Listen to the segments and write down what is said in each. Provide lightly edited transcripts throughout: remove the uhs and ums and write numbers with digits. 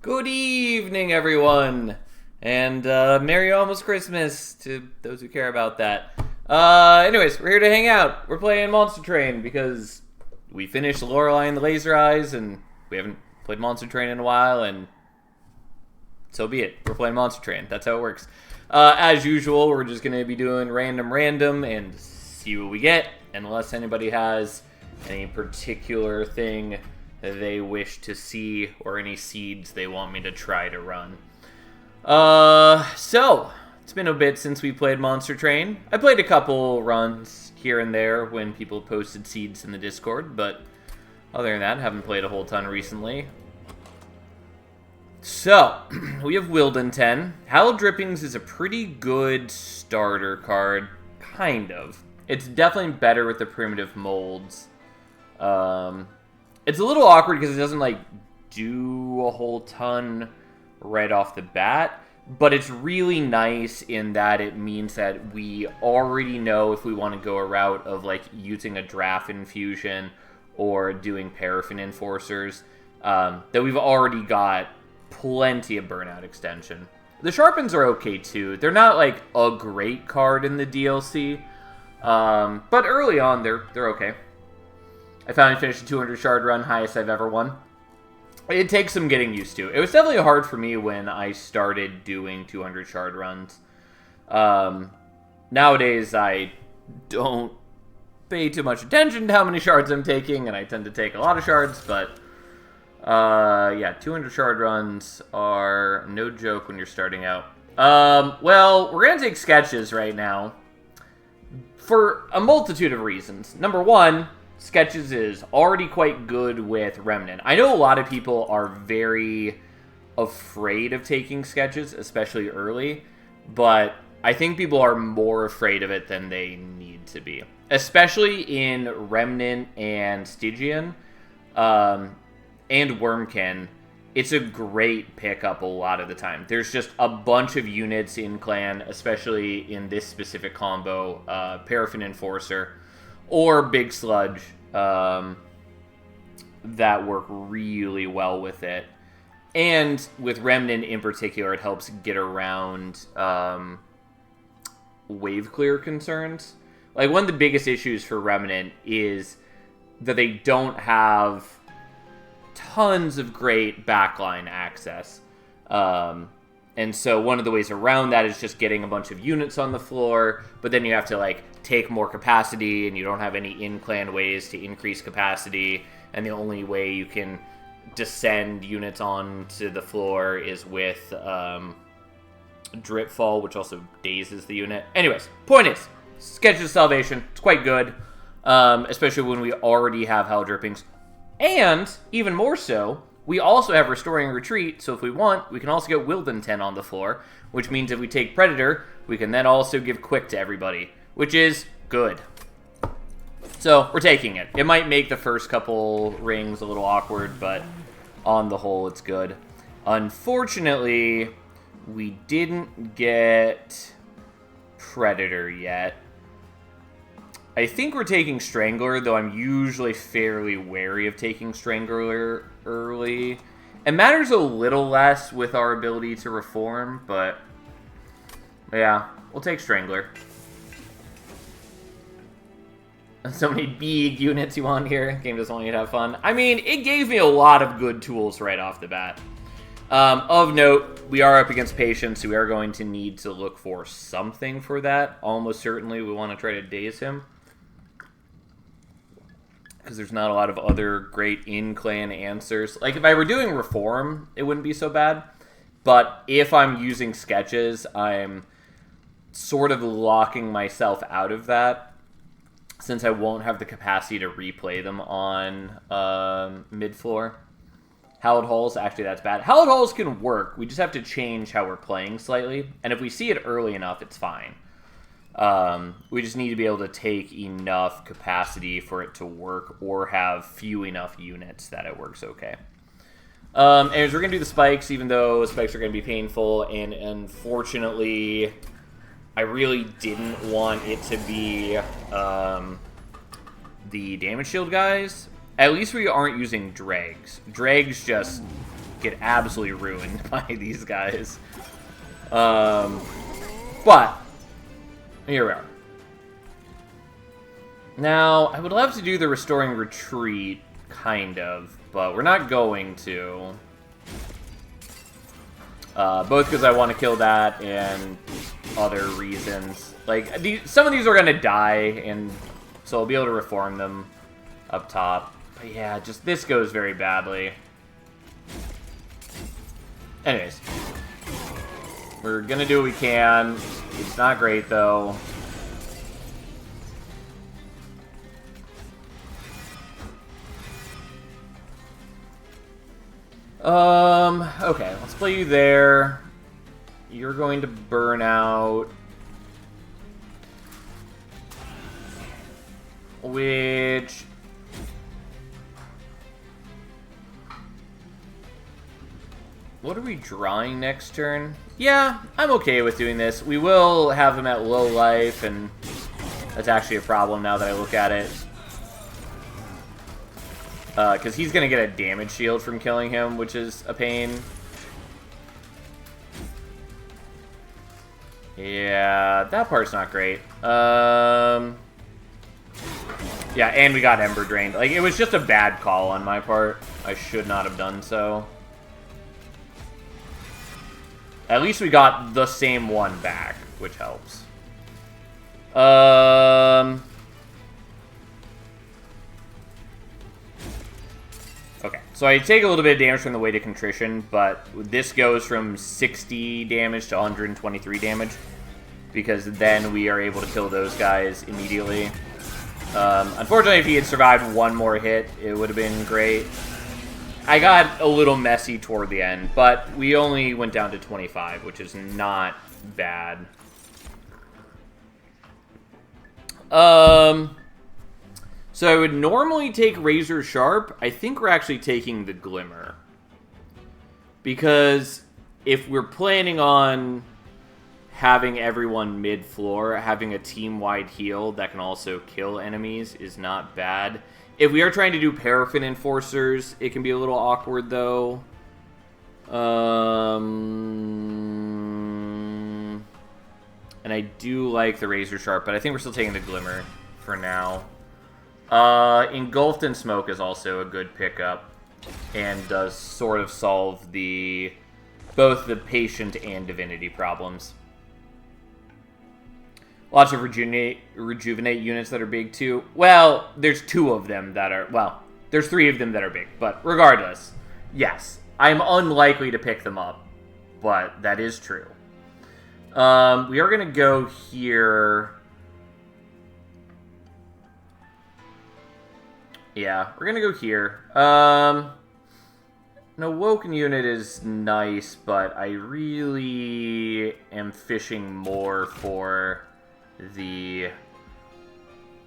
Good evening, everyone, and Merry Almost Christmas to those who care about that. Anyways, we're here to hang out. We're playing Monster Train because we finished Lorelei and the Laser Eyes, and we haven't played Monster Train in a while, and so be it. We're playing Monster Train. That's how it works. As usual, we're just going to be doing random and see what we get, unless anybody has any particular thing they wish to see or any seeds they want me to try to run. So it's been a bit since we played Monster Train. I played a couple runs here and there when people posted seeds in the Discord, but other than that, haven't played a whole ton recently. So, we have Wilden 10. Hallowed Drippings is a pretty good starter card, kind of. It's definitely better with the primitive molds. It's a little awkward because it doesn't, do a whole ton right off the bat. But it's really nice in that it means that we already know if we want to go a route of, using a draft infusion or doing paraffin enforcers, that we've already got plenty of burnout extension. The Sharpens are okay, too. They're not, a great card in the DLC. But early on, they're okay. I finally finished a 200 shard run, highest I've ever won. It takes some getting used to. It was definitely hard for me when I started doing 200 shard runs. Nowadays, I don't pay too much attention to how many shards I'm taking, and I tend to take a lot of shards, but yeah, 200 shard runs are no joke when you're starting out. Well, we're going to take sketches right now for a multitude of reasons. Number one, Sketches is already quite good with Remnant. I know a lot of people are very afraid of taking Sketches, especially early, but I think people are more afraid of it than they need to be. Especially in Remnant and Stygian, and Wormkin, it's a great pickup a lot of the time. There's just a bunch of units in Clan, especially in this specific combo, Paraffin Enforcer, or Big Sludge, that work really well with it. And with Remnant in particular, it helps get around wave clear concerns. One of the biggest issues for Remnant is that they don't have tons of great backline access. And so one of the ways around that is just getting a bunch of units on the floor, but then you have to, take more capacity, and you don't have any in-clan ways to increase capacity, and the only way you can descend units onto the floor is with Drip Fall, which also dazes the unit. Anyways, point is, Sketches Salvation, it's quite good, especially when we already have Hell Drippings. And, even more so, we also have Restoring Retreat, so if we want, we can also get Wilden 10 on the floor, which means if we take Predator, we can then also give Quick to everybody, which is good. So, we're taking it. It might make the first couple rings a little awkward, but on the whole, it's good. Unfortunately, we didn't get Predator yet. I think we're taking Strangler, though I'm usually fairly wary of taking Strangler early. It matters a little less with our ability to reform, but yeah, we'll take Strangler. So many big units you want here. Game doesn't want you to have fun. I mean, it gave me a lot of good tools right off the bat. Of note, we are up against Patience, so we are going to need to look for something for that. Almost certainly we want to try to daze him, because there's not a lot of other great in-clan answers. If I were doing Reform, it wouldn't be so bad. But if I'm using Sketches, I'm sort of locking myself out of that, since I won't have the capacity to replay them on mid-floor. Hallowed Halls, actually that's bad. Hallowed Halls can work, we just have to change how we're playing slightly. And if we see it early enough, it's fine. We just need to be able to take enough capacity for it to work, or have few enough units that it works okay. Anyways, we're going to do the spikes, even though spikes are going to be painful, and unfortunately, I really didn't want it to be the damage shield guys. At least we aren't using dregs. Dregs just get absolutely ruined by these guys. But here we are. Now, I would love to do the Restoring Retreat, kind of, but we're not going to. Both because I want to kill that and other reasons. Like, some of these are going to die, and so I'll be able to reform them up top. But yeah, just this goes very badly. Anyways. We're going to do what we can. It's not great, though. Okay, let's play you there. You're going to burn out. Which... What are we drawing next turn? Yeah, I'm okay with doing this. We will have him at low life, and that's actually a problem now that I look at it. Because he's going to get a damage shield from killing him, which is a pain. Yeah, that part's not great. Yeah, and we got Ember Drained. Like, it was just a bad call on my part. I should not have done so. At least we got the same one back, which helps. Okay, so I take a little bit of damage from the Weight of Contrition, but this goes from 60 damage to 123 damage, because then we are able to kill those guys immediately. Unfortunately, if he had survived one more hit, it would have been great. I got a little messy toward the end, but we only went down to 25, which is not bad. So I would normally take Razor Sharp. I think we're actually taking the Glimmer. Because if we're planning on having everyone mid-floor, having a team-wide heal that can also kill enemies is not bad. If we are trying to do Paraffin Enforcers, it can be a little awkward, though. And I do like the Razor Sharp, but I think we're still taking the Glimmer for now. Engulfed in Smoke is also a good pickup, and does sort of solve both the Patient and Divinity problems. Lots of rejuvenate units that are big, too. Well, there's two of them that are... Well, there's three of them that are big. But regardless, yes, I'm unlikely to pick them up. But that is true. We are going to go here. Yeah, we're going to go here. An Awoken unit is nice, but I really am fishing more for the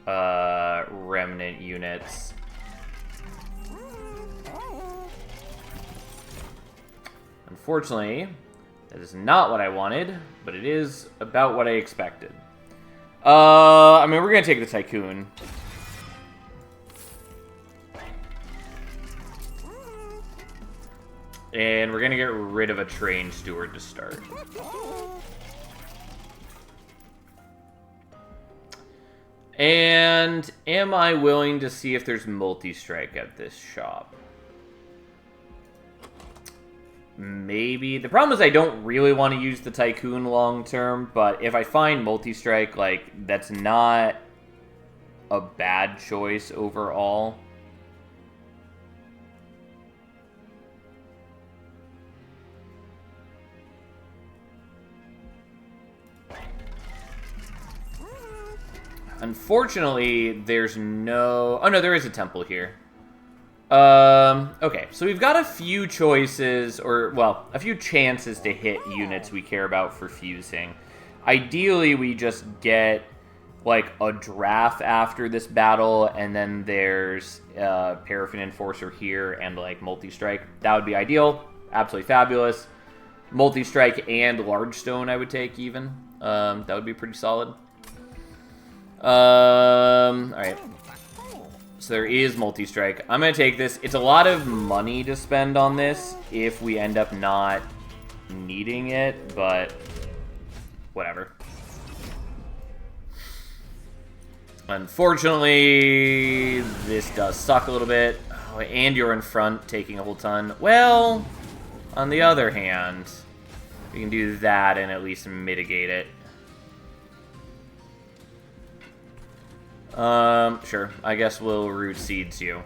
Remnant units. Unfortunately, that is not what I wanted, but it is about what I expected. I mean, we're going to take the Tycoon. And we're going to get rid of a Train Steward to start. And am I willing to see if there's multi-strike at this shop? Maybe. The problem is I don't really want to use the Tycoon long-term, but if I find multi-strike, like, that's not a bad choice overall. Unfortunately, there's no... Oh, no, there is a temple here. Okay, so we've got a few choices, or, well, a few chances to hit units we care about for fusing. Ideally, we just get, like, a draft after this battle, and then there's Paraffin Enforcer here and, like, Multi-Strike. That would be ideal. Absolutely fabulous. Multi-Strike and Large Stone I would take, even. That would be pretty solid. Alright. So there is multi-strike. I'm going to take this. It's a lot of money to spend on this if we end up not needing it, but whatever. Unfortunately, this does suck a little bit. Oh, and you're in front, taking a whole ton. Well, on the other hand, we can do that and at least mitigate it. Sure. I guess we'll root seeds you.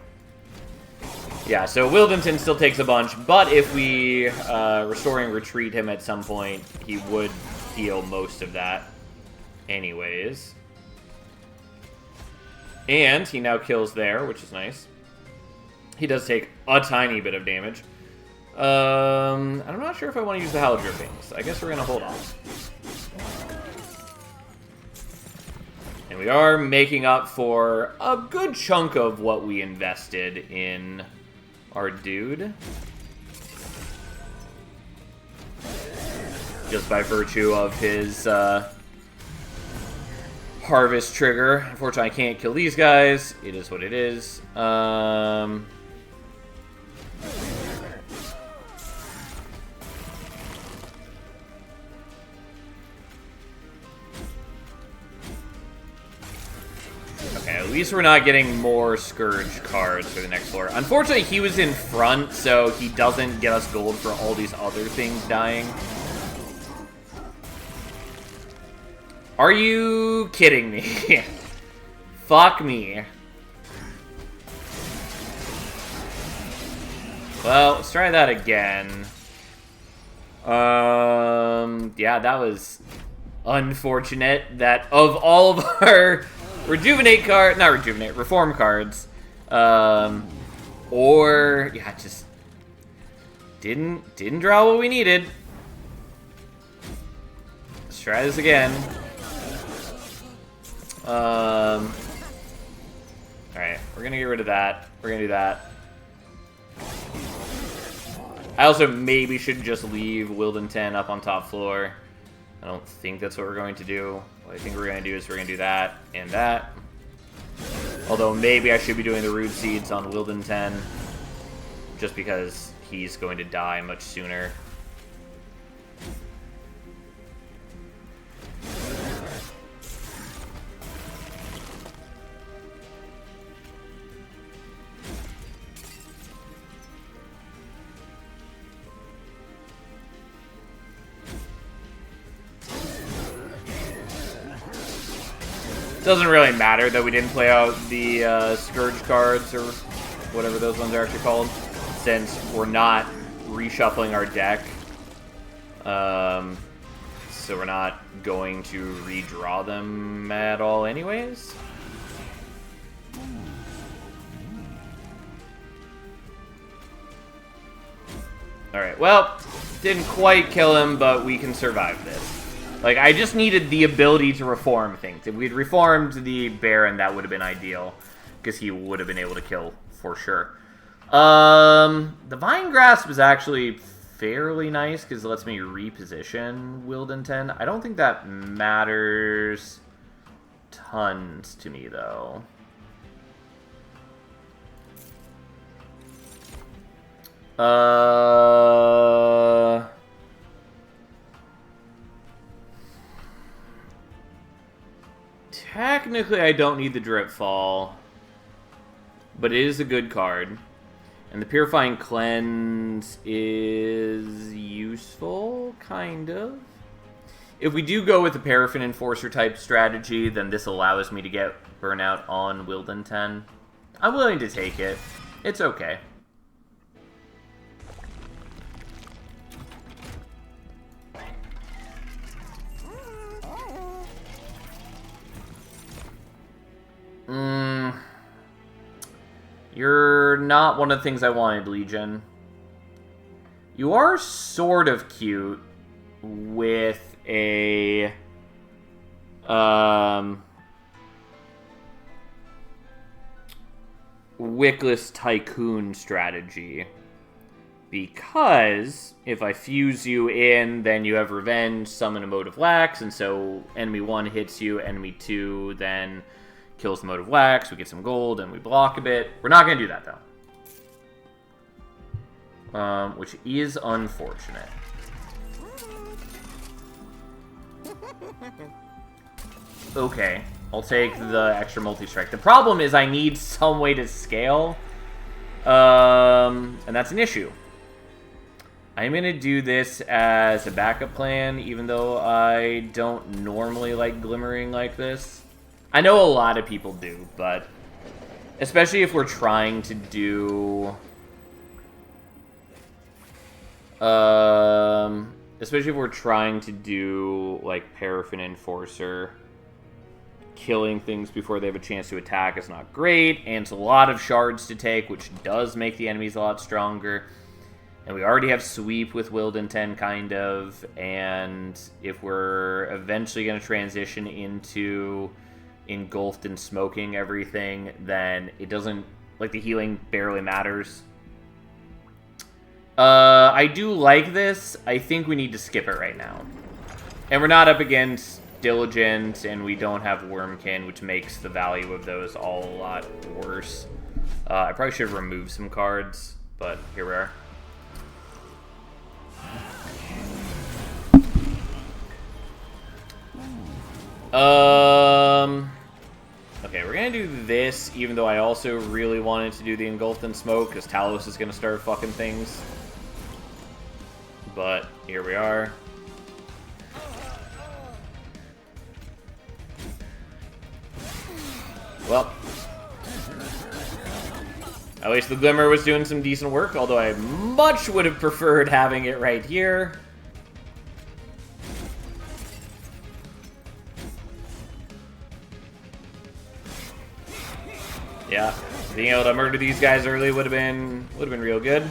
Yeah, so Wildenton still takes a bunch, but if we Restoring Retreat him at some point, he would heal most of that anyways. And he now kills there, which is nice. He does take a tiny bit of damage. I'm not sure if I want to use the Howl Drippings. I guess we're going to hold off. And we are making up for a good chunk of what we invested in our dude. Just by virtue of his harvest trigger. Unfortunately, I can't kill these guys. It is what it is. Okay, at least we're not getting more Scourge cards for the next floor. Unfortunately, he was in front, so he doesn't get us gold for all these other things dying. Are you kidding me? Fuck me. Well, let's try that again. Yeah, that was unfortunate that of all of our Reform cards, or, yeah, just didn't draw what we needed. Let's try this again. Alright, we're gonna get rid of that. We're gonna do that. I also maybe should just leave Wildenton up on top floor. I don't think that's what we're going to do. What I think we're going to do is we're going to do that and that. Although maybe I should be doing the Root Seeds on Wildenton, just because he's going to die much sooner. Doesn't really matter that we didn't play out the Scourge cards, or whatever those ones are actually called, since we're not reshuffling our deck. So we're not going to redraw them at all anyways. Alright, well, didn't quite kill him, but we can survive this. Like, I just needed the ability to reform things. If we'd reformed the Baron, that would have been ideal, because he would have been able to kill for sure. The Vine Grasp is actually fairly nice, because it lets me reposition Wildenton. I don't think that matters tons to me, though. Technically, I don't need the Drip Fall, but it is a good card. And the Purifying Cleanse is useful, kind of. If we do go with the Paraffin Enforcer type strategy, then this allows me to get Burnout on Wildenton. I'm willing to take it. It's okay. You're not one of the things I wanted, Legion. You are sort of cute with a Wickless Tycoon strategy. Because if I fuse you in, then you have Revenge, summon a Mode of Lax, and so enemy 1 hits you, enemy 2 then kills the Motive Wax, we get some gold, and we block a bit. We're not going to do that, though. Which is unfortunate. Okay, I'll take the extra multi-strike. The problem is I need some way to scale, and that's an issue. I'm going to do this as a backup plan, even though I don't normally like glimmering like this. I know a lot of people do, but especially if we're trying to do... especially if we're trying to do, like, Paraffin Enforcer. Killing things before they have a chance to attack is not great, and it's a lot of shards to take, which does make the enemies a lot stronger. And we already have Sweep with Wilden 10, kind of, and if we're eventually going to transition into Engulfed and Smoking everything, then it doesn't, like, the healing barely matters. I do like this. I think we need to skip it right now. And we're not up against Diligent, and we don't have Wormkin, which makes the value of those all a lot worse. I probably should have removed some cards, but here we are. Okay, we're gonna do this, even though I also really wanted to do the Engulfed and Smoke, because Talos is gonna start fucking things. But here we are. Well, at least the Glimmer was doing some decent work, although I much would have preferred having it right here. Yeah, being able to murder these guys early would have been real good.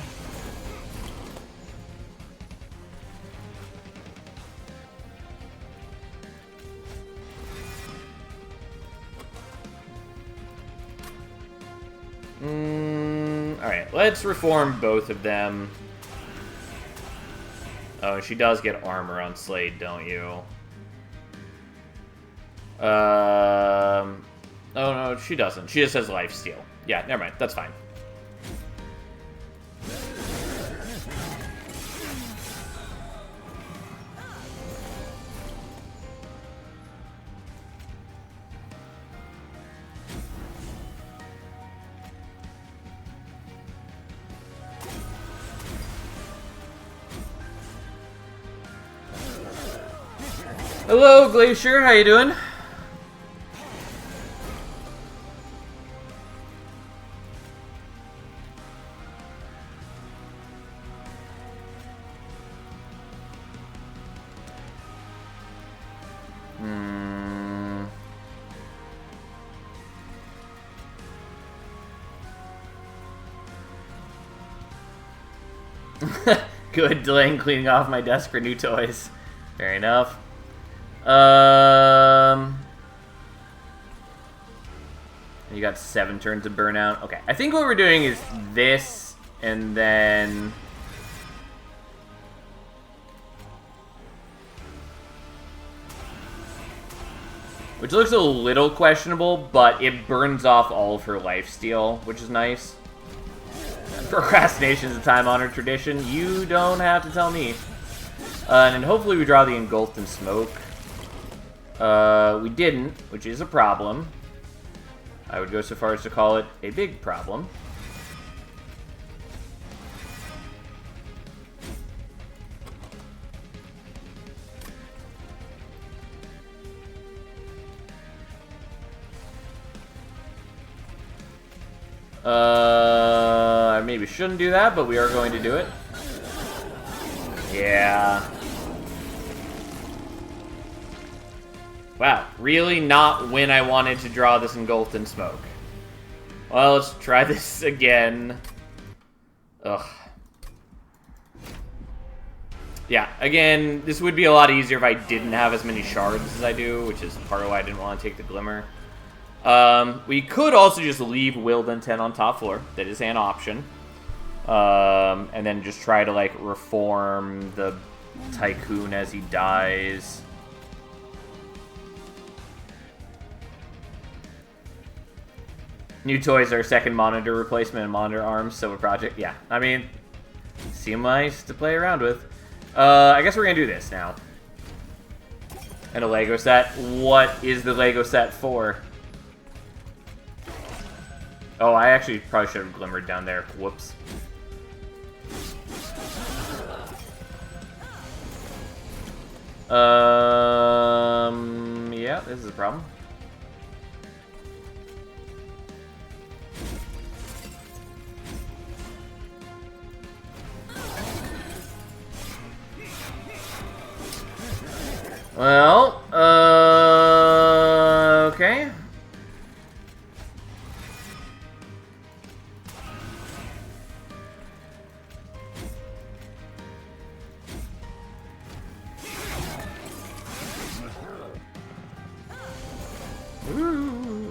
Alright, let's reform both of them. Oh, she does get armor on Slade, don't you? Oh, no, she doesn't. She just has lifesteal. Yeah, never mind. That's fine. Hello, Glacier. How you doing? Good, delaying cleaning off my desk for new toys. Fair enough. You got 7 turns of burnout. Okay, I think what we're doing is this, and then... Which looks a little questionable, but it burns off all of her lifesteal, which is nice. Procrastination is a time-honored tradition. You don't have to tell me. And then hopefully we draw the Engulfed and Smoke. We didn't, which is a problem. I would go so far as to call it a big problem. I maybe shouldn't do that, but we are going to do it. Yeah. Wow, really not when I wanted to draw this Engulfed in Smoke. Well, let's try this again. Ugh. Yeah, again, this would be a lot easier if I didn't have as many shards as I do, which is part of why I didn't want to take the Glimmer. We could also just leave Wilden 10 on top floor. That is an option. And then just try to, like, reform the Tycoon as he dies. New toys are second monitor replacement and monitor arms, so a project. Yeah, I mean, seem nice to play around with. I guess we're gonna do this now. And a Lego set. What is the Lego set for? Oh, I actually probably should have glimmered down there. Whoops. Yeah, this is a problem. Well, okay. Ooh.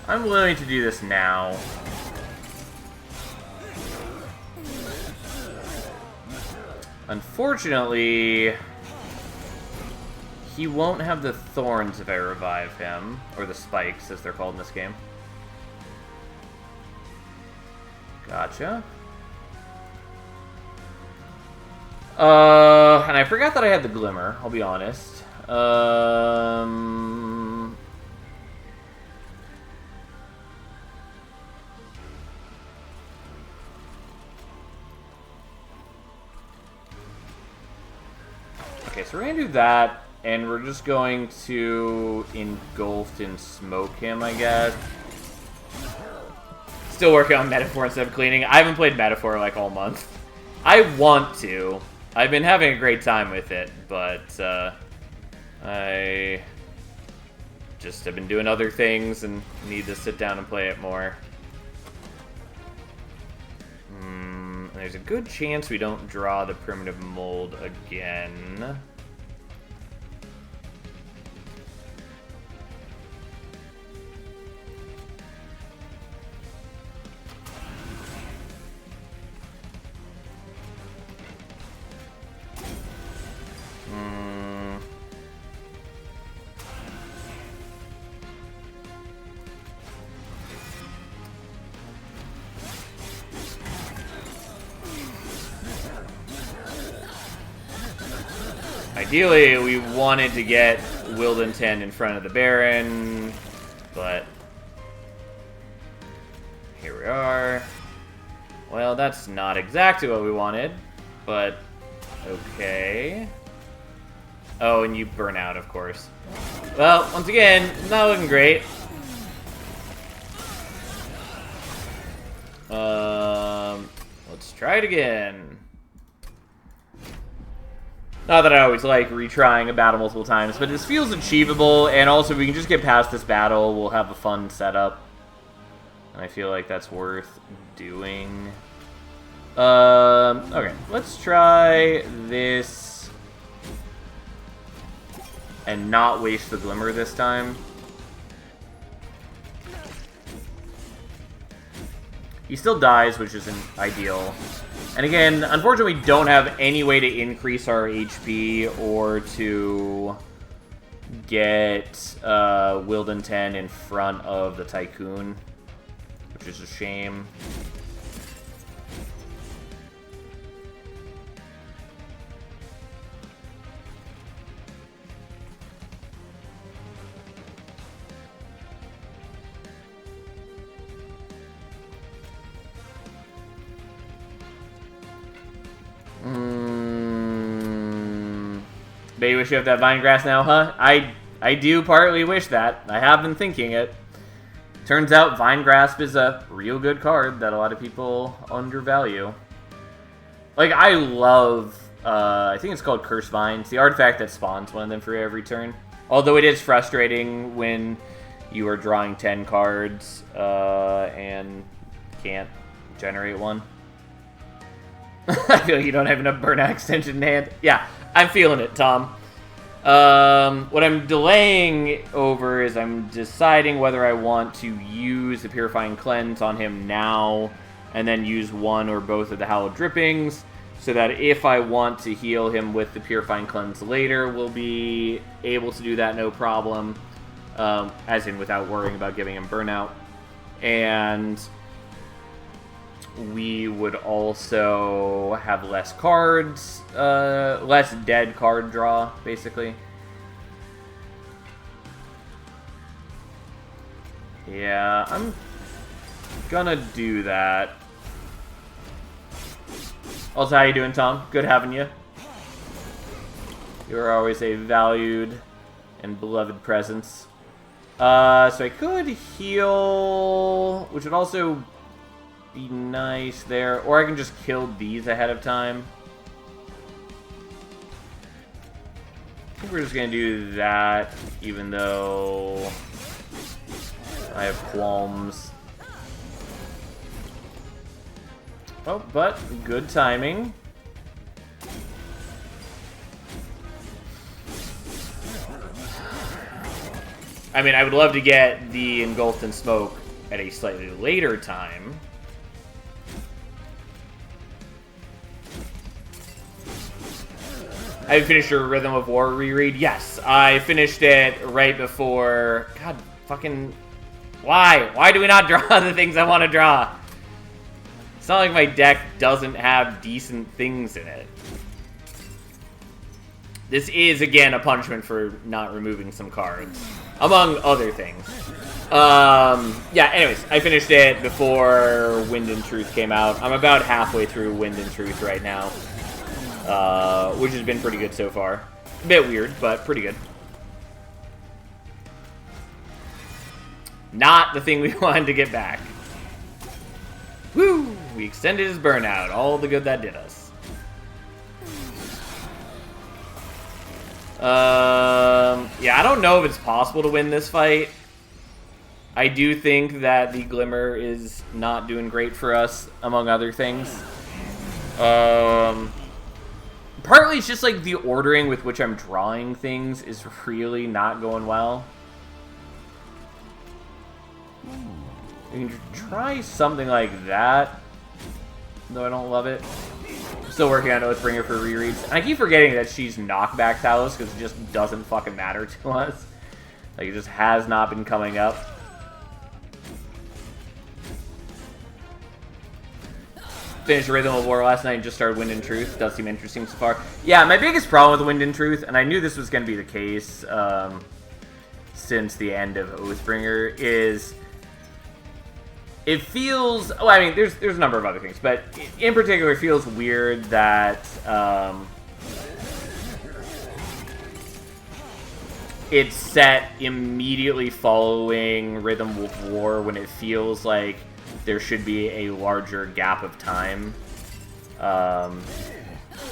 I'm willing to do this now. Unfortunately, he won't have the thorns if I revive him, or the spikes as they're called in this game. Gotcha. And I forgot that I had the glimmer, I'll be honest. Okay, so we're gonna do that, and we're just going to engulfed and smoke him, I guess. Still working on Metaphor instead of cleaning. I haven't played Metaphor like all month. I want to. I've been having a great time with it, but I just have been doing other things and need to sit down and play it more. There's a good chance we don't draw the primitive mold again. Ideally, we wanted to get Wildenton in front of the Baron, but here we are. Well, that's not exactly what we wanted, but okay. Oh, and you burn out, of course. Well, once again, not looking great. Let's try it again. Not that I always like retrying a battle multiple times, but this feels achievable, and also if we can just get past this battle, we'll have a fun setup. And I feel like that's worth doing. Okay, let's try this and not waste the Glimmer this time. He still dies, which isn't ideal. And again, unfortunately, we don't have any way to increase our HP or to get Wildenton in front of the Tycoon, which is a shame. Bet you wish you have that Vine Grass now, huh? I do partly wish that. I have been thinking it. Turns out Vine Grasp is a real good card that a lot of people undervalue. Like, I love, I think it's called Curse Vines, the artifact that spawns one of them for every turn. Although it is frustrating when you are drawing 10 cards and can't generate one. I feel like you don't have enough Burnout extension in hand. Yeah, I'm feeling it, Tom. What I'm delaying over is I'm deciding whether I want to use the Purifying Cleanse on him now, and then use one or both of the Hallowed Drippings, so that if I want to heal him with the Purifying Cleanse later, we'll be able to do that no problem, as in without worrying about giving him Burnout. And we would also have less cards, less dead card draw, basically. Yeah, I'm gonna do that. Also, how you doing, Tom? Good having you. You're always a valued and beloved presence. So I could heal, which would also be nice there. Or I can just kill these ahead of time. I think we're just going to do that, even though I have qualms. Oh, but good timing. I mean, I would love to get the Engulfed in Smoke at a slightly later time. Have you finished your Rhythm of War reread? Yes, I finished it right before... God, fucking... Why? Why do we not draw the things I want to draw? It's not like my deck doesn't have decent things in it. This is, again, a punishment for not removing some cards, among other things. Yeah, anyways, I finished it before Wind and Truth came out. I'm about halfway through Wind and Truth right now. Which has been pretty good so far. A bit weird, but pretty good. Not the thing we wanted to get back. Woo! We extended his burnout. All the good that did us. Yeah, I don't know if it's possible to win this fight. I do think that the Glimmer is not doing great for us, among other things. Partly it's just like the ordering with which I'm drawing things is really not going well. We can try something like that, though I don't love it. I'm still working on Oathbringer for rereads. And I keep forgetting that she's knockback Talos because it just doesn't fucking matter to us. Like, it just has not been coming up. Finished Rhythm of War last night and just started Wind and Truth. Does seem interesting so far. Yeah, my biggest problem with Wind and Truth, and I knew this was going to be the case since the end of Oathbringer, is it feels... Oh, I mean, there's a number of other things, but in particular, it feels weird that it's set immediately following Rhythm of War when it feels like there should be a larger gap of time. And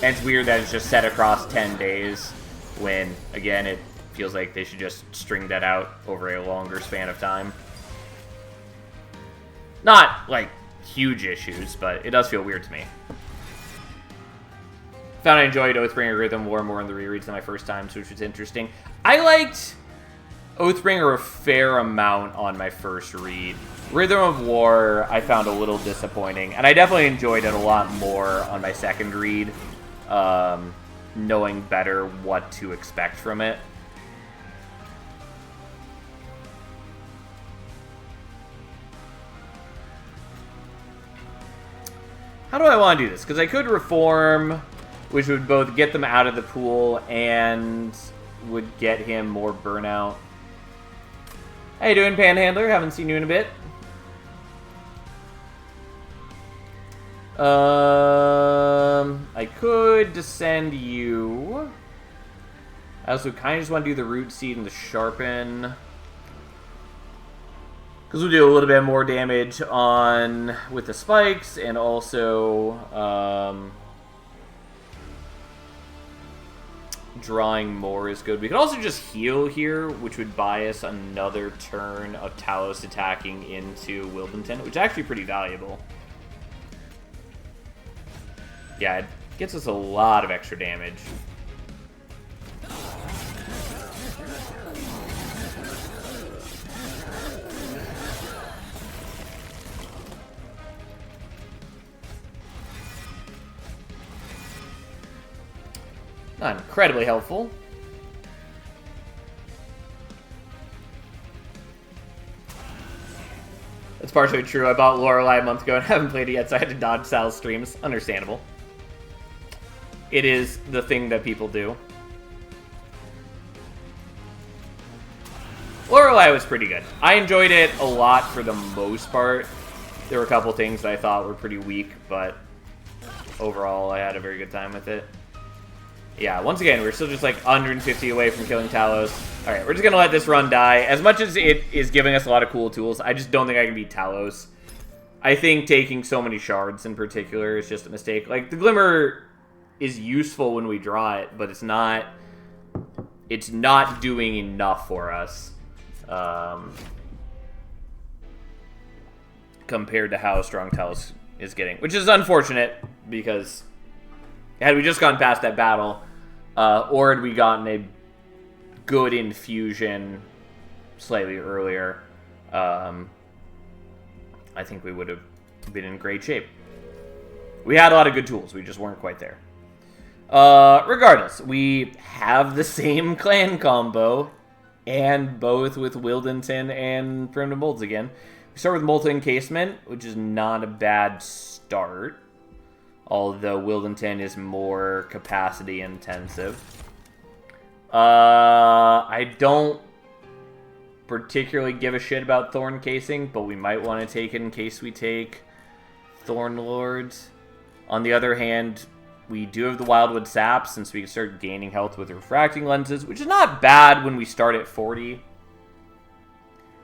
it's weird that it's just set across 10 days when, again, it feels like they should just string that out over a longer span of time. Not, like, huge issues, but it does feel weird to me. Found I enjoyed Oathbringer Rhythm War more in the rereads than my first times, which was interesting. I liked Oathbringer a fair amount on my first read. Rhythm of War I found a little disappointing, and I definitely enjoyed it a lot more on my second read, knowing better what to expect from it. How do I want to do this? Because I could Reform, which would both get them out of the pool and would get him more burnout. How you doing, Panhandler? Haven't seen you in a bit. I could descend you. I also kind of just want to do the Root Seed and the Sharpen, because we'll do a little bit more damage on with the spikes, and also drawing more is good. We could also just heal here, which would buy us another turn of Talos attacking into Wildenton, which is actually pretty valuable. Yeah, it gets us a lot of extra damage. Not incredibly helpful. That's partially true. I bought Lorelei a month ago and haven't played it yet, so I had to dodge Sal's streams. Understandable. It is the thing that people do. Lorelei was pretty good. I enjoyed it a lot for the most part. There were a couple things that I thought were pretty weak, but overall I had a very good time with it. Yeah, once again, we're still just like 150 away from killing Talos. Alright, we're just gonna let this run die. As much as it is giving us a lot of cool tools, I just don't think I can beat Talos. I think taking so many shards in particular is just a mistake. Like, the Glimmer is useful when we draw it, but it's not doing enough for us. Compared to how strong Talos is getting. Which is unfortunate, because had we just gone past that battle, or had we gotten a good infusion slightly earlier, I think we would have been in great shape. We had a lot of good tools, we just weren't quite there. Regardless, we have the same clan combo, and both with Wildenton and Primitive Molds again. We start with Molten Encasement, which is not a bad start. Although Wildenton is more capacity intensive. I don't particularly give a shit about Thorn Casing, but we might want to take it in case we take Thorn Lords. On the other hand, we do have the Wildwood Sap, since we can start gaining health with refracting lenses, which is not bad when we start at 40.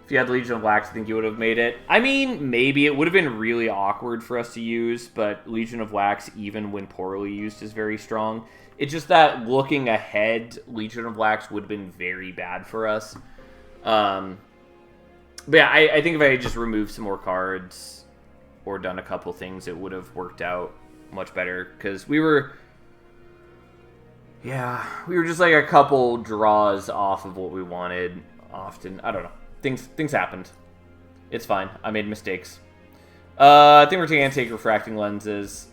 If you had Legion of Wax, I think you would have made it. I mean, maybe. It would have been really awkward for us to use, but Legion of Wax, even when poorly used, is very strong. It's just that looking ahead, Legion of Wax would have been very bad for us. But yeah, I think if I had just removed some more cards or done a couple things, it would have worked out much better. Because we were just like a couple draws off of what we wanted often. I don't know. Things happened. It's fine. I made mistakes. I think we're going to take refracting lenses.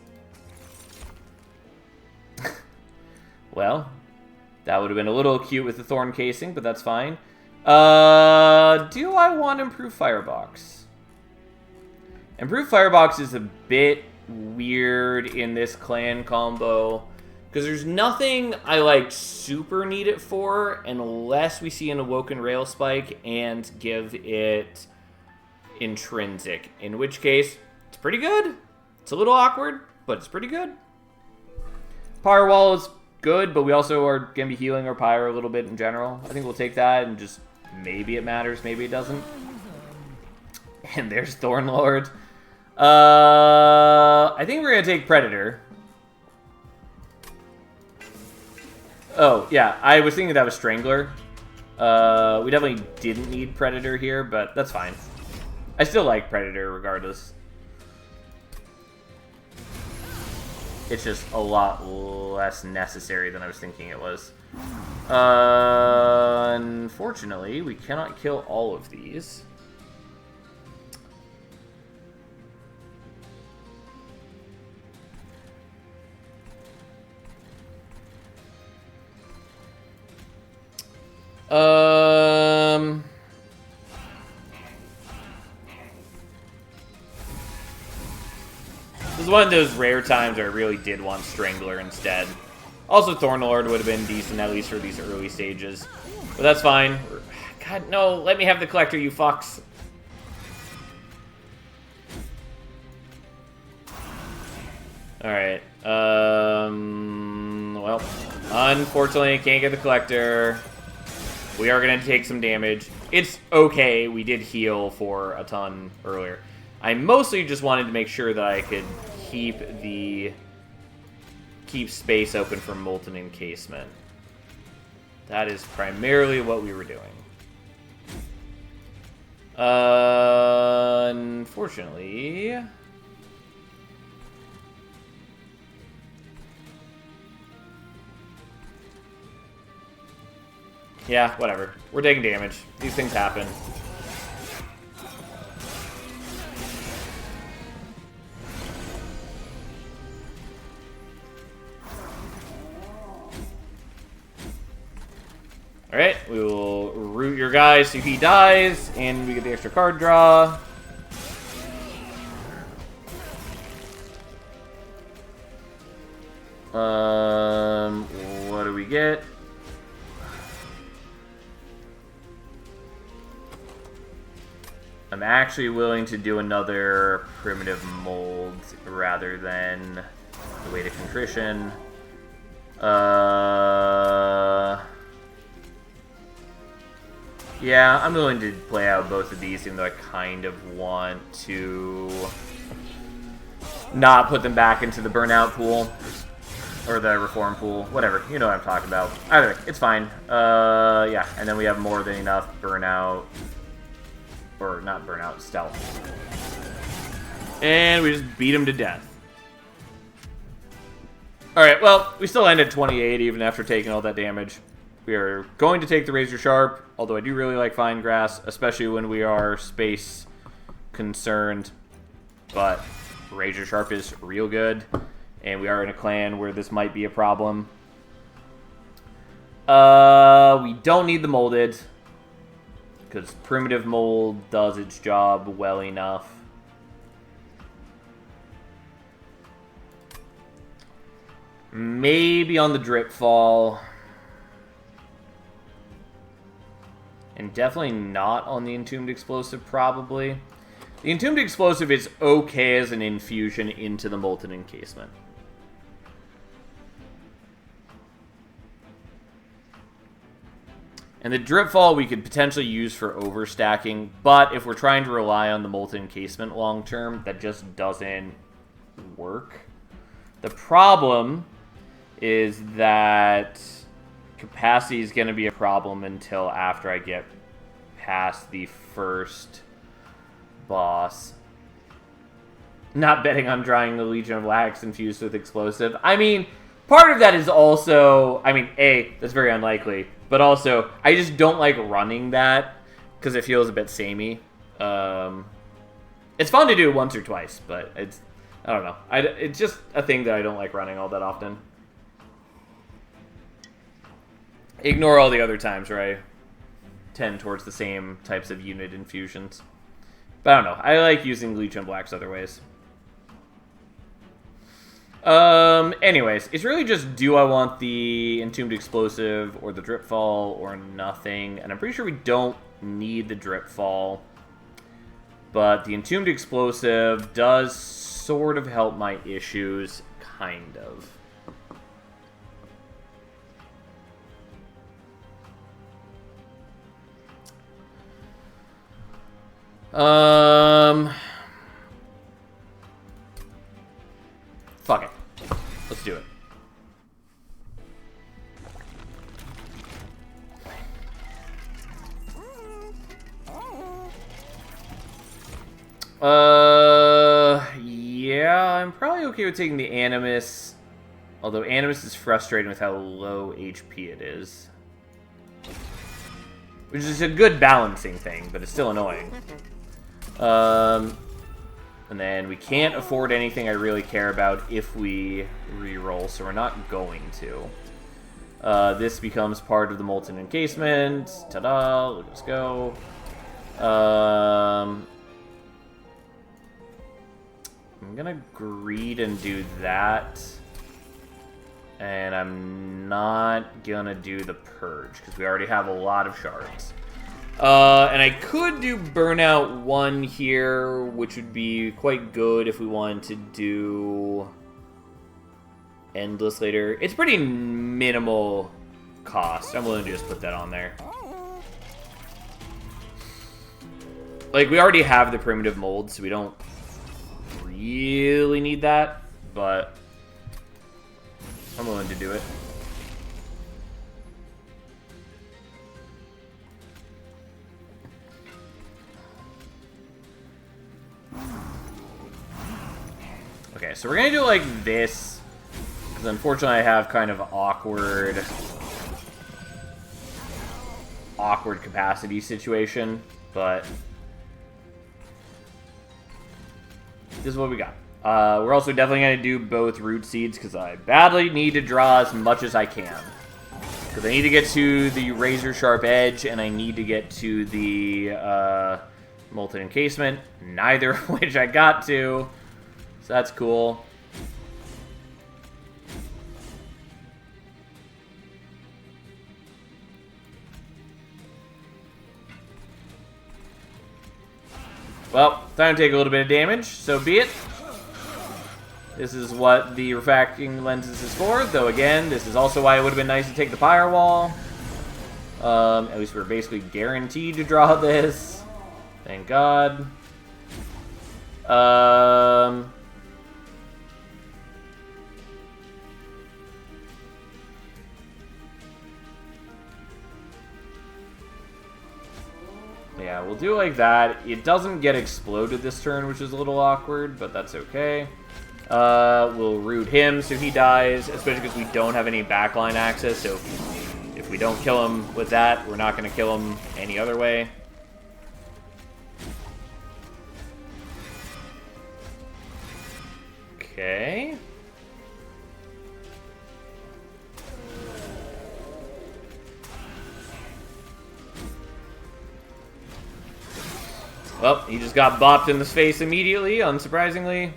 Well, that would have been a little cute with the Thorn Casing, but that's fine. Do I want Improved Firebox? Improved Firebox is a bit weird in this clan combo, because there's nothing I, like, super need it for unless we see an Awoken Rail Spike and give it Intrinsic. In which case, it's pretty good. It's a little awkward, but it's pretty good. Pyre Wall is good, but we also are going to be healing our Pyre a little bit in general. I think we'll take that and just maybe it matters, maybe it doesn't. And there's Thorn Lord. I think we're going to take Predator. Oh, yeah, I was thinking that was Strangler. We definitely didn't need Predator here, but that's fine. I still like Predator regardless. It's just a lot less necessary than I was thinking it was. Unfortunately, we cannot kill all of these. This is one of those rare times where I really did want Strangler instead. Also, Thornlord would have been decent, at least for these early stages. But that's fine. God, no, let me have the Collector, you fucks. Alright, well, unfortunately, I can't get the Collector. We are going to take some damage. It's okay, we did heal for a ton earlier. I mostly just wanted to make sure that I could keep space open for Molten Encasement. That is primarily what we were doing. Unfortunately... Yeah, whatever. We're taking damage. These things happen. Alright, we will root your guy so he dies, and we get the extra card draw. What do we get? I'm actually willing to do another primitive mold rather than the Weight of Contrition. Yeah, I'm willing to play out both of these, even though I kind of want to not put them back into the burnout pool. Or the reform pool. Whatever. You know what I'm talking about. Either way, it's fine. Yeah, and then we have more than enough burnout. Or not burnout, stealth. And we just beat him to death. Alright, well, we still end at 28 even after taking all that damage. We are going to take the Razor Sharp, although I do really like Fine Grass, especially when we are space concerned. But Razor Sharp is real good, and we are in a clan where this might be a problem. We don't need the Molded, because Primitive Mold does its job well enough. Maybe on the Drip Fall. And definitely not on the Entombed Explosive, probably. The Entombed Explosive is okay as an infusion into the Molten Encasement. And the Drip Fall we could potentially use for overstacking, but if we're trying to rely on the Molten Encasement long term, that just doesn't work. The problem is that capacity is going to be a problem until after I get past the first boss. Not betting on drawing the Legion of Lax infused with explosive. I mean, part of that is also, I mean, A, that's very unlikely, but also, I just don't like running that because it feels a bit samey. It's fun to do once or twice, but it's, I don't know. It's just a thing that I don't like running all that often. Ignore all the other times where I tend towards the same types of unit infusions. But I don't know. I like using Legion of Blacks other ways. Anyways, it's really just, do I want the Entombed Explosive or the Drip Fall or nothing? And I'm pretty sure we don't need the Drip Fall. But the Entombed Explosive does sort of help my issues, kind of. Fuck it. Let's do it. Yeah, I'm probably okay with taking the Animus. Although Animus is frustrating with how low HP it is. Which is a good balancing thing, but it's still annoying. And then we can't afford anything I really care about if we reroll, so we're not going to. This becomes part of the Molten Encasement. Ta-da! Let's go. I'm gonna greed and do that. And I'm not gonna do the Purge, because we already have a lot of shards. And I could do Burnout 1 here, which would be quite good if we wanted to do Endless later. It's pretty minimal cost. I'm willing to just put that on there. Like, we already have the Primitive Mold, so we don't really need that, but I'm willing to do it. Okay, so we're gonna do it like this, because unfortunately I have kind of awkward awkward capacity situation, but this is what we got. We're also definitely going to do both root seeds because I badly need to draw as much as I can. Because I need to get to the razor sharp edge and I need to get to the molten encasement, neither of which I got to. So that's cool. Well, time to take a little bit of damage, so be it. This is what the refracting lenses is for, though again, this is also why it would have been nice to take the firewall. At least we're basically guaranteed to draw this. Thank God. Yeah, we'll do it like that. It doesn't get exploded this turn, which is a little awkward, but that's okay. We'll root him so he dies, especially because we don't have any backline access, so if we don't kill him with that, we're not going to kill him any other way. Okay. Well, he just got bopped in the face immediately, unsurprisingly.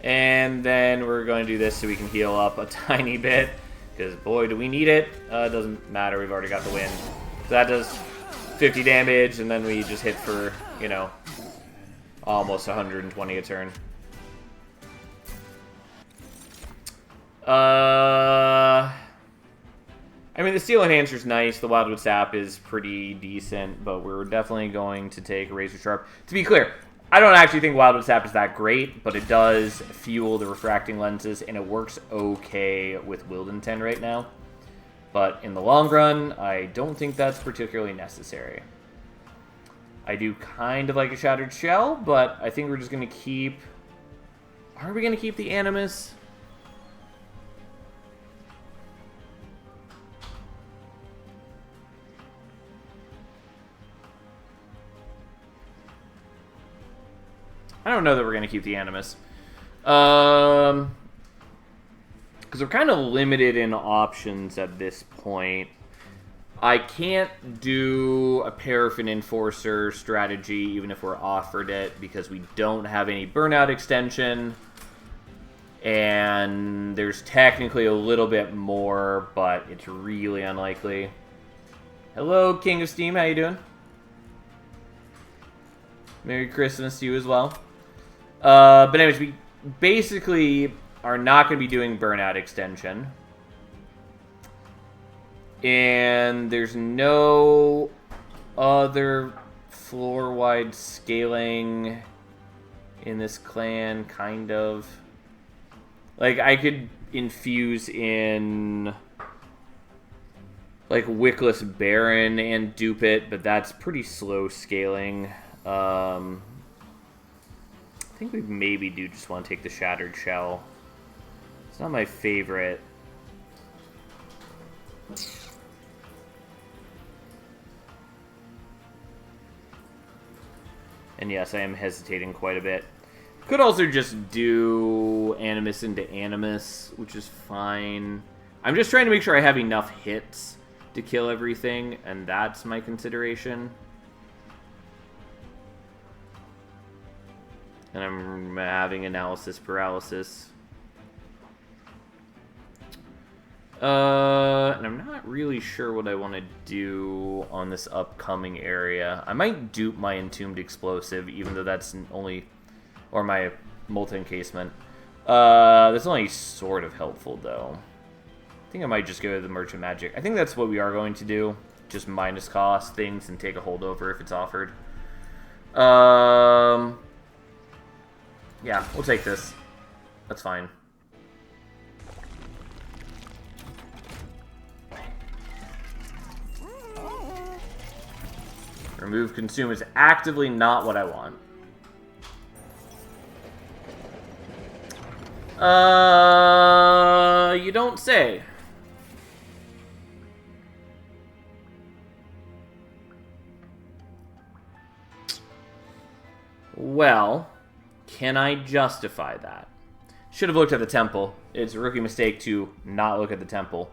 And then we're going to do this so we can heal up a tiny bit. Because, boy, do we need it. It doesn't matter. We've already got the win. So that does 50 damage, and then we just hit for, you know, almost 120 a turn. I mean, the Steel Enhancer's nice. The Wildwood Sap is pretty decent, but we're definitely going to take Razor Sharp. To be clear, I don't actually think Wildwood Sap is that great, but it does fuel the refracting lenses, and it works okay with Wildenton right now. But in the long run, I don't think that's particularly necessary. I do kind of like a Shattered Shell, but I think we're just going to keep... Are we going to keep the Animus? I don't know that we're going to keep the Animus. Because we're kind of limited in options at this point. I can't do a Paraffin Enforcer strategy even if we're offered it because we don't have any Burnout extension. And there's technically a little bit more, but it's really unlikely. Hello, King of Steam. How you doing? Merry Christmas to you as well. But anyways, we basically are not going to be doing Burnout extension. And there's no other floor-wide scaling in this clan, kind of. Like, I could infuse in, like, Wickless Baron and dupe it, but that's pretty slow scaling. I think we maybe do just want to take the Shattered Shell. It's not my favorite. And yes, I am hesitating quite a bit. Could also just do Animus into Animus, which is fine. I'm just trying to make sure I have enough hits to kill everything, and that's my consideration. And I'm having analysis paralysis. And I'm not really sure what I want to do on this upcoming area. I might dupe my Entombed Explosive, even though that's only... Or my Molten Encasement. That's only sort of helpful, though. I think I might just go to the Merchant Magic. I think that's what we are going to do. Just minus cost things and take a holdover if it's offered. Yeah, we'll take this. That's fine. Remove Consume is actively not what I want. You don't say. Well, can I justify that? Should have looked at the temple. It's a rookie mistake to not look at the temple.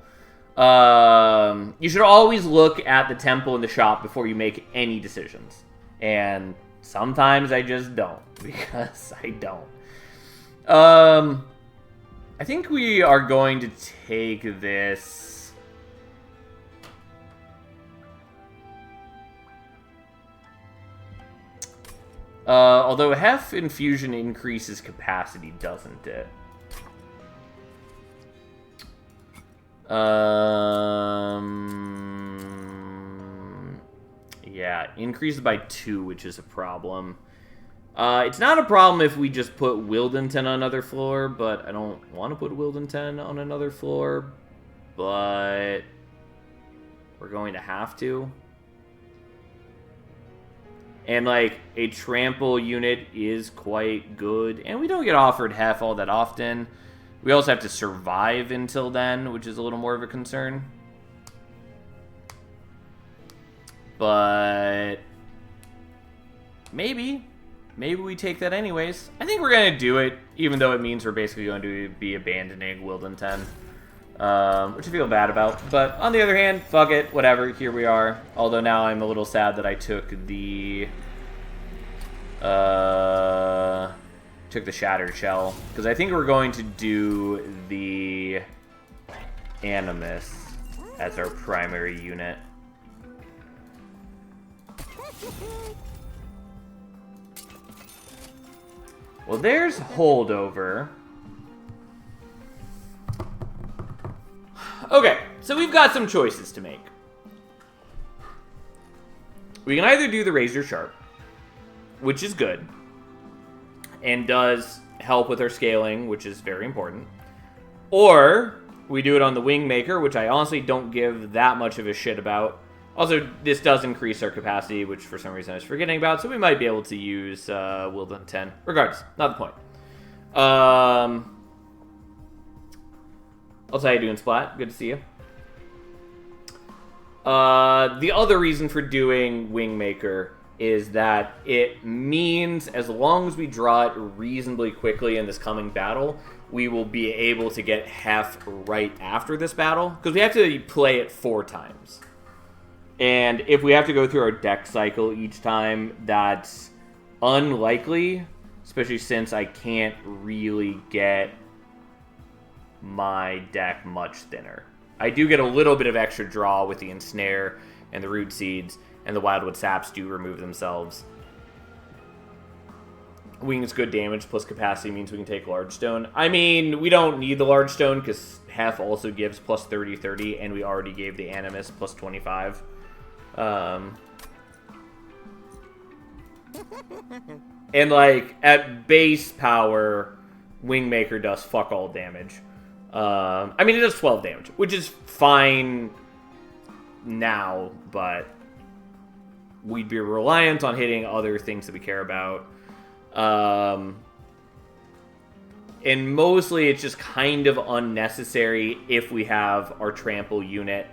You should always look at the temple in the shop before you make any decisions. And sometimes I just don't, because I don't. I think we are going to take this. Although Hef Infusion increases capacity, doesn't it? Yeah, increases by 2, which is a problem. It's not a problem if we just put Wildenton on another floor, but I don't want to put Wildenton on another floor, but we're going to have to. And, like, a trample unit is quite good, and we don't get offered Hef all that often. We also have to survive until then, which is a little more of a concern. But maybe we take that anyways. I think we're going to do it, even though it means we're basically going to be abandoning Wildenton, which I feel bad about. But on the other hand, fuck it, whatever, here we are. Although now I'm a little sad that I took the Shattered Shell, because I think we're going to do the Animus as our primary unit. Well, there's Holdover. Okay, so we've got some choices to make. We can either do the Razor Sharp, which is good, and does help with our scaling, which is very important. Or we do it on the Wingmaker, which I honestly don't give that much of a shit about. Also, this does increase our capacity, which for some reason I was forgetting about, so we might be able to use Wilden 10. Regardless, not the point. I'll tell you how you doing, Splat. Good to see you. The other reason for doing Wingmaker is that it means as long as we draw it reasonably quickly in this coming battle, we will be able to get Hef right after this battle, because we have to play it 4 times. And if we have to go through our deck cycle each time, that's unlikely, especially since I can't really get my deck much thinner. I do get a little bit of extra draw with the Ensnare and the Root Seeds, and the Wildwood Saps do remove themselves. Wing is good damage, plus capacity means we can take Large Stone. I mean, we don't need the Large Stone, because Hef also gives plus 30/30, and we already gave the Animus plus 25. And, like, at base power, Wingmaker does fuck all damage. I mean, it does 12 damage, which is fine now, but we'd be reliant on hitting other things that we care about. And mostly it's just kind of unnecessary if we have our trample unit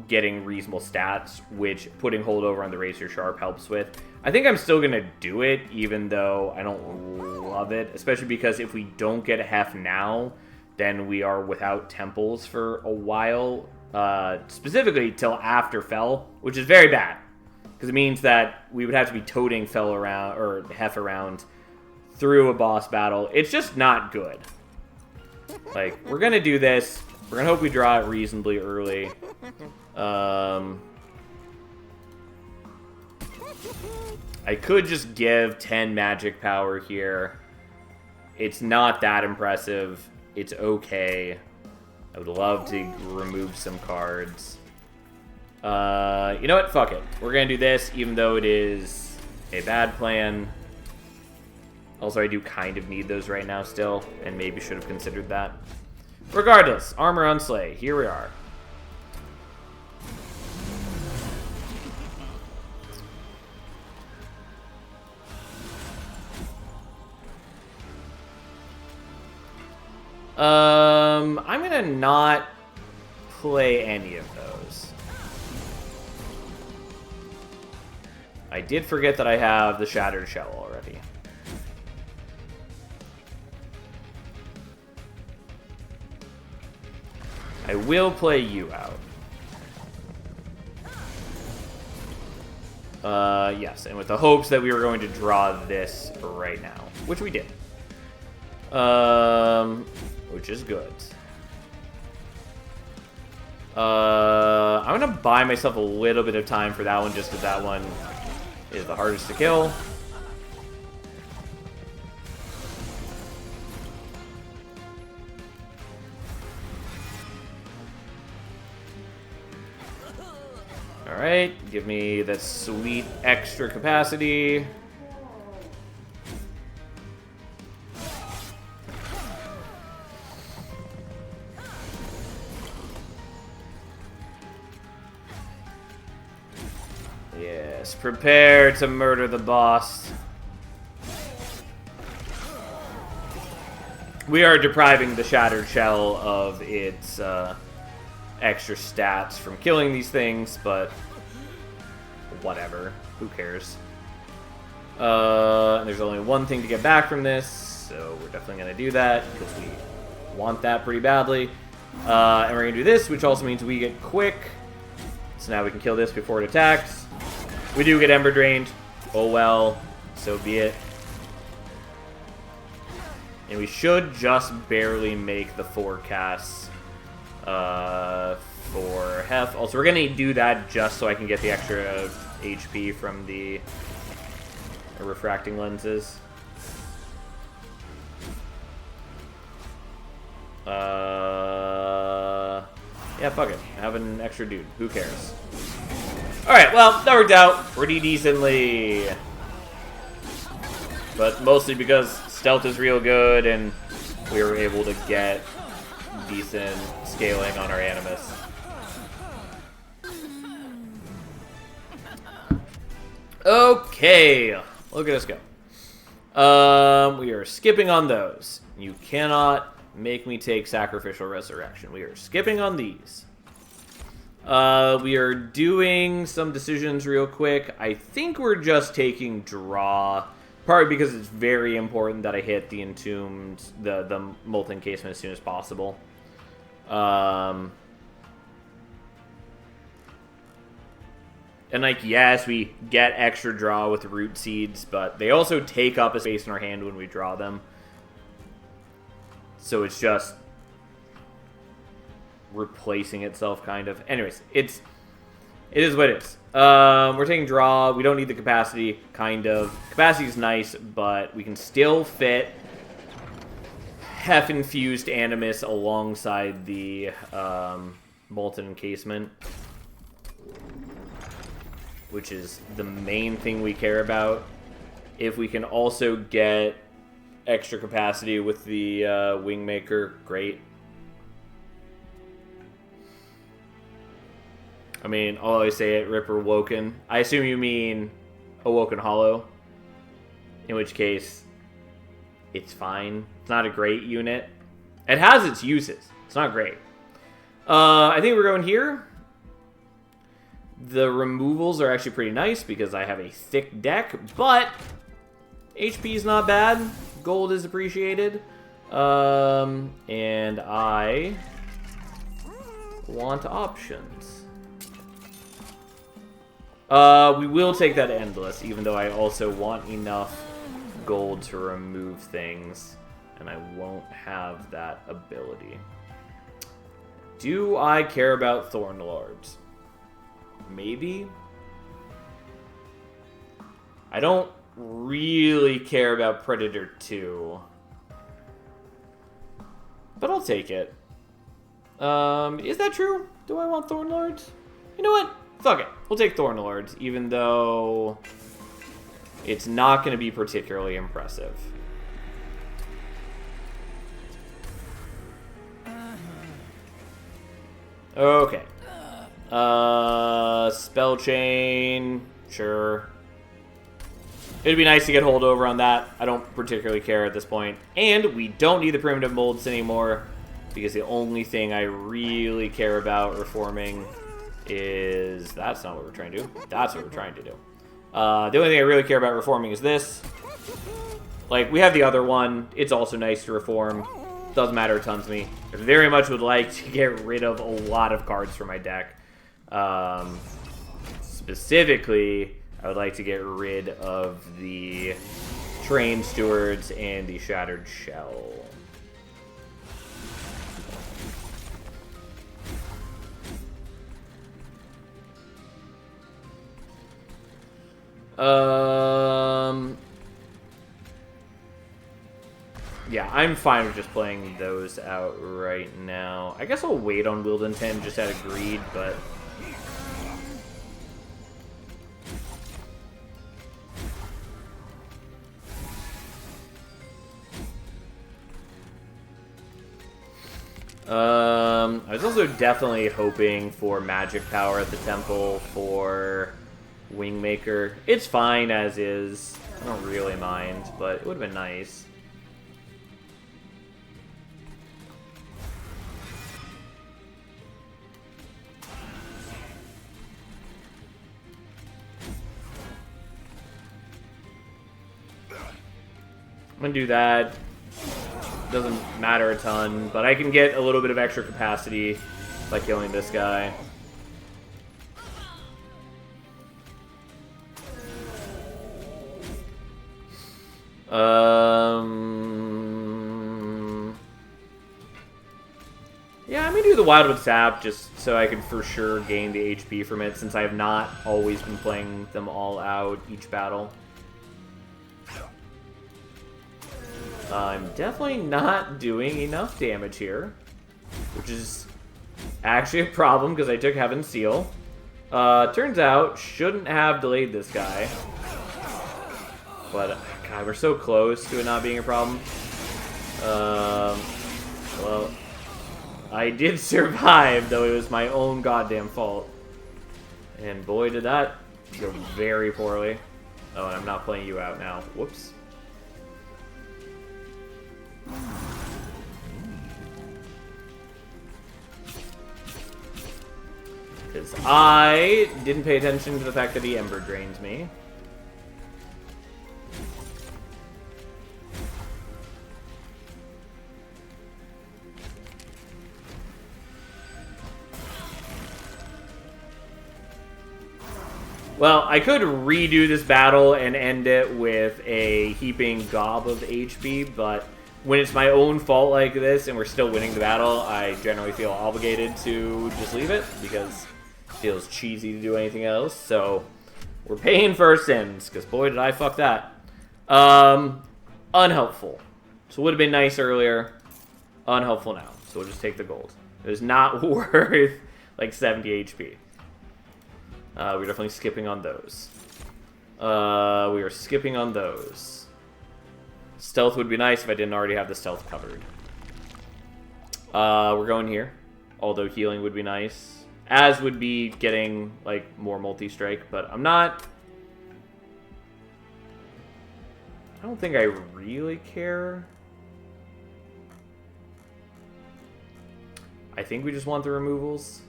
getting reasonable stats, which putting Holdover on the Razor Sharp helps with. I think I'm still going to do it, even though I don't love it, especially because if we don't get a Hef now, then we are without temples for a while, specifically till after Fel, which is very bad, because it means that we would have to be toting Fel around, or Hef around, through a boss battle. It's just not good. Like, we're going to do this. We're going to hope we draw it reasonably early. I could just give 10 magic power here. It's not that impressive. It's okay. I would love to remove some cards. You know what? Fuck it. We're going to do this, even though it is a bad plan. Also, I do kind of need those right now still, and maybe should have considered that. Regardless, Armor on Slay. Here we are. I'm gonna not play any of those. I did forget that I have the Shattered Shell already. I will play you out. Yes, and with the hopes that we were going to draw this right now, which we did. Which is good. I'm gonna buy myself a little bit of time for that one, just because that one is the hardest to kill. Alright, give me that sweet extra capacity. Yes, prepare to murder the boss. We are depriving the Shattered Shell of its extra stats from killing these things, but whatever. Who cares? And there's only one thing to get back from this, so we're definitely going to do that, because we want that pretty badly. And we're going to do this, which also means we get quick. So now we can kill this before it attacks. We do get Ember Drained. Oh well, so be it. And we should barely make the 4 casts for Hef. Also, we're going to do that just so I can get the extra HP from the refracting lenses. Yeah, fuck it. I have an extra dude. Who cares? Alright, well, that worked out pretty decently. But mostly because stealth is real good and we were able to get decent scaling on our Animus. Okay, look at us go. We are skipping on those. You cannot make me take Sacrificial Resurrection. We are skipping on these. We are doing some decisions real quick. I think we're just taking draw. Partly because it's very important that I hit the Entombed, the Molten Casement as soon as possible. And, like, yes, we get extra draw with Root Seeds, but they also take up a space in our hand when we draw them. So it's just replacing itself, kind of. Anyways, it is what it is. We're taking draw. We don't need the capacity, kind of. Capacity is nice, but we can still fit Hef-infused Animus alongside the Molten Encasement, which is the main thing we care about. If we can also get extra capacity with the Wingmaker, great. I mean, I'll always say it, Ripper Woken. I assume you mean Awoken Hollow, in which case, it's fine. It's not a great unit. It has its uses. It's not great. I think we're going here. The removals are actually pretty nice because I have a thick deck, but HP is not bad. Gold is appreciated. And I want options. We will take that Endless, even though I also want enough gold to remove things, and I won't have that ability. Do I care about Thorn Lords? Maybe. I don't really care about Predator 2, but I'll take it. Is that true? Do I want Thorn Lords? You know what? Fuck it. We'll take Thorn Lords, even though it's not going to be particularly impressive. Okay. Spell Chain. Sure. It'd be nice to get holdover on that. I don't particularly care at this point. And we don't need the Primitive Molds anymore, because the only thing I really care about reforming is... That's not what we're trying to do. That's what we're trying to do. The only thing I really care about reforming is this. Like, we have the other one. It's also nice to reform. Doesn't matter a ton to me. I very much would like to get rid of a lot of cards from my deck. Specifically, I would like to get rid of the Train Stewards and the Shattered Shell. Yeah, I'm fine with just playing those out right now. I guess I'll wait on Wildenton just out of greed, but... I was also definitely hoping for magic power at the temple for Wingmaker. It's fine as is. I don't really mind, but it would have been nice. I'm gonna do that. Doesn't matter a ton, but I can get a little bit of extra capacity by killing this guy. Yeah, I'm gonna do the Wildwood Sap just so I can for sure gain the HP from it, since I have not always been playing them all out each battle. I'm definitely not doing enough damage here, which is actually a problem because I took Heaven's Seal. Turns out, shouldn't have delayed this guy. But, God, we're so close to it not being a problem. Well, I did survive, though it was my own goddamn fault. And boy, did that go very poorly. Oh, and I'm not playing you out now. Whoops. Because I didn't pay attention to the fact that he Ember Drains me. Well, I could redo this battle and end it with a heaping gob of HP, but when it's my own fault like this and we're still winning the battle, I generally feel obligated to just leave it because it feels cheesy to do anything else. So we're paying for our sins, because boy did I fuck that. Unhelpful. So it would have been nice earlier. Unhelpful now. So we'll just take the gold. It was not worth like 70 HP. We're definitely skipping on those. We are skipping on those. Stealth would be nice if I didn't already have the stealth covered. We're going here. Although healing would be nice. As would be getting, like, more multi-strike. But I'm not... I don't think I really care. I think we just want the removals.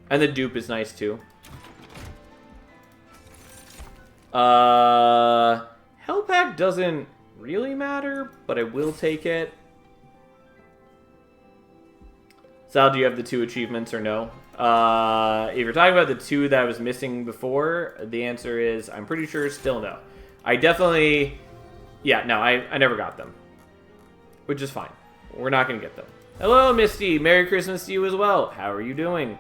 And the dupe is nice, too. Hell Pack doesn't really matter, but I will take it. Sal, do you have the 2 achievements or no? If you're talking about the 2 that I was missing before, the answer is, I'm pretty sure still no. I definitely... Yeah, no, I never got them. Which is fine. We're not going to get them. Hello, Misty. Merry Christmas to you as well. How are you doing?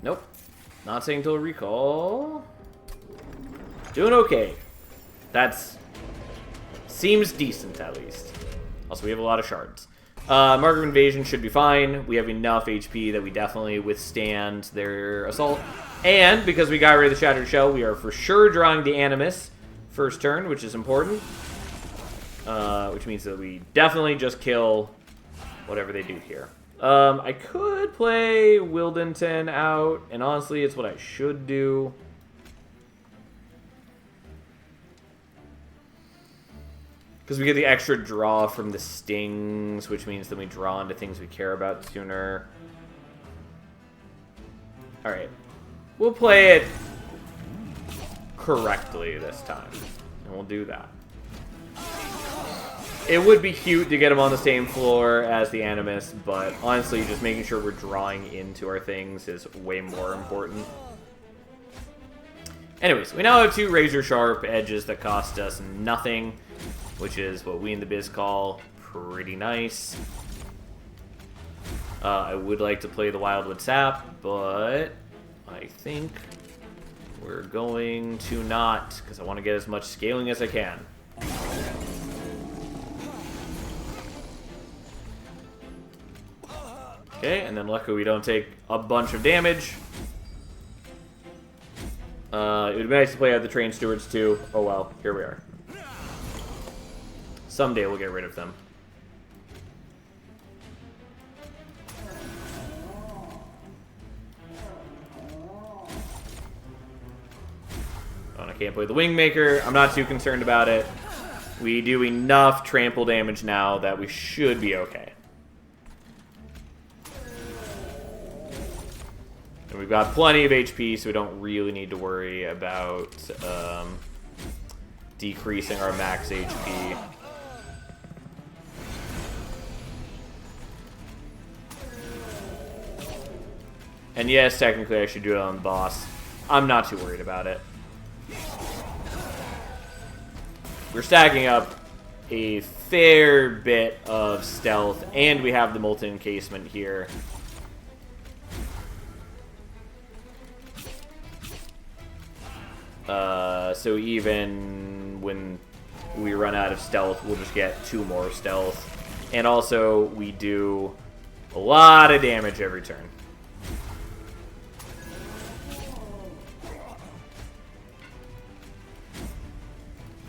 Nope. Not saying till recall. Doing okay. That's... seems decent, at least. Also, we have a lot of shards. Mark of Invasion should be fine. We have enough HP that we definitely withstand their assault. And, because we got rid of the Shattered Shell, we are for sure drawing the Animus first turn, which is important. Which means that we definitely just kill whatever they do here. I could play Wildenton out, and honestly, it's what I should do. Because we get the extra draw from the stings, which means that we draw into things we care about sooner. Alright. We'll play it correctly this time. And we'll do that. It would be cute to get them on the same floor as the Animus, but honestly, just making sure we're drawing into our things is way more important. Anyways, we now have 2 razor sharp edges that cost us nothing, which is what we in the biz call pretty nice. I would like to play the Wildwood Sap, but I think we're going to not, because I want to get as much scaling as I can. Okay, and then luckily we don't take a bunch of damage. It would be nice to play out the Train Stewards too. Oh well, here we are. Someday we'll get rid of them. Oh, and I can't play the Wingmaker. I'm not too concerned about it. We do enough trample damage now that we should be okay. And we've got plenty of HP, so we don't really need to worry about decreasing our max HP. And yes, technically I should do it on the boss. I'm not too worried about it. We're stacking up a fair bit of stealth, and we have the Molten Encasement here. So even when we run out of stealth, we'll just get 2 more stealth. And also, we do a lot of damage every turn.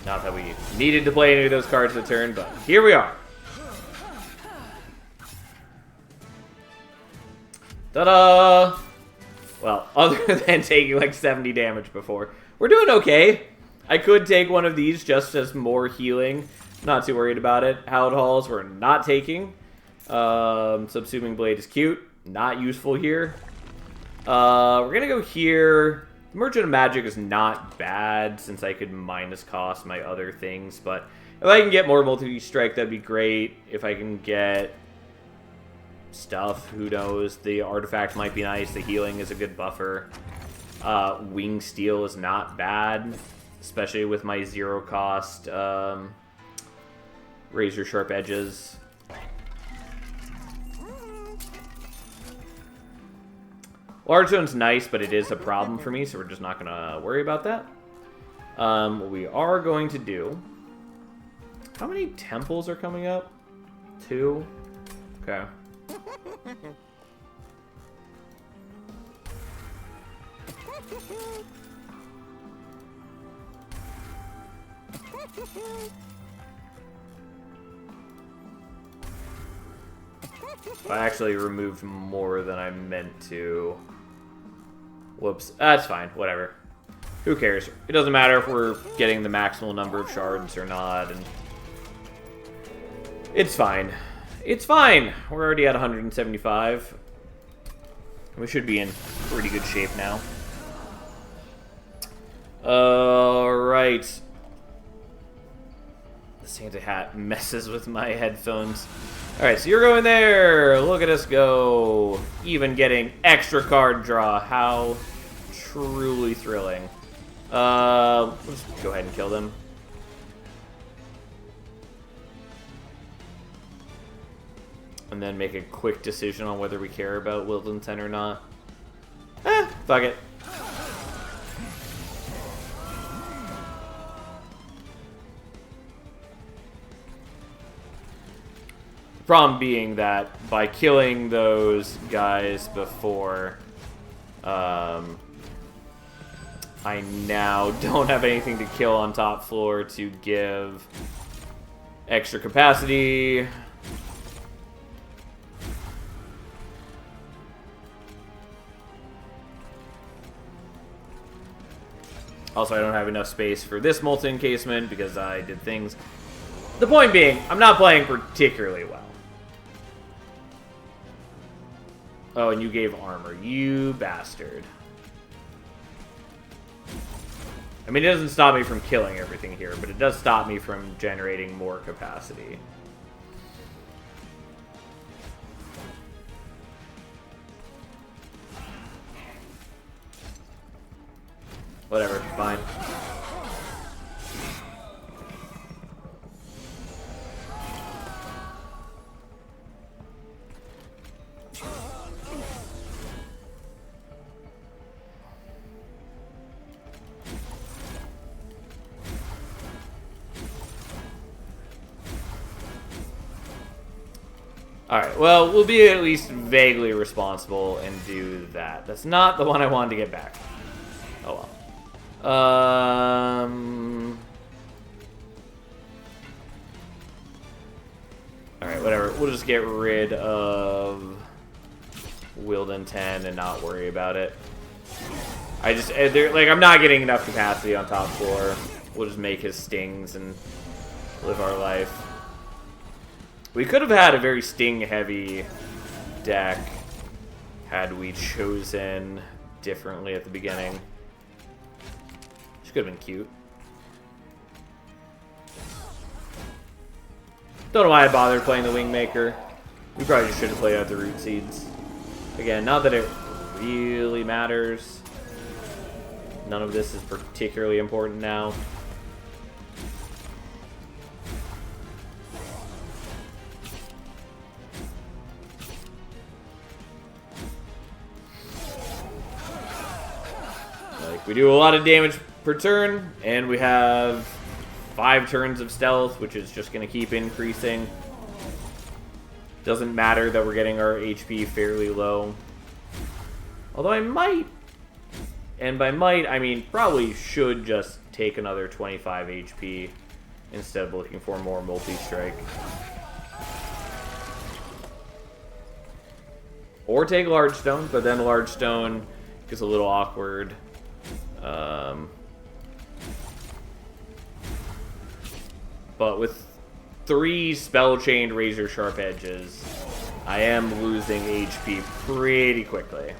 Not that we needed to play any of those cards a turn, but here we are. Ta-da! Well, other than taking like 70 damage before, we're doing okay. I could take one of these just as more healing. Not too worried about it. Howled Halls we're not taking. Subsuming Blade is cute. Not useful here. We're going to go here. Merchant of Magic is not bad since I could minus cost my other things. But if I can get more multi-strike, that'd be great. If I can get stuff, who knows. The artifact might be nice. The healing is a good buffer. Wing Steel is not bad, especially with my 0 cost razor sharp edges. Large Zone's nice, but it is a problem for me, so we're just not going to worry about that. What we are going to do... How many temples are coming up? 2? Okay. I actually removed more than I meant to. Whoops. That's fine. Whatever. Who cares? It doesn't matter if we're getting the maximal number of shards or not. And it's fine. It's fine. We're already at 175. We should be in pretty good shape now. Alright. The Santa hat messes with my headphones. Alright, so you're going there. Look at us go. Even getting extra card draw. How truly thrilling. Let's go ahead and kill them. And then make a quick decision on whether we care about Wilden 10 or not. Fuck it. The problem being that by killing those guys before, I now don't have anything to kill on top floor to give extra capacity. Also, I don't have enough space for this Molten Encasement because I did things The point being, I'm not playing particularly well. Oh, and you gave armor. You bastard. I mean, it doesn't stop me from killing everything here, but it does stop me from generating more capacity. Whatever, fine. Alright, well, we'll be at least vaguely responsible and do that. That's not the one I wanted to get back. Oh well. Alright, whatever. We'll just get rid of Wilden 10 and not worry about it. I'm not getting enough capacity on top floor. We'll just make his stings and live our life. We could have had a very sting-heavy deck had we chosen differently at the beginning. Which could have been cute. Don't know why I bothered playing the Wingmaker. We probably just should have played out the Root Seeds. Again, not that it really matters. None of this is particularly important now. We do a lot of damage per turn, and we have 5 turns of stealth, which is just going to keep increasing. Doesn't matter that we're getting our HP fairly low. Although I might, and by might, I mean probably should just take another 25 HP instead of looking for more multi-strike. Or take Large Stone, but then Large Stone gets a little awkward. But with 3 spell-chained Razor Sharp Edges, I am losing HP pretty quickly.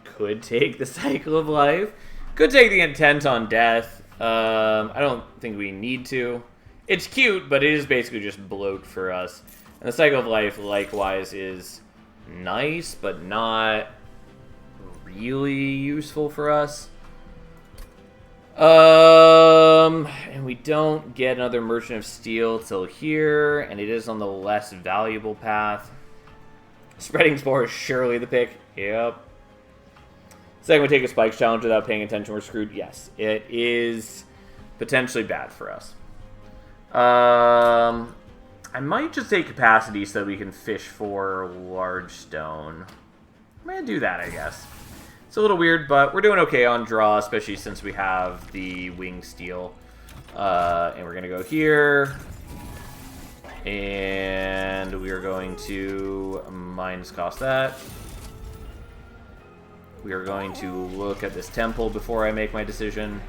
Could take the Cycle of Life. Could take the Intent on Death. I don't think we need to. It's cute, but it is basically just bloat for us. And the Cycle of Life, likewise, is nice, but not really useful for us. And we don't get another Merchant of Steel till here, and it is on the less valuable path. Spreading Spore is surely the pick. Yep. Second, we take a Spikes challenge without paying attention, we're screwed. Yes, it is potentially bad for us. I might just take capacity so that we can fish for Large Stone. I'm going to do that, I guess. It's a little weird, but we're doing okay on draw, especially since we have the Wing Steel. And we're going to go here. And we are going to minus cost that. We are going to look at this temple before I make my decision.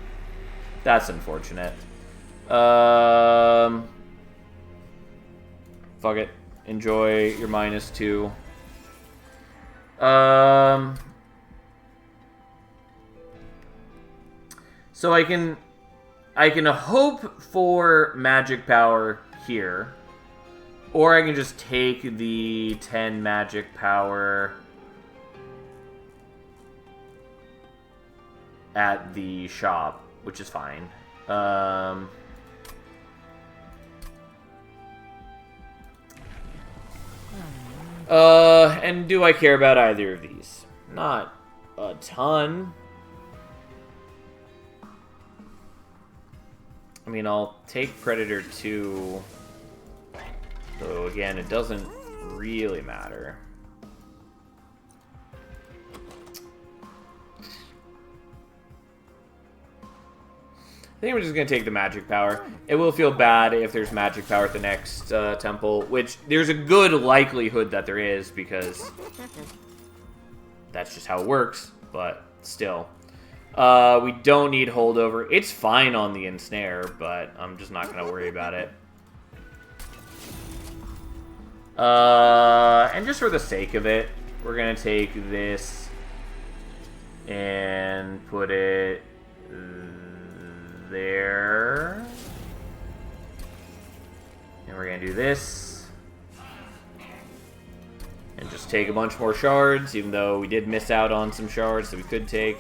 That's unfortunate. Fuck it. Enjoy your -2. So I can hope for magic power here. Or I can just take the 10 magic power at the shop, which is fine. And do I care about either of these? Not a ton. I mean, I'll take Predator 2. So again, it doesn't really matter. think we're just going to take the magic power. It will feel bad if there's magic power at the next temple, which there's a good likelihood that there is, because that's just how it works, but still. We don't need holdover. It's fine on the ensnare, but I'm just not going to worry about it. And just for the sake of it, we're going to take this and put it there. And we're going to do this. And just take a bunch more shards, even though we did miss out on some shards that we could take.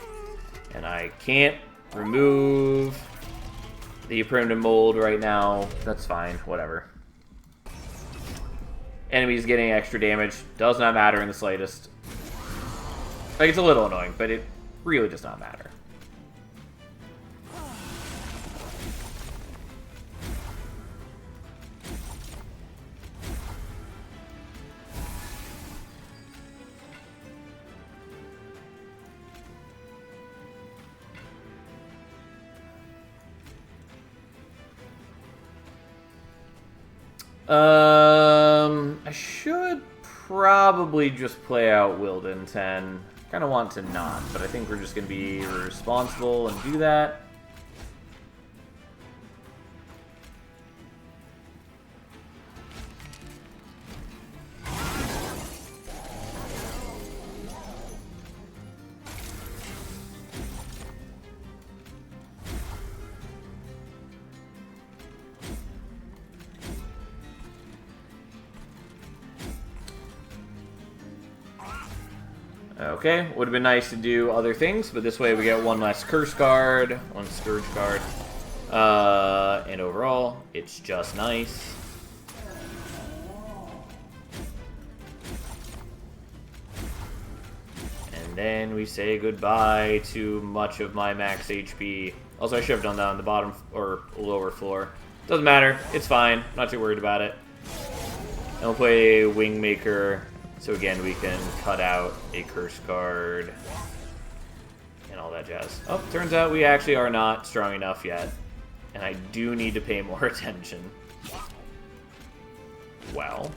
And I can't remove the primitive mold right now. That's fine, whatever. Enemies getting extra damage does not matter in the slightest. Like, it's a little annoying, but it really does not matter. I should probably just play out Wilden 10. Kind of want to not, but I think we're just going to be responsible and do that. Okay, would have been nice to do other things, but this way we get one less curse card, one scourge card, and overall, it's just nice. And then we say goodbye to much of my max HP. Also, I should have done that on the bottom or lower floor. Doesn't matter, it's fine, not too worried about it. And we'll play Wingmaker. So again, we can cut out a curse card and all that jazz. Oh, turns out we actually are not strong enough yet. And I do need to pay more attention. Well.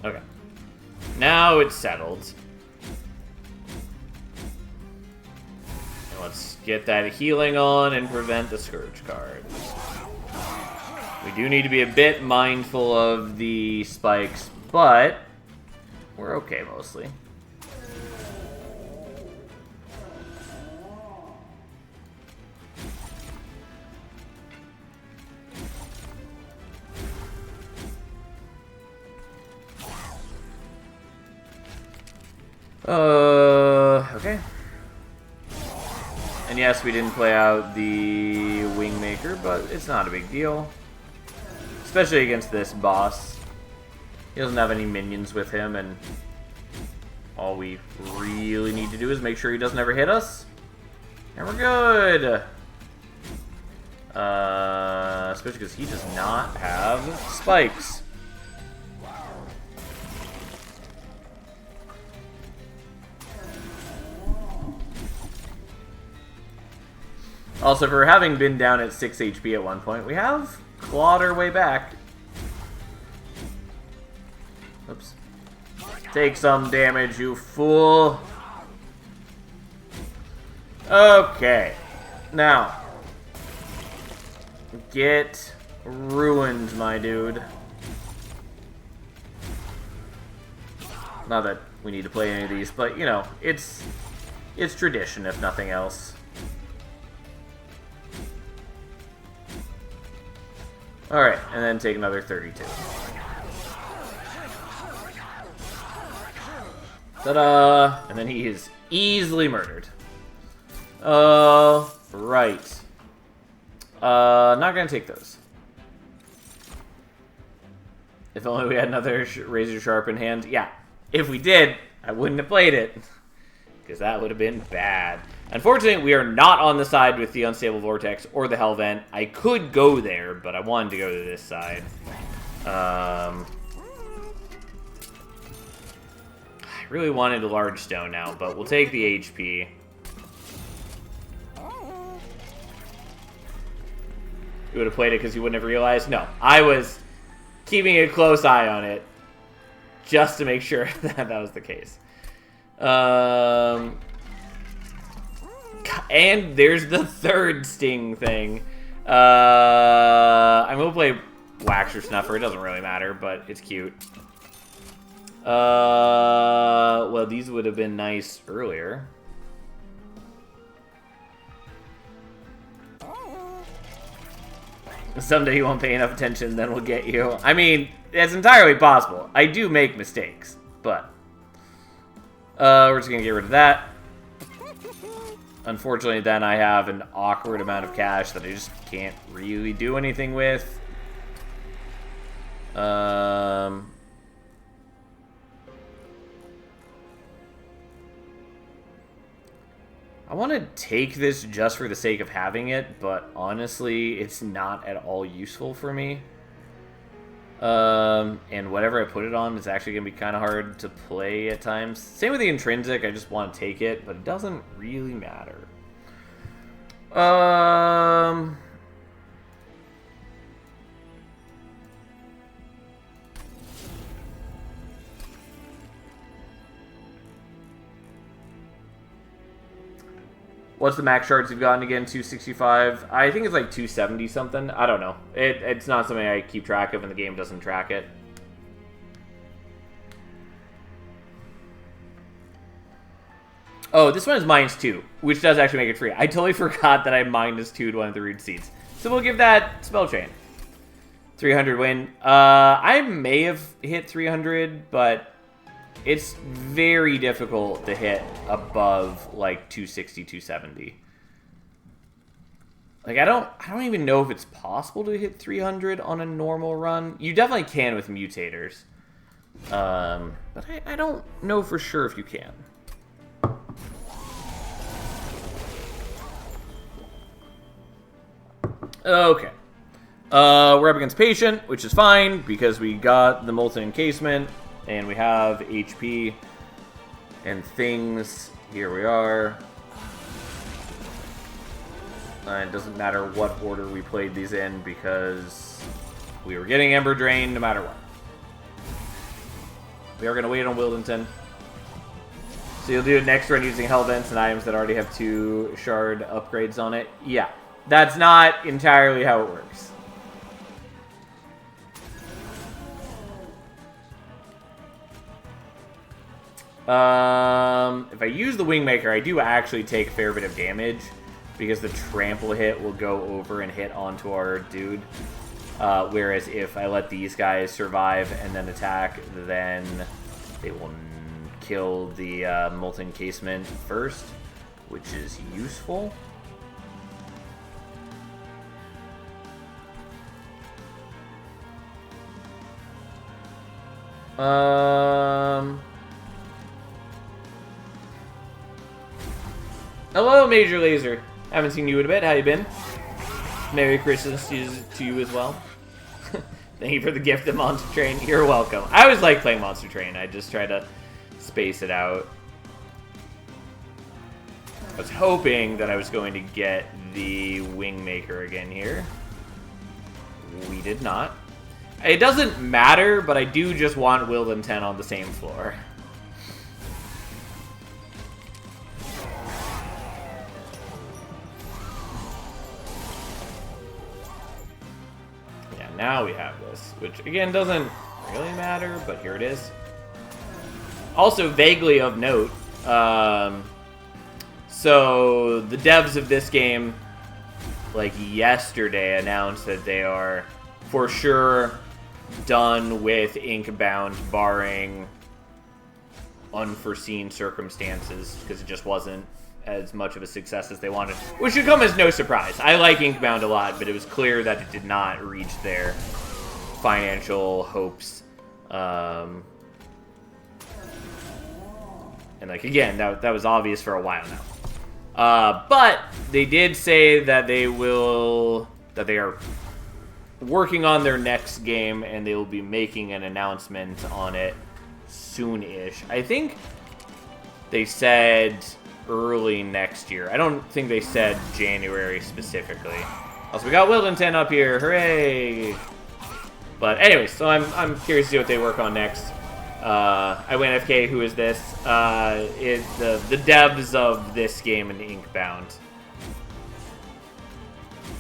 Okay. Now it's settled. And let's get that healing on and prevent the Scourge card. We do need to be a bit mindful of the spikes, but we're okay mostly. Okay. And yes, we didn't play out the Wingmaker, but it's not a big deal. Especially against this boss. He doesn't have any minions with him, and all we really need to do is make sure he doesn't ever hit us. And we're good! Especially because he does not have spikes. Also, for having been down at 6 HP at one point, we have clawed our way back. Oops. Take some damage, you fool. Okay. Now. Get ruined, my dude. Not that we need to play any of these, but, you know, it's tradition, if nothing else. Alright, and then take another 32. Ta-da! And then he is easily murdered. Right. Not gonna take those. If only we had another razor sharp in hand. Yeah, if we did, I wouldn't have played it. Because that would have been bad. Unfortunately, we are not on the side with the Unstable Vortex or the Hell Vent. I could go there, but I wanted to go to this side. I really wanted a large stone now, but we'll take the HP. You would have played it because you wouldn't have realized? No, I was keeping a close eye on it just to make sure that that was the case. And there's the third sting thing. I'm gonna play Wax or Snuffer. It doesn't really matter, but it's cute. Well, these would have been nice earlier. Someday you won't pay enough attention, then we'll get you. I mean, it's entirely possible. I do make mistakes, but we're just gonna get rid of that. Unfortunately, then I have an awkward amount of cash that I just can't really do anything with. I want to take this just for the sake of having it, but honestly, it's not at all useful for me. And whatever I put it on is actually going to be kind of hard to play at times. Same with the intrinsic, I just want to take it, but it doesn't really matter. What's the max shards you've gotten again? 265? I think it's like 270 something. I don't know. It's not something I keep track of, and the game doesn't track it. Oh, this one is -2, which does actually make it free. I totally forgot that I -2'd one of the Rude Seeds. So we'll give that Spell Chain. 300 win. I may have hit 300, but it's very difficult to hit above like 260, 270. Like I don't even know if it's possible to hit 300 on a normal run. You definitely can with mutators. But I don't know for sure if you can. Okay. We're up against Patient, which is fine because we got the Molten Encasement and we have HP and things. Here we are. It doesn't matter what order we played these in because we were getting Ember Drain no matter what. We are going to wait on Wildington. So you'll do it next run using Hell Vents and items that already have 2 shard upgrades on it. Yeah, that's not entirely how it works. If I use the Wingmaker, I do actually take a fair bit of damage because the trample hit will go over and hit onto our dude. Whereas if I let these guys survive and then attack, then they will kill the Molten Casement first, which is useful. Hello, Major Laser. Haven't seen you in a bit. How you been? Merry Christmas to you as well. Thank you for the gift of Monster Train. You're welcome. I always like playing Monster Train. I just try to space it out. I was hoping that I was going to get the Wingmaker again here. We did not. It doesn't matter, but I do just want Wildington on the same floor. Yeah, now we have this, which again doesn't really matter, but here it is. Also, vaguely of note, so the devs of this game, like yesterday, announced that they are for sure done with Inkbound, barring unforeseen circumstances, because it just wasn't as much of a success as they wanted, which should come as no surprise. I like Inkbound a lot, but it was clear that it did not reach their financial hopes. And like, again, that was obvious for a while now. But they did say that they are working on their next game, and they will be making an announcement on it soon-ish. I think they said early next year. I don't think they said January specifically. Also, we got Wildenton up here. Hooray! But anyways, so I'm curious to see what they work on next. I went FK. Who is this? Is the devs of this game in Inkbound.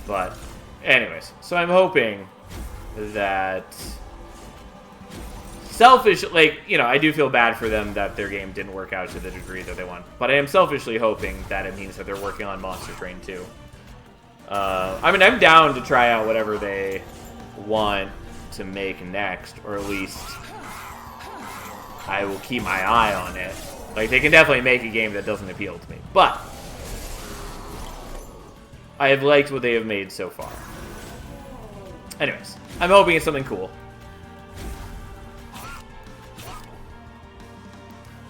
But anyways, so I'm hoping that like, you know, I do feel bad for them that their game didn't work out to the degree that they want. But I am selfishly hoping that it means that they're working on Monster Train 2. I mean, I'm down to try out whatever they want to make next, or at least I will keep my eye on it. Like, they can definitely make a game that doesn't appeal to me. But I have liked what they have made so far. Anyways, I'm hoping it's something cool.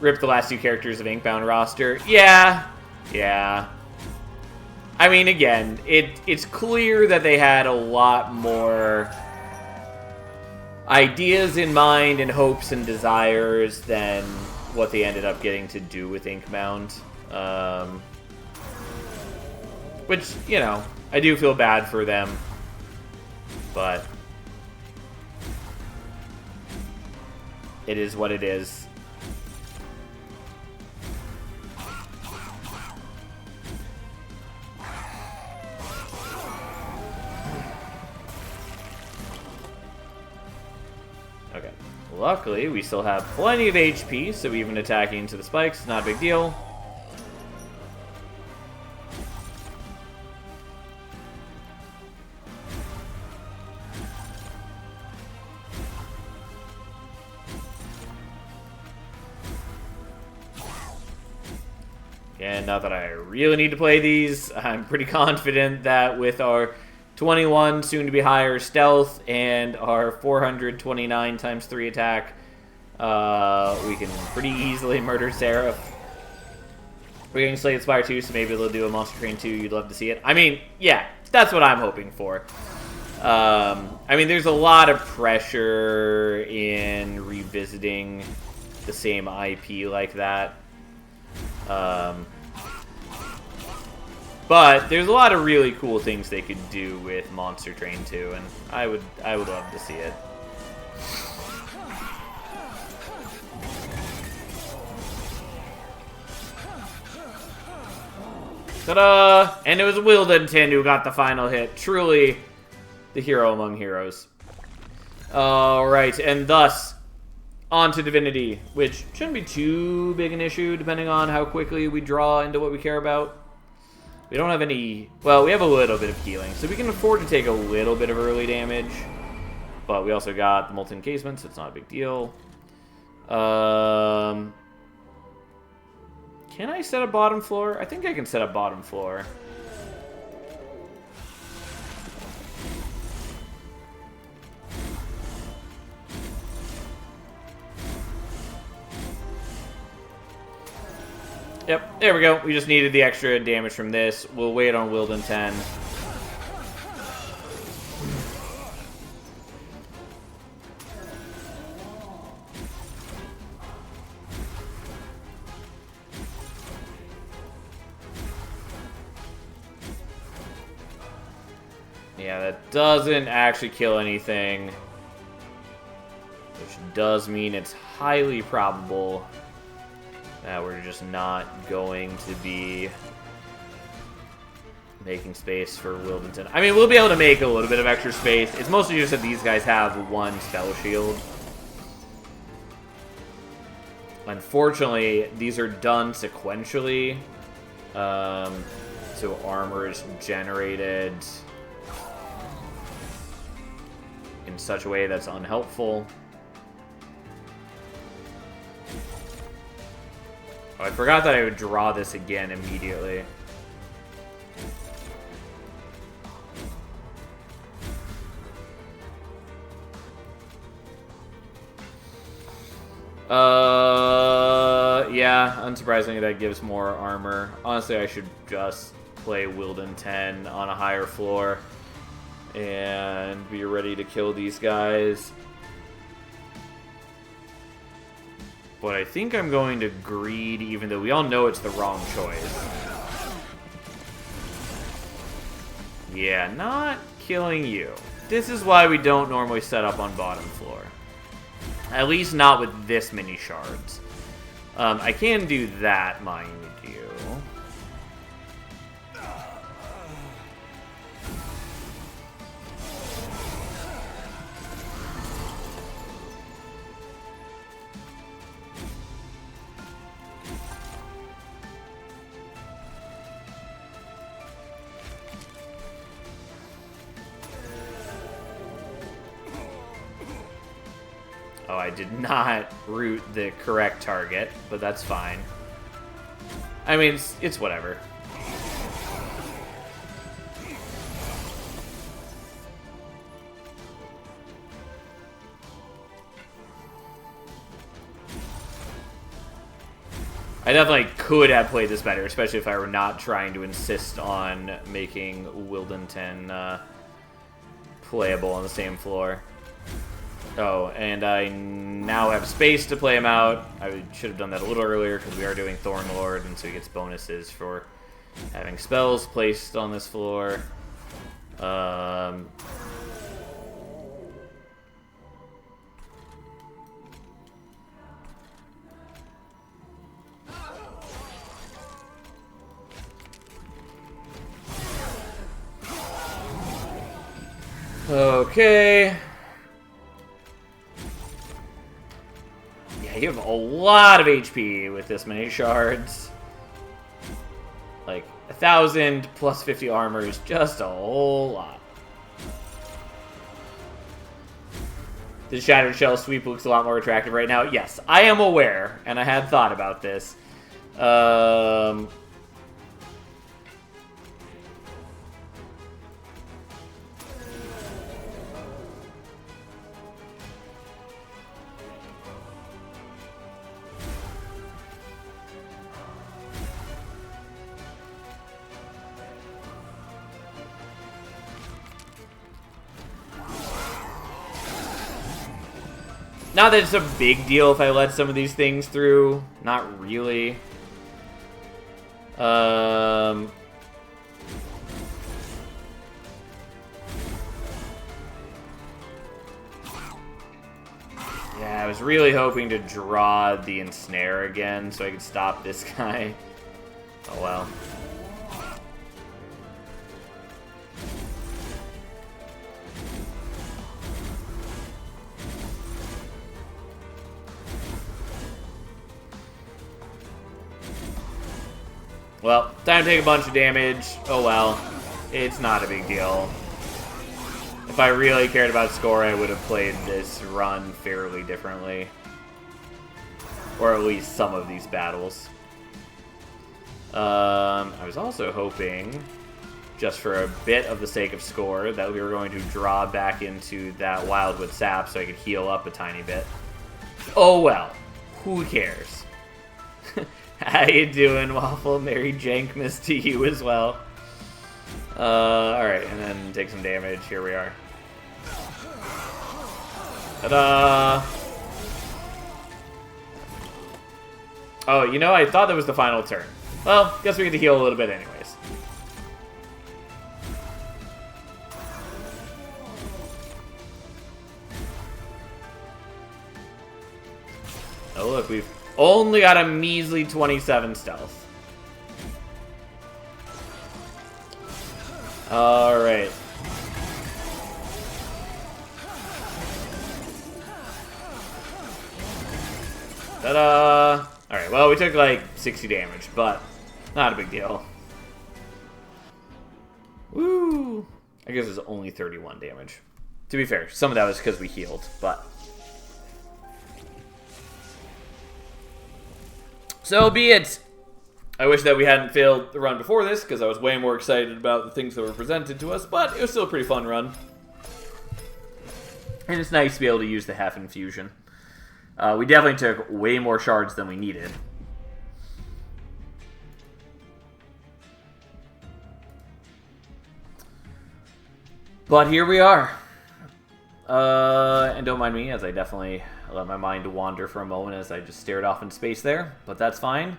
Rip the last two characters of Inkbound roster. Yeah. I mean, again, it's clear that they had a lot more ideas in mind and hopes and desires than what they ended up getting to do with Inkbound. Which, you know, I do feel bad for them. But it is what it is. Okay. Luckily, we still have plenty of HP, so even attacking into the spikes, not a big deal. And not that I really need to play these, I'm pretty confident that with our 21, soon to be higher stealth, and our 429 times 3 attack, we can pretty easily murder Seraph. We're getting Slay Spire 2, so maybe they'll do a Monster Train 2. You'd love to see it. I mean, yeah, that's what I'm hoping for. I mean, there's a lot of pressure in revisiting the same IP like that. But there's a lot of really cool things they could do with Monster Train 2, and I would love to see it. Ta-da! And it was Wildenton who got the final hit. Truly the hero among heroes. Alright, and thus on to Divinity, which shouldn't be too big an issue depending on how quickly we draw into what we care about. We don't have any... Well, we have a little bit of healing, so we can afford to take a little bit of early damage. But we also got the Molten Casement, so it's not a big deal. Can I set up bottom floor? I think I can set up bottom floor. Yep, there we go. We just needed the extra damage from this. We'll wait on Wildenton. Yeah, that doesn't actually kill anything, which does mean it's highly probable that we're just not going to be making space for Wildenton. I mean, we'll be able to make a little bit of extra space. It's mostly just that these guys have one spell shield. Unfortunately, these are done sequentially. So armor is generated in such a way that's unhelpful. Oh, I forgot that I would draw this again immediately. Yeah, unsurprisingly that gives more armor. Honestly, I should just play Wilden 10 on a higher floor and be ready to kill these guys. But I think I'm going to greed, even though we all know it's the wrong choice. Yeah, not killing you. This is why we don't normally set up on bottom floor. At least not with this many shards. I can do that, mind you. Oh, I did not root the correct target, but that's fine. I mean, it's whatever. I definitely could have played this better, especially if I were not trying to insist on making Wilden 10 playable on the same floor. Oh, and I now have space to play him out. I should have done that a little earlier because we are doing Thorn Lord, and so he gets bonuses for having spells placed on this floor. Okay. You have a lot of HP with this many shards. Like, 1,000 plus 50 armor is just a whole lot. The Shattered Shell sweep looks a lot more attractive right now. Yes, I am aware, and I had thought about this. Not that it's a big deal if I let some of these things through. Not really. Yeah, I was really hoping to draw the ensnare again so I could stop this guy. Oh well. Well, time to take a bunch of damage. Oh well. It's not a big deal. If I really cared about score, I would have played this run fairly differently. Or at least some of these battles. I was also hoping, just for a bit of the sake of score, that we were going to draw back into that Wildwood Sap so I could heal up a tiny bit. Oh well. Who cares? How you doing, Waffle? Merry Jankmas to you as well. Alright, and then take some damage. Here we are. Ta-da! Oh, you know, I thought that was the final turn. Well, guess we get to heal a little bit anyways. Oh, look, we've only got a measly 27 stealth. Alright. Ta-da! Alright, well, we took like 60 damage, but not a big deal. Woo! I guess it's only 31 damage. To be fair, some of that was because we healed, but... So be it. I wish that we hadn't failed the run before this, because I was way more excited about the things that were presented to us, but it was still a pretty fun run. And it's nice to be able to use the Hef infusion. We definitely took way more shards than we needed. But here we are. And don't mind me, as I definitely let my mind wander for a moment as I just stared off in space there. But that's fine.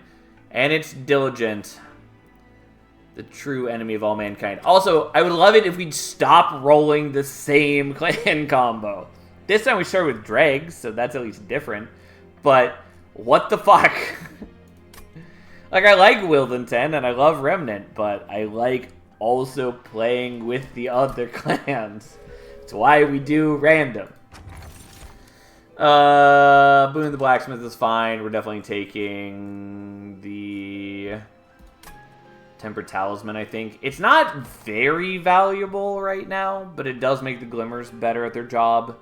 And it's Diligent. The true enemy of all mankind. Also, I would love it if we'd stop rolling the same clan combo. This time we started with Dregs, so that's at least different. But, what the fuck? Like, I like Wildenton and I love Remnant, but I like also playing with the other clans. That's why we do random. Boone the Blacksmith is fine. We're definitely taking the Tempered Talisman, I think. It's not very valuable right now, but it does make the Glimmers better at their job.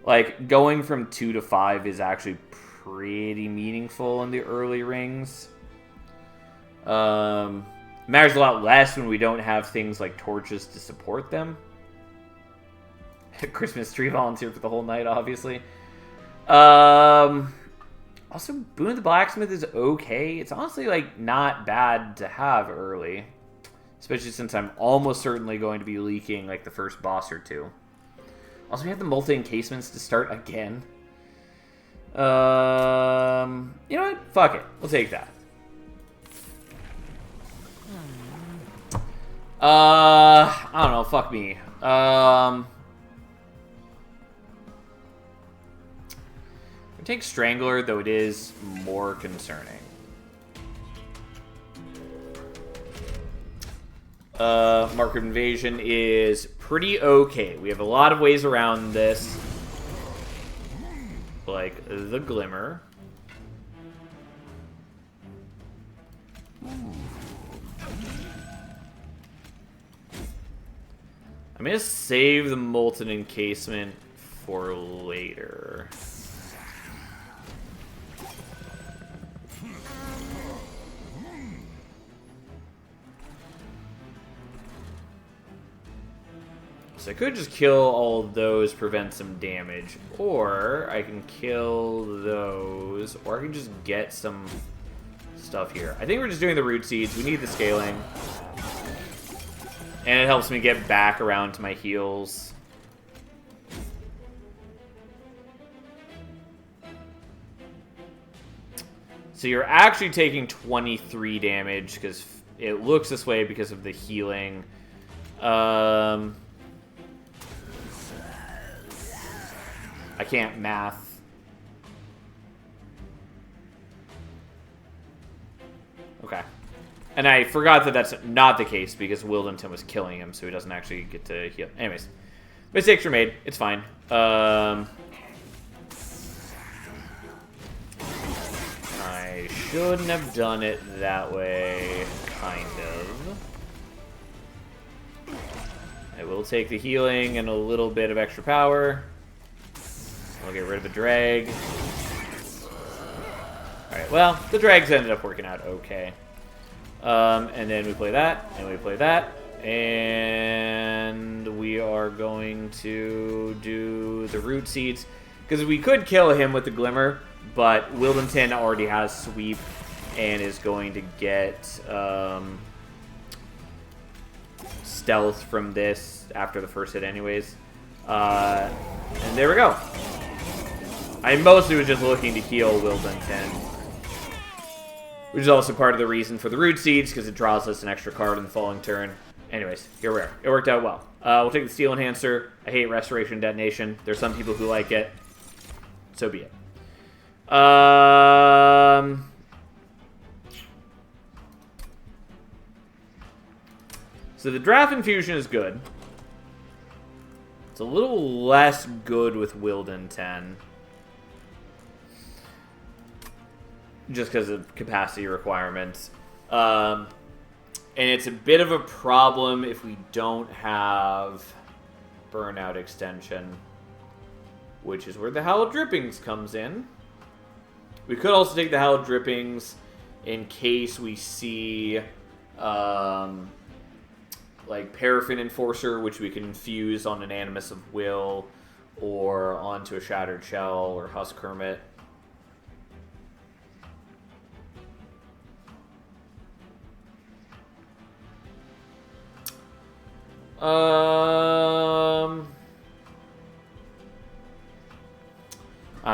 Like, going from 2 to 5 is actually pretty meaningful in the early rings. Matters a lot less when we don't have things like torches to support them. Christmas tree volunteer for the whole night, obviously. Also, Boone the Blacksmith is okay. It's honestly, like, not bad to have early. Especially since I'm almost certainly going to be leaking, like, the first boss or two. Also, we have the multi-encasements to start again. You know what? Fuck it. We'll take that. I don't know. Fuck me. Take Strangler, though it is more concerning. Mark of Invasion is pretty okay. We have a lot of ways around this. Like the Glimmer. I'm going to save the Molten Encasement for later. So I could just kill all of those, prevent some damage. Or I can kill those. Or I can just get some stuff here. I think we're just doing the Root Seeds. We need the scaling. And it helps me get back around to my heals. So you're actually taking 23 damage, because it looks this way because of the healing. I can't math. Okay. And I forgot that that's not the case because Wildenton was killing him, so he doesn't actually get to heal. Anyways. Mistakes were made. It's fine. I shouldn't have done it that way, kind of. I will take the healing and a little bit of extra power. We'll get rid of the drag. Alright, well, the drags ended up working out okay. And then we play that, and we play that, and we are going to do the Root Seeds, because we could kill him with the Glimmer, but Wildenton already has Sweep, and is going to get Stealth from this after the first hit anyways. And there we go. I mostly was just looking to heal Wildenton, which is also part of the reason for the Root Seeds, because it draws us an extra card in the following turn. Anyways, here we are. It worked out well. We'll take the Steel Enhancer. I hate Restoration Detonation. There's some people who like it. So be it. So the Draft Infusion is good. It's a little less good with Wildenton. Just because of capacity requirements. And it's a bit of a problem if we don't have Burnout Extension, which is where the Hallowed Drippings comes in. We could also take the Hallowed Drippings in case we see like Paraffin Enforcer, which we can infuse on an Animus of Will or onto a Shattered Shell or Husk Hermit. I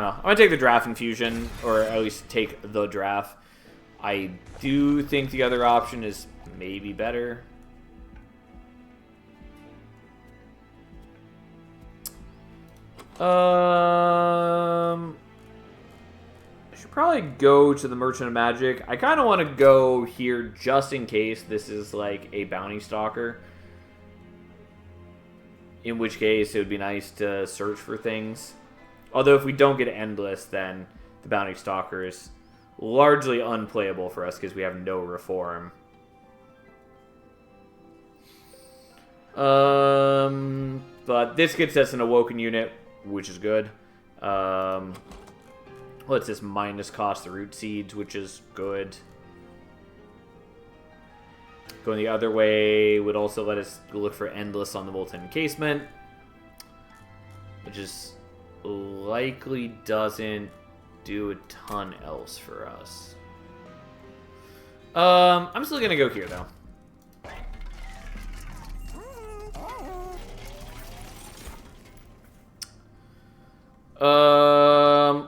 don't know. I'm going to take the Draft Infusion, or at least take the Draft. I do think the other option is maybe better. I should probably go to the Merchant of Magic. I kind of want to go here just in case this is like a Bounty Stalker. In which case, it would be nice to search for things. Although if we don't get Endless, then the Bounty Stalker is largely unplayable for us because we have no Reform. But this gets us an Awoken unit, which is good. Lets us minus cost the Root Seeds, which is good. Going the other way would also let us look for Endless on the Molten Encasement, which is likely doesn't do a ton else for us. I'm still gonna go here though.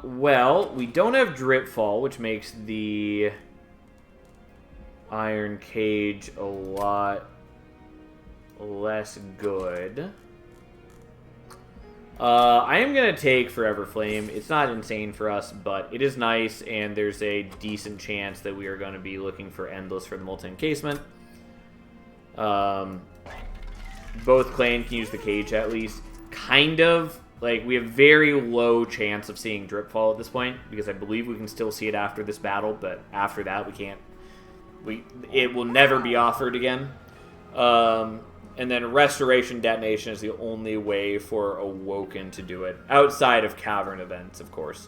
Well, we don't have Dripfall, which makes the Iron Cage a lot less good. I am going to take Forever Flame. It's not insane for us, but it is nice, and there's a decent chance that we are going to be looking for Endless for the Molten Encasement. Both clan can use the Cage at least. Kind of. Like, we have very low chance of seeing Dripfall at this point, because I believe we can still see it after this battle, but after that we can't. It will never be offered again. And then Restoration Detonation is the only way for Awoken to do it. Outside of Cavern events, of course.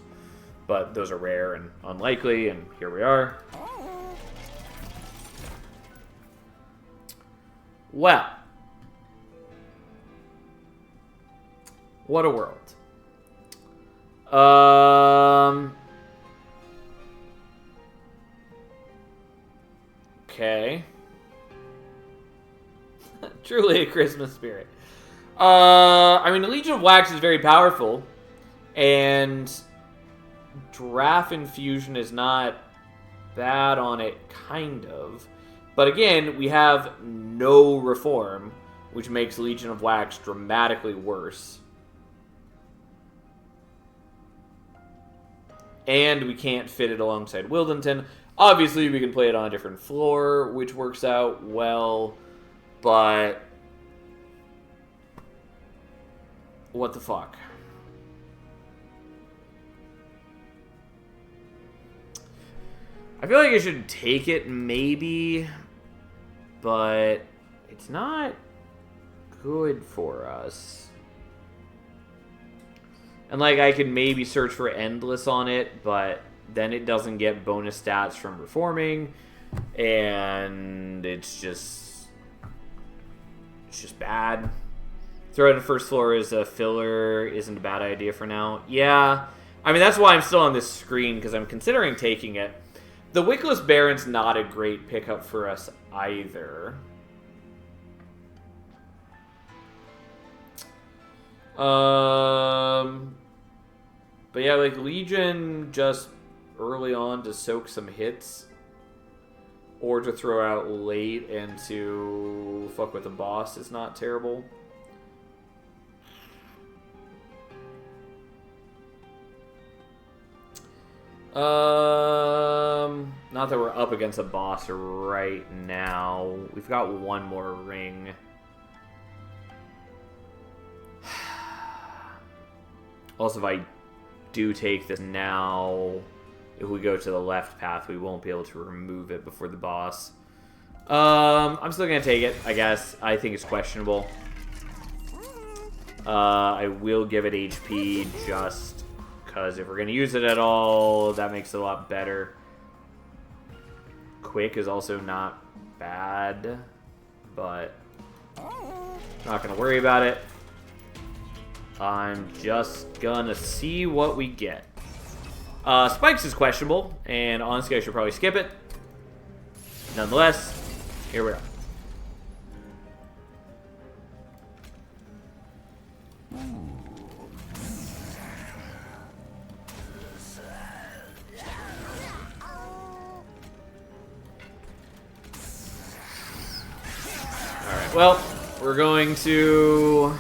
But those are rare and unlikely, and here we are. Well. What a world. Okay. Truly a Christmas spirit. I mean, the Legion of Wax is very powerful, and Draft Infusion is not bad on it, kind of. But again, we have no Reform, which makes Legion of Wax dramatically worse. And we can't fit it alongside Wildenton. Obviously, we can play it on a different floor, which works out well, but what the fuck? I feel like I should take it, maybe, but it's not good for us. And, like, I could maybe search for Endless on it, but then it doesn't get bonus stats from Reforming, and it's just bad. Throw it in first floor as a filler isn't a bad idea for now. Yeah, I mean, that's why I'm still on this screen, because I'm considering taking it. The Wickless Baron's not a great pickup for us either. But yeah, like, Legion just early on to soak some hits, or to throw out late and to fuck with the boss is not terrible. Not that we're up against a boss right now. We've got one more ring. Also, if I do take this now, if we go to the left path, we won't be able to remove it before the boss. I'm still going to take it, I guess. I think it's questionable. I will give it HP just because if we're going to use it at all, that makes it a lot better. quick is also not bad, but not going to worry about it. I'm just going to see what we get. Spikes is questionable, and honestly I should probably skip it. Nonetheless, here we are. Alright, well, we're going to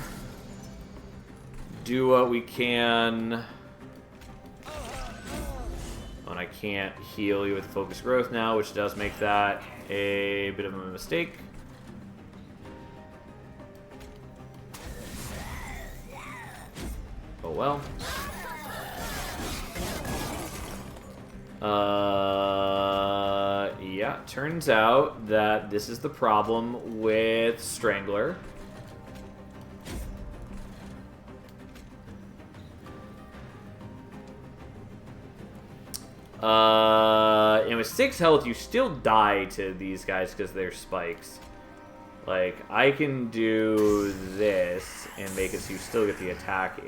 do what we can. And I can't heal you with focus growth now, which does make that a bit of a mistake. Oh well. Yeah, turns out that this is the problem with Strangler. And with 6 health, you still die to these guys because they're spikes. Like, I can do this and make it so you still get the attack in.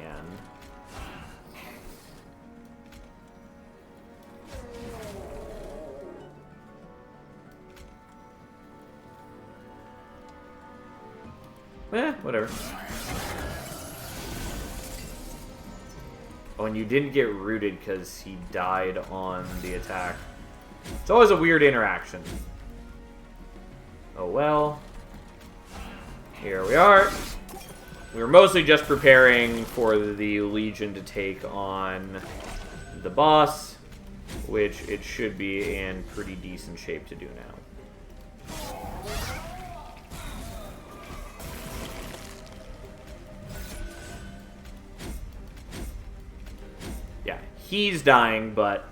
Whatever. Oh, and you didn't get rooted because he died on the attack. It's always a weird interaction. Oh well. Here we are. We were mostly just preparing for the Legion to take on the boss, which it should be in pretty decent shape to do now. Yeah, he's dying, but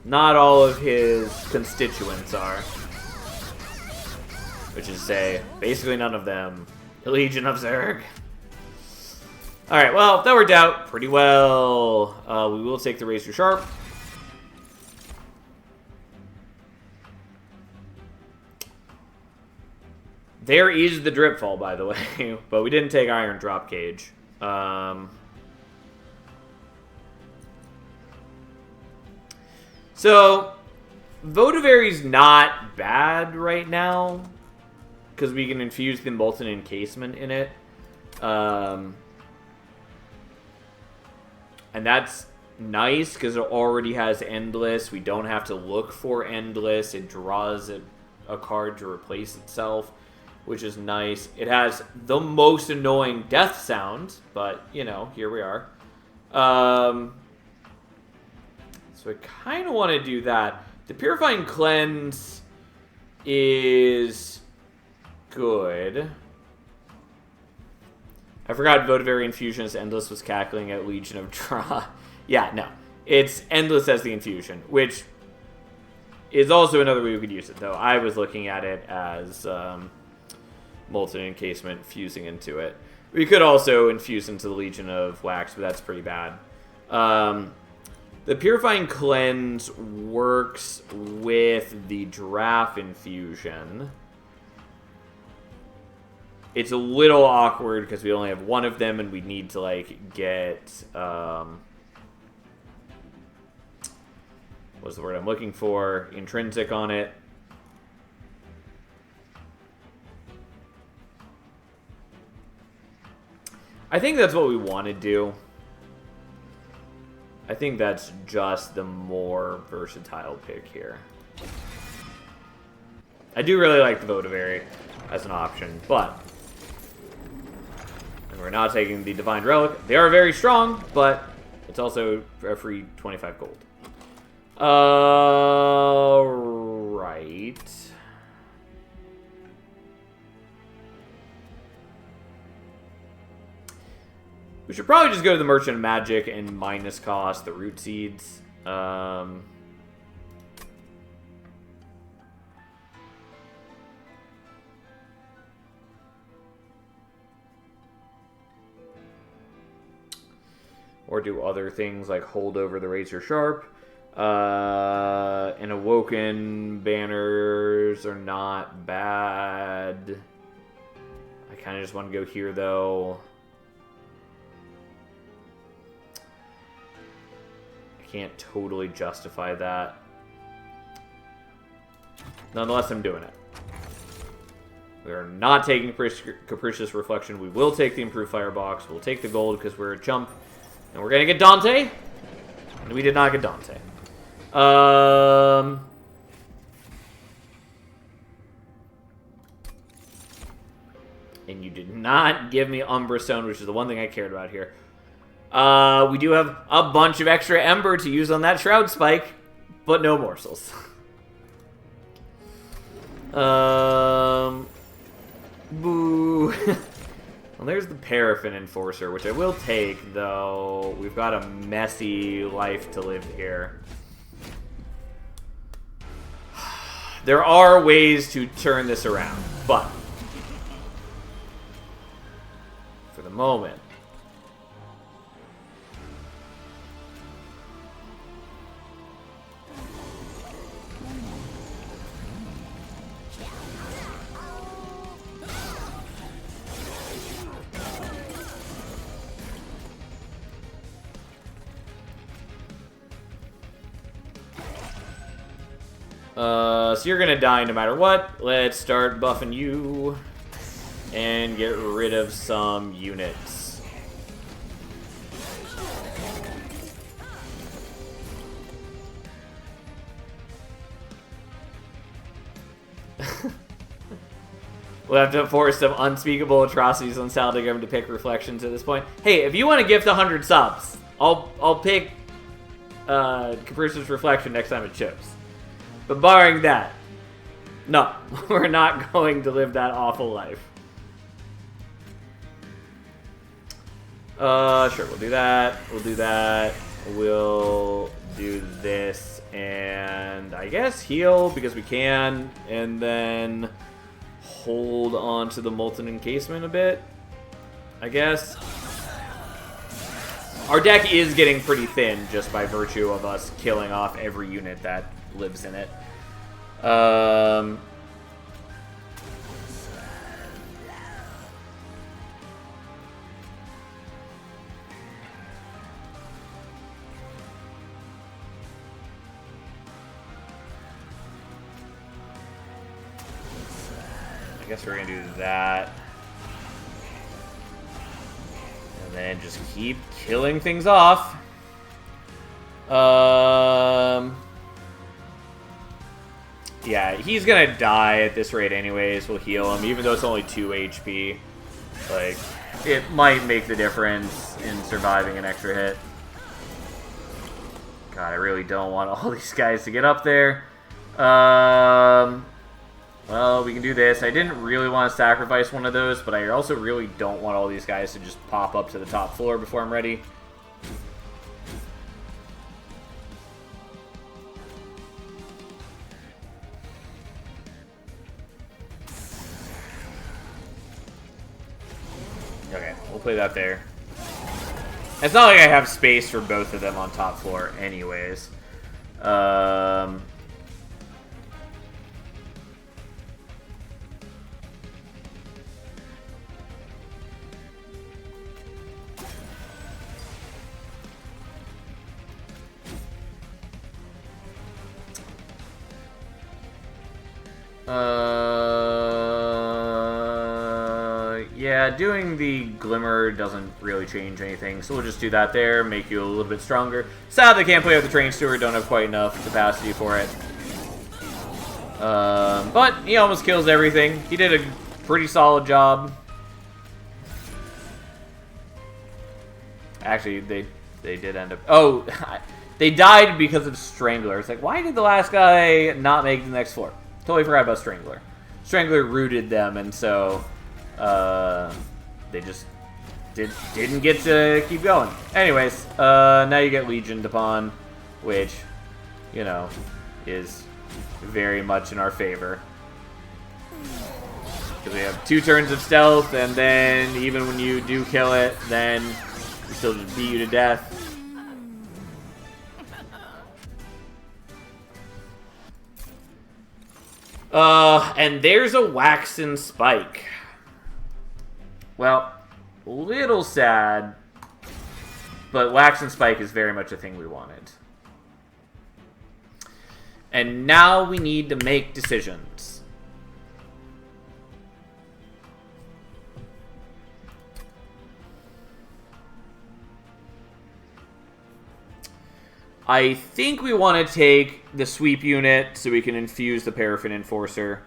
not all of his constituents are. Which is to say, basically none of them. The Legion of Zerg. Alright, well, that worked out pretty well. We will take the Razor Sharp. There is the Drip Fall, by the way, but we didn't take Iron Drop Cage. So, Votivary's not bad right now, because we can infuse the Molten Encasement in it. And that's nice, because it already has Endless. We don't have to look for Endless. It draws a card to replace itself, which is nice. It has the most annoying death sound, but, you know, here we are. So I kind of want to do that. The Purifying Cleanse is good. I forgot Votavary Infusion is Endless was cackling at Legion of Draw. Yeah, no. It's Endless as the Infusion, which is also another way we could use it, though. I was looking at it as Molten Encasement fusing into it. We could also infuse into the Legion of Wax, but that's pretty bad. The Purifying Cleanse works with the Draft Infusion. It's a little awkward because we only have one of them and we need to, like, get... what's the word I'm looking for? Intrinsic on it. I think that's what we want to do. I think that's just the more versatile pick here. I do really like the Votavary as an option, but... and we're not taking the Divine Relic. They are very strong, but it's also a free 25 gold. Right. We should probably just go to the Merchant of Magic and minus cost the Root Seeds. Or do other things like hold over the Razor Sharp. And Awoken banners are not bad. I kind of just want to go here, though. I can't totally justify that. Nonetheless, I'm doing it. We are not taking Capricious Reflection. We will take the Improved Firebox. We'll take the gold because we're a chump. And we're going to get Dante. And we did not get Dante. And you did not give me Umbra Stone, which is the one thing I cared about here. We do have a bunch of extra Ember to use on that Shroud Spike, but no morsels. Boo. Well, there's the Paraffin Enforcer, which I will take, though we've got a messy life to live here. There are ways to turn this around, but for the moment, so you're gonna die no matter what. Let's start buffing you and get rid of some units. We'll have to force some unspeakable atrocities on Saldigum to pick Reflections at this point. Hey, if you want to gift 100 subs, I'll pick Capricious Reflection next time it shows. But barring that, no, we're not going to live that awful life. Sure, we'll do that. We'll do that. We'll do this, and I guess heal because we can, and then hold on to the Molten Encasement a bit, I guess. Our deck is getting pretty thin just by virtue of us killing off every unit that lives in it. I guess we're gonna do that. And then just keep killing things off. Yeah, he's gonna die at this rate anyways. We'll heal him, even though it's only 2 HP. Like, it might make the difference in surviving an extra hit. God, I really don't want all these guys to get up there. Well, we can do this. I didn't really want to sacrifice one of those, but I also really don't want all these guys to just pop up to the top floor before I'm ready. Okay, we'll play that there. It's not like I have space for both of them on top floor anyways. Yeah, doing the Glimmer doesn't really change anything, so we'll just do that there, make you a little bit stronger. Sad they can't play with the Train Steward, don't have quite enough capacity for it. But he almost kills everything. He did a pretty solid job. Actually, they did end up... Oh, they died because of Strangler. It's like, why did the last guy not make the next floor? Totally forgot about Strangler. Strangler rooted them, and so they just didn't get to keep going. Anyways, now you get Legioned upon, which, you know, is very much in our favor. Because we have 2 turns of stealth, and then even when you do kill it, then we still just beat you to death. And there's a Waxen Spike. Well, little sad, but Waxen Spike is very much a thing we wanted. And now we need to make decisions. I think we want to take the sweep unit so we can infuse the Paraffin Enforcer.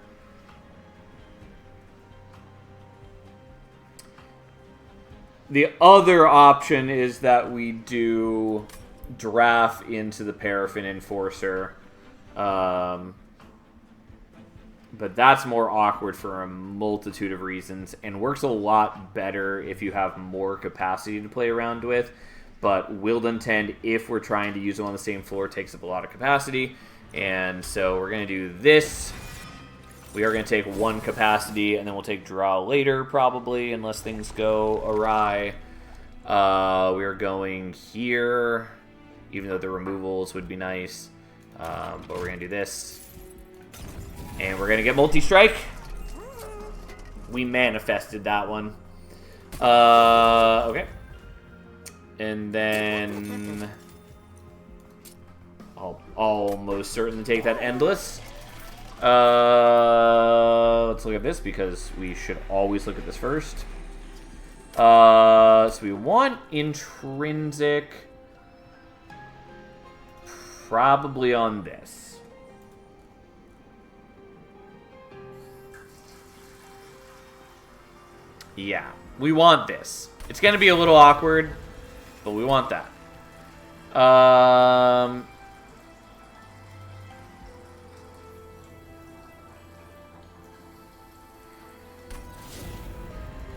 The other option is that we do draft into the Paraffin Enforcer. But that's more awkward for a multitude of reasons and works a lot better if you have more capacity to play around with. But Wilden Tend, if we're trying to use them on the same floor, takes up a lot of capacity. And so we're going to do this. We are going to take one capacity, and then we'll take draw later, probably, unless things go awry. We are going here, even though the removals would be nice. But we're going to do this. And we're going to get multi-strike. We manifested that one. Okay. And then I'll almost certainly take that Endless. Let's look at this because we should always look at this first. So we want Intrinsic probably on this. Yeah, we want this. It's going to be a little awkward, but we want that.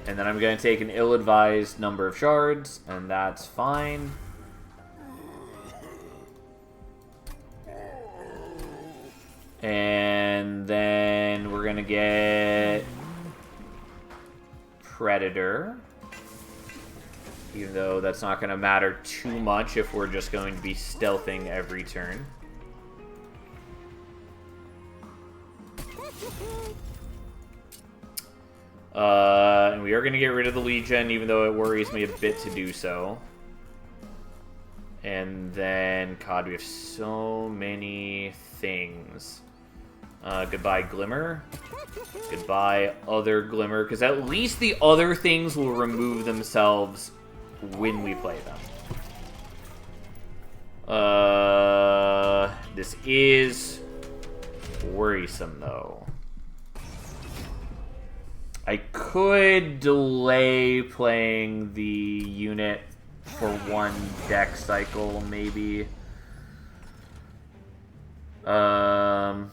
And then I'm going to take an ill-advised number of shards, and that's fine. And then we're going to get Predator. Even though that's not going to matter too much if we're just going to be stealthing every turn. And we are going to get rid of the Legion, even though it worries me a bit to do so. And then, God, we have so many things. Goodbye, Glimmer. Goodbye, other Glimmer. Because at least the other things will remove themselves when we play them. This is worrisome, though. I could delay playing the unit for one deck cycle, maybe. That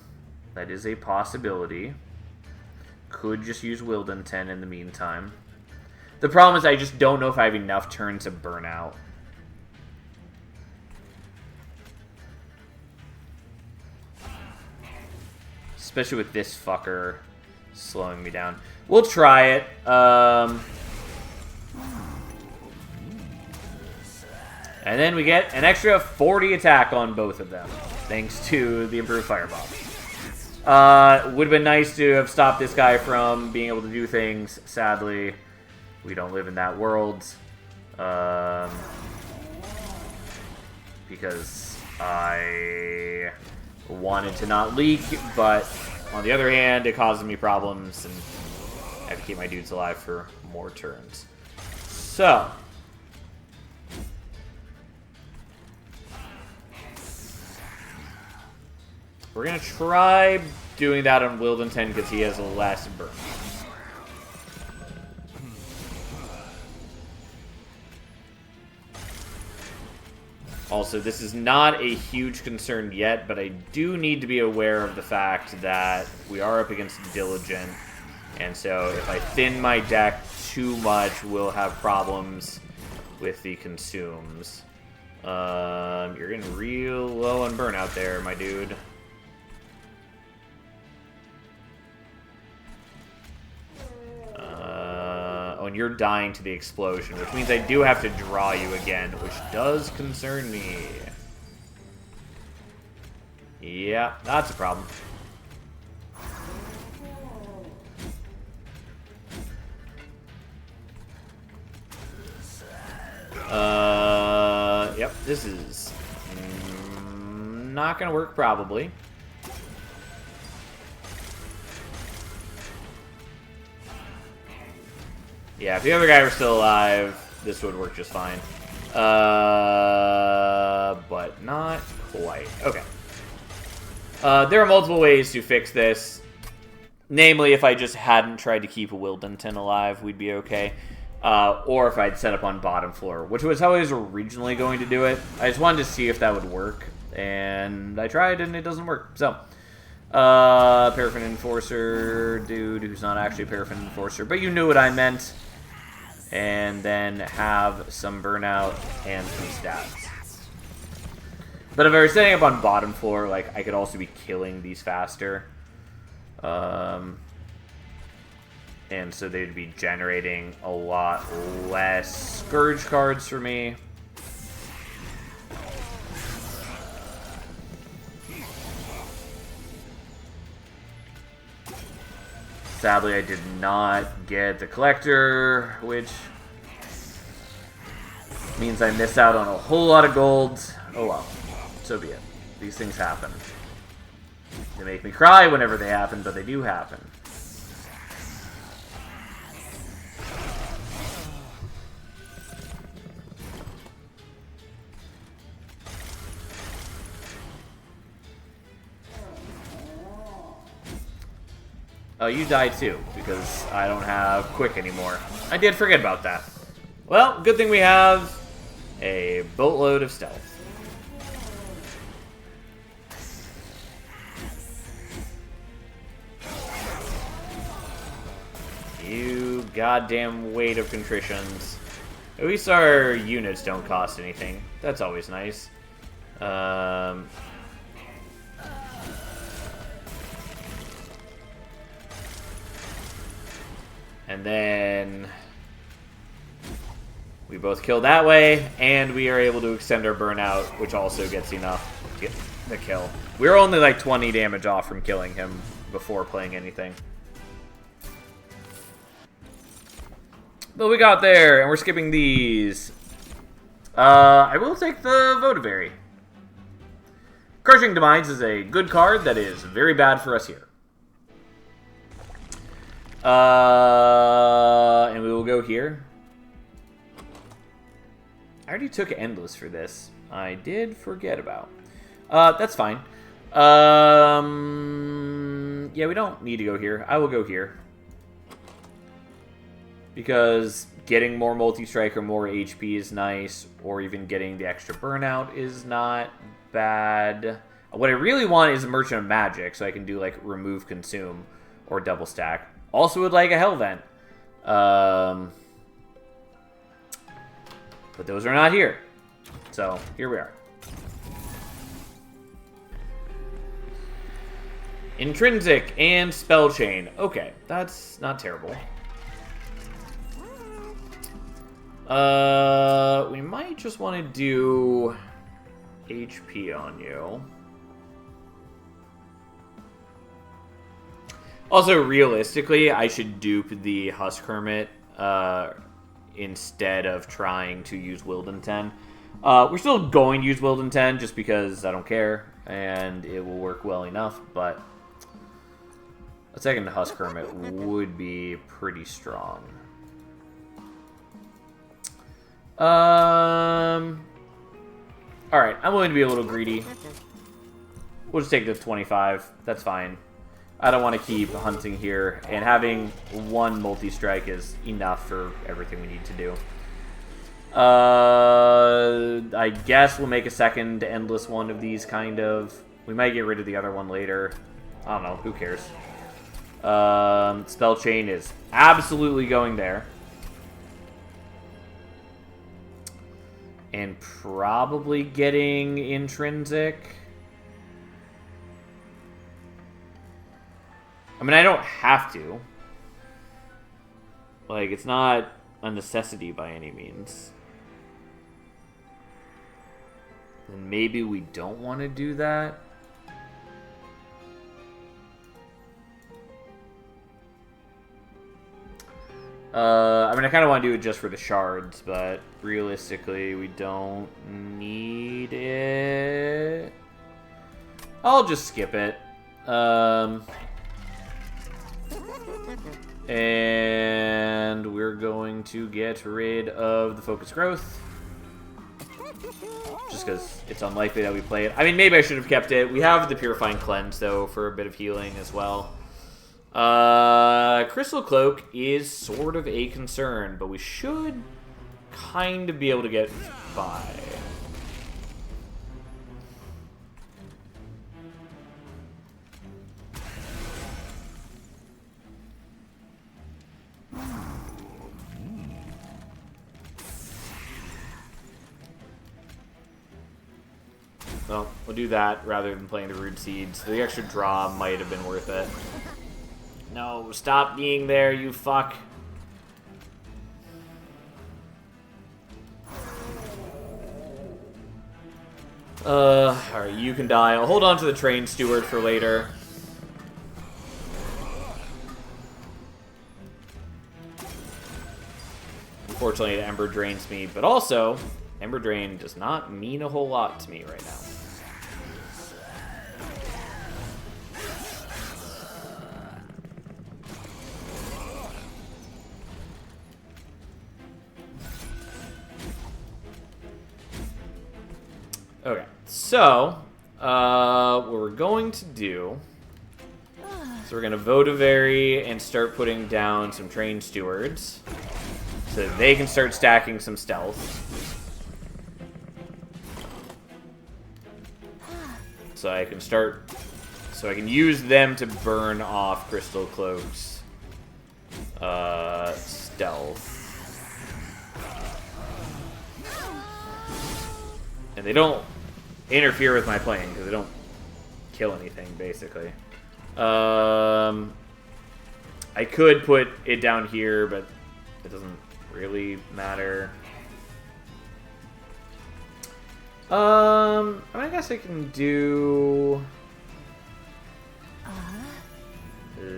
is a possibility. Could just use Wilden 10 in the meantime. The problem is I just don't know if I have enough turns to burn out. Especially with this fucker slowing me down. We'll try it. And then we get an extra 40 attack on both of them, thanks to the improved Fireball. Would have been nice to have stopped this guy from being able to do things. Sadly, we don't live in that world. Because I wanted to not leak, but on the other hand, it causes me problems, and I have to keep my dudes alive for more turns. So, we're going to try doing that on Wilden 10 because he has less burn. Also, this is not a huge concern yet, but I do need to be aware of the fact that we are up against Diligent. And so if I thin my deck too much, we'll have problems with the consumes. You're getting real low on burnout there, my dude. And you're dying to the explosion, which means I do have to draw you again, which does concern me. Yeah, that's a problem. This is not going to work, probably. Yeah, if the other guy were still alive, this would work just fine. But not quite. Okay. There are multiple ways to fix this. Namely, if I just hadn't tried to keep Wildenton alive, we'd be okay. Or if I'd set up on bottom floor, which was how I was originally going to do it. I just wanted to see if that would work, and I tried, and it doesn't work. So, Paraffin Enforcer, dude, who's not actually a Paraffin Enforcer, but you knew what I meant. And then have some burnout and some stats. But if I was setting up on bottom floor, like, I could also be killing these faster. And so they'd be generating a lot less Scourge cards for me. Sadly, I did not get the Collector, which means I miss out on a whole lot of gold. Oh well, so be it. These things happen. They make me cry whenever they happen, but they do happen. Oh, you died too, because I don't have Quick anymore. I did forget about that. Well, good thing we have a boatload of stealth. You goddamn weight of contritions. At least our units don't cost anything. That's always nice. And then we both kill that way, and we are able to extend our burnout, which also gets enough to get the kill. We were only like 20 damage off from killing him before playing anything. But we got there, and we're skipping these. I will take the Votivary. Crushing Demise is a good card that is very bad for us here. And we will go here. I already took Endless for this. I did forget about. That's fine. Yeah, we don't need to go here. I will go here. Because getting more multi-strike or more HP is nice, or even getting the extra burnout is not bad. What I really want is a Merchant of Magic, so I can do, like, remove, consume, or double stack. Also would like a Hell Vent. But those are not here. So, here we are. Intrinsic and Spell Chain. Okay, that's not terrible. We might just want to do HP on you. Also, realistically, I should dupe the Husk Hermit instead of trying to use Wildenton. We're still going to use Wildenton just because I don't care, and it will work well enough, but a second Husk Hermit would be pretty strong. Alright, I'm willing to be a little greedy. We'll just take the 25. That's fine. I don't want to keep hunting here, and having one multi-strike is enough for everything we need to do. I guess we'll make a second endless one of these, kind of. We might get rid of the other one later. I don't know. Who cares? Spell Chain is absolutely going there. And probably getting Intrinsic. I mean, I don't have to. Like, it's not a necessity by any means. And maybe we don't want to do that. I mean, I kind of want to do it just for the shards, but realistically, we don't need it. I'll just skip it. And we're going to get rid of the focus growth. Just because it's unlikely that we play it. I mean, maybe I should have kept it. We have the Purifying Cleanse, though, for a bit of healing as well. Crystal Cloak is sort of a concern, but we should kind of be able to get by. Well, we'll do that rather than playing the Rude Seeds. The extra draw might have been worth it. No, stop being there, you fuck. Alright, you can die. I'll hold on to the Train Steward for later. Unfortunately, it Ember Drains me, but also, Ember Drain does not mean a whole lot to me right now. Okay, so, what we're going to do, so we're going to Votavary and start putting down some Train Stewards, so that they can start stacking some stealth. So I can use them to burn off Crystal Cloak's stealth. And they don't interfere with my playing, because they don't kill anything, basically. I could put it down here, but it doesn't really matter. I mean, I guess I can do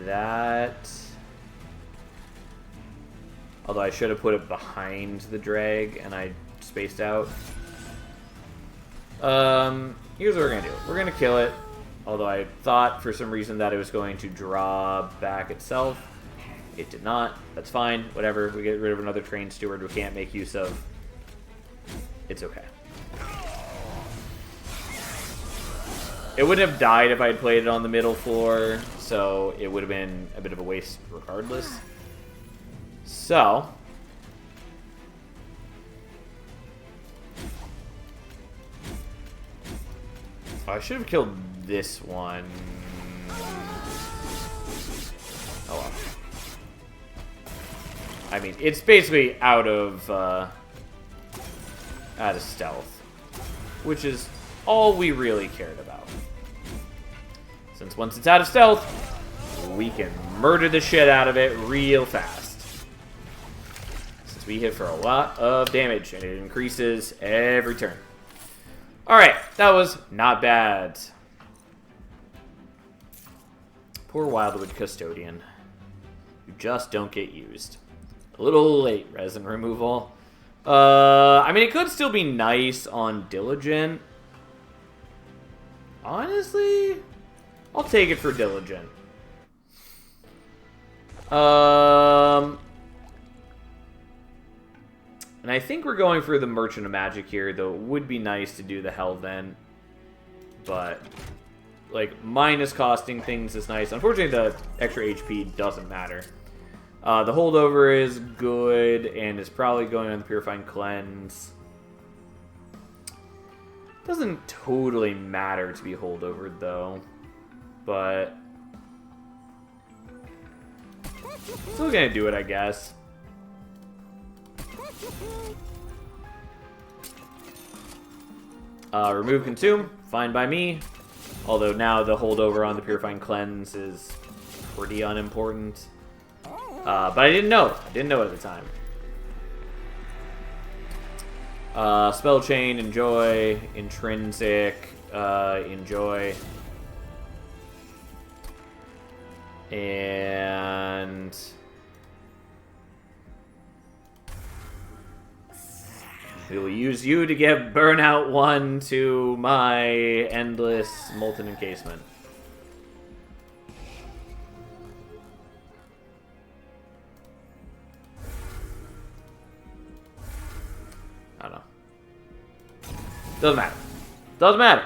that. Although I should have put it behind the drag, and I spaced out. Here's what we're gonna do. We're gonna kill it. Although I thought for some reason that it was going to draw back itself. It did not. That's fine. Whatever. We get rid of another Train Steward we can't make use of. It's okay. It wouldn't have died if I had played it on the middle floor, so it would have been a bit of a waste regardless. So... I should have killed this one. Oh well. I mean, it's basically out of stealth, which is all we really cared about. Since once it's out of stealth, we can murder the shit out of it real fast. Since we hit for a lot of damage, and it increases every turn. Alright, that was not bad. Poor Wildwood Custodian. You just don't get used. A little late, resin removal. I mean, it could still be nice on Diligent. Honestly, I'll take it for Diligent. And I think we're going for the Merchant of Magic here, though it would be nice to do the Hellvent. But, like, minus costing things is nice. Unfortunately, the extra HP doesn't matter. The Holdover is good, and is probably going on the Purifying Cleanse. Doesn't totally matter to be Holdovered, though. But... still gonna do it, I guess. Remove Consume, fine by me. Although now the holdover on the Purifying Cleanse is pretty unimportant. But I didn't know. I didn't know at the time. Spell Chain, enjoy. Intrinsic, enjoy. And... We will use you to give Burnout 1 to my endless Molten Encasement. I don't know. Doesn't matter. Doesn't matter.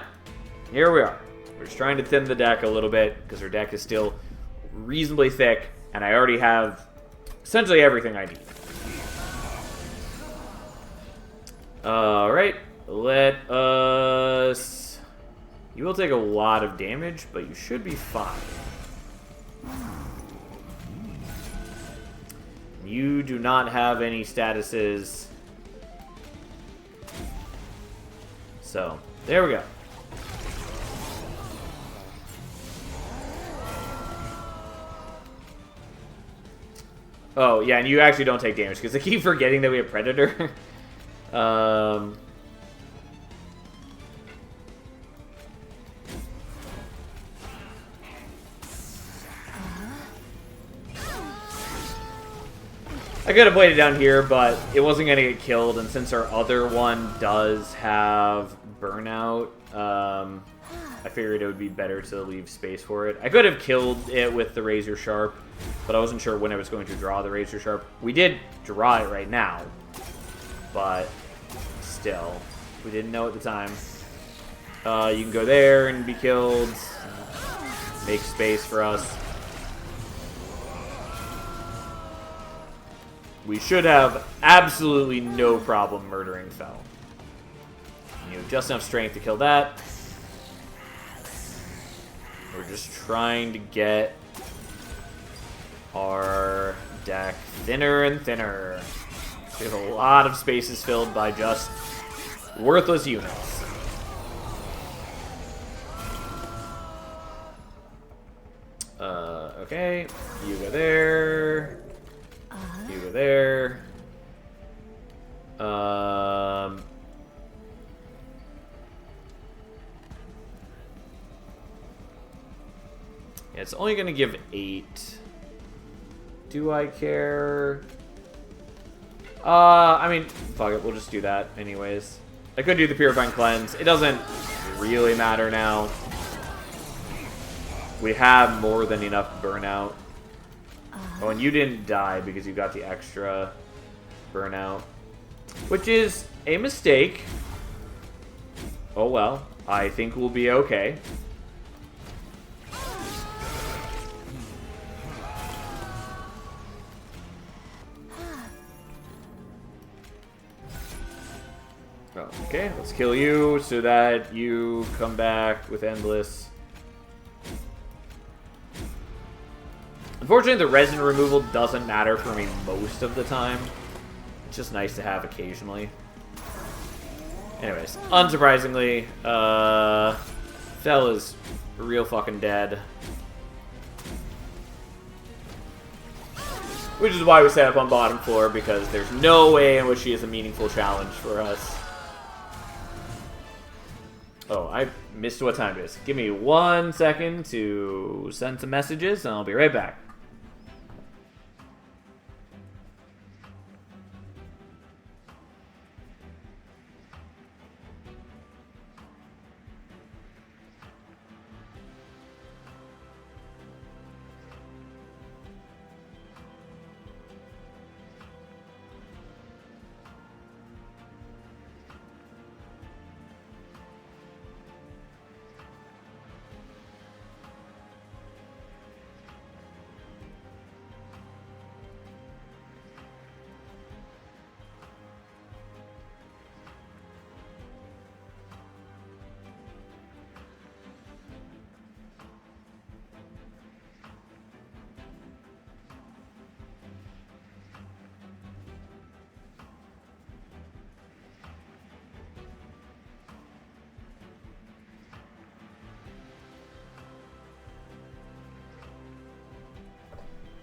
Here we are. We're just trying to thin the deck a little bit because our deck is still reasonably thick, and I already have essentially everything I need. Alright, let us... You will take a lot of damage, but you should be fine. You do not have any statuses. So, there we go. Oh, yeah, and you actually don't take damage, because I keep forgetting that we have Predator. I could have played it down here, but it wasn't going to get killed, and since our other one does have Burnout, I figured it would be better to leave space for it. I could have killed it with the Razor Sharp, but I wasn't sure when I was going to draw the Razor Sharp. We did draw it right now, but still, we didn't know at the time. You can go there and be killed, make space for us. We should have absolutely no problem murdering Fel. You have just enough strength to kill that. We're just trying to get our deck thinner and thinner. We have a lot of spaces filled by just worthless units. Okay, you go there. You go there. Yeah, it's only going to give 8. Do I care? I mean, fuck it. We'll just do that anyways. I could do the Purifying Cleanse. It doesn't really matter now. We have more than enough Burnout. Oh, and you didn't die because you got the extra Burnout. Which is a mistake. Oh well. I think we'll be okay. Oh, okay, let's kill you so that you come back with Endless. Unfortunately, the resin removal doesn't matter for me most of the time. It's just nice to have occasionally. Anyways, unsurprisingly, Fel is real fucking dead. Which is why we set up on bottom floor, because there's no way in which she is a meaningful challenge for us. Oh, I missed what time it is. Give me 1 second to send some messages, and I'll be right back.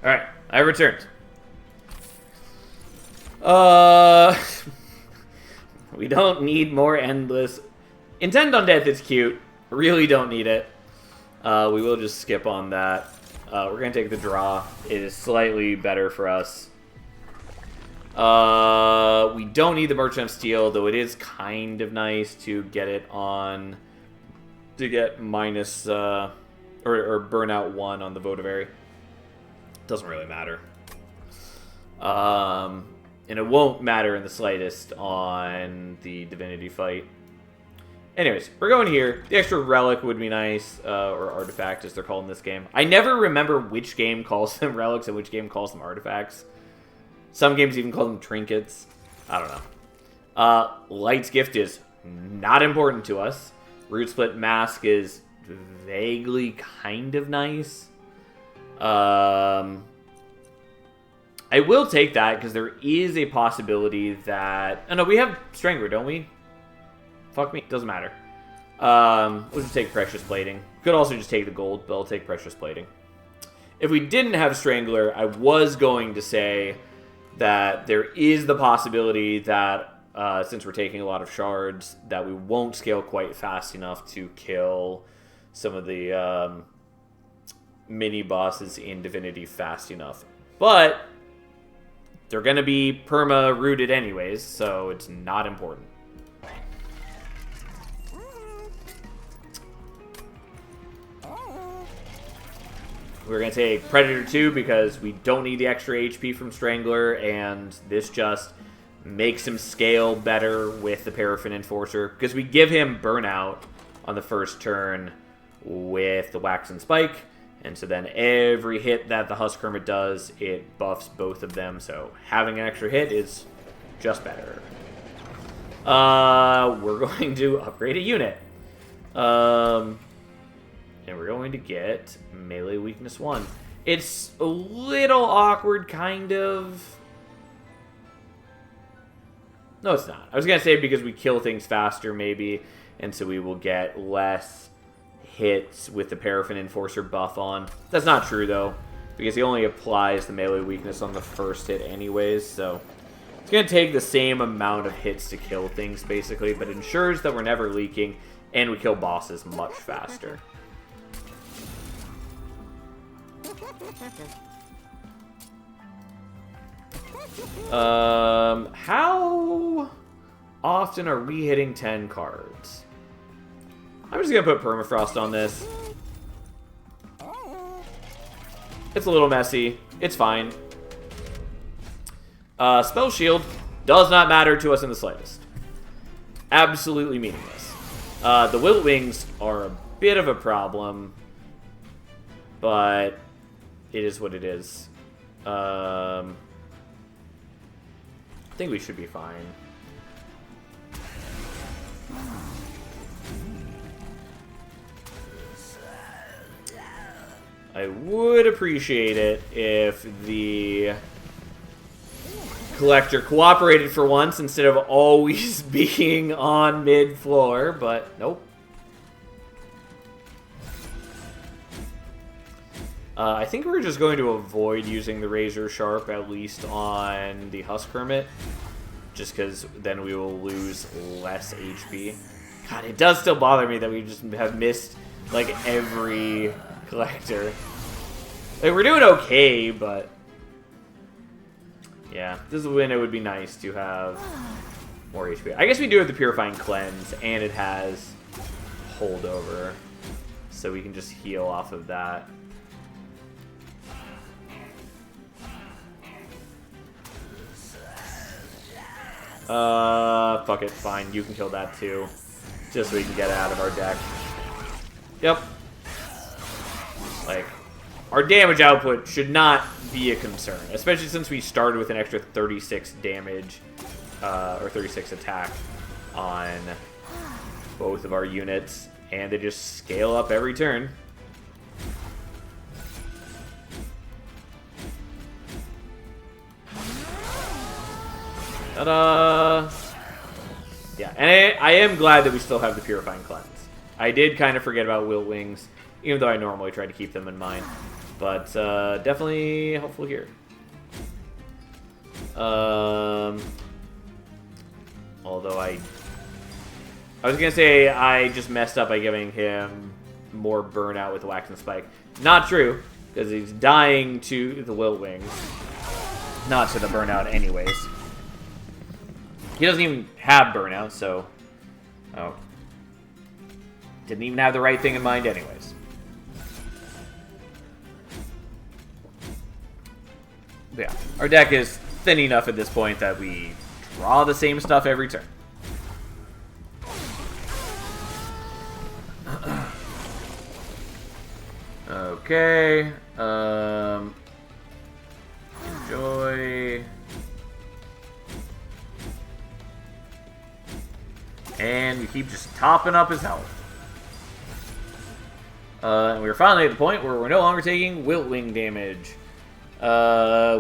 Alright, I returned. We don't need more Endless. Intent on Death is cute. Really don't need it. We will just skip on that. We're going to take the draw. It is slightly better for us. We don't need the Merchant of Steel, though it is kind of nice to get it on, to get minus, or burnout 1 on the Votivary. Doesn't really matter. And it won't matter in the slightest on the Divinity fight. Anyways, we're going here. The extra relic would be nice, or artifact as they're called in this game. I never remember which game calls them relics and which game calls them artifacts. Some games even call them trinkets. I don't know. Light's Gift is not important to us. Root Split Mask is vaguely kind of nice. I will take that because there is a possibility that... Oh no, we have Strangler, don't we? Fuck me, doesn't matter. We'll just take Precious Plating. Could also just take the gold, but I'll take Precious Plating. If we didn't have Strangler, I was going to say that there is the possibility that, since we're taking a lot of shards, that we won't scale quite fast enough to kill some of the mini-bosses in Divinity fast enough. But they're going to be perma-rooted anyways, so it's not important. We're going to take Predator 2 because we don't need the extra HP from Strangler, and this just makes him scale better with the Paraffin Enforcer, because we give him Burnout on the first turn with the Wax and Spike, and so then every hit that the Husk Hermit does, it buffs both of them, so having an extra hit is just better. We're going to upgrade a unit. And we're going to get Melee Weakness 1. It's a little awkward, kind of. No, it's not. I was going to say because we kill things faster, maybe, and so we will get less hits with the Paraffin Enforcer buff on. That's not true, though, because he only applies the Melee Weakness on the first hit anyways, so it's going to take the same amount of hits to kill things, basically, but ensures that we're never leaking, and we kill bosses much faster. How often are we hitting 10 cards? I'm just gonna put Permafrost on this. It's a little messy. It's fine. Spell Shield does not matter to us in the slightest. Absolutely meaningless. The Wilt Wings are a bit of a problem, but it is what it is. I think we should be fine. I would appreciate it if the Collector cooperated for once instead of always being on mid-floor, but nope. I think we're just going to avoid using the Razor Sharp, at least on the Husk Hermit, just because then we will lose less HP. God, it does still bother me that we just have missed, like, every Collector. Like, we're doing okay, but... yeah, this is when it would be nice to have more HP. I guess we do have the Purifying Cleanse, and it has Holdover, so we can just heal off of that. Fuck it, fine. You can kill that too. Just so we can get it out of our deck. Yep. Like, our damage output should not be a concern. Especially since we started with an extra 36 damage, or 36 attack on both of our units. And they just scale up every turn. Ta-da! Yeah, and I am glad that we still have the Purifying Cleanse. I did kind of forget about Wilt Wings, even though I normally try to keep them in mind. But definitely helpful here. Although I was going to say I just messed up by giving him more burnout with the Wax and Spike. Not true, because he's dying to the Wilt Wings. Not to the burnout anyways. he doesn't even have burnout, so... Oh. Didn't even have the right thing in mind anyways. But yeah, our deck is thin enough at this point that we draw the same stuff every turn. Okay. Enjoy. And we keep just topping up his health. And we're finally at the point where we're no longer taking Wiltwing damage.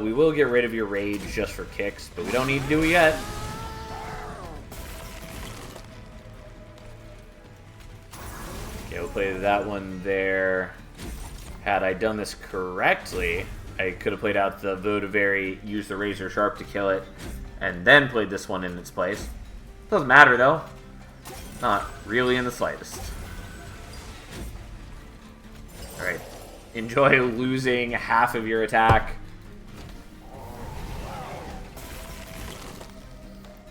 We will get rid of your rage just for kicks, but we don't need to do it yet. Okay, we'll play that one there. Had I done this correctly, I could have played out the Votivary, used the Razor Sharp to kill it, and then played this one in its place. Doesn't matter, though. Not really in the slightest. Alright. Enjoy losing half of your attack.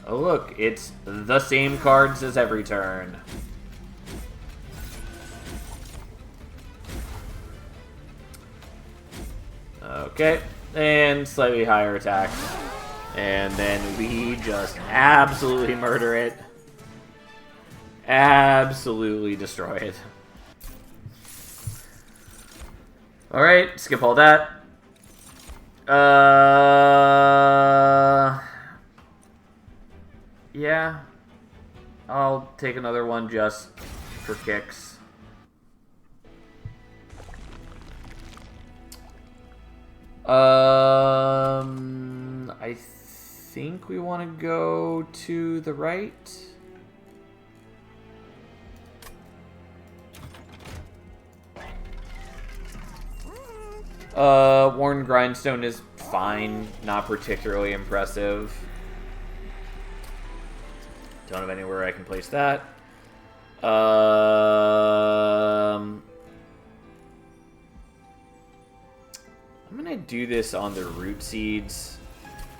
Oh look, it's the same cards as every turn. Okay, and slightly higher attack. And then we just absolutely murder it. Absolutely destroy it. Alright, skip all that. Yeah. I'll take another one just for kicks. I think we want to go to the right. Worn Grindstone is fine, not particularly impressive. Don't have anywhere I can place that. I'm gonna do this on the Root Seeds.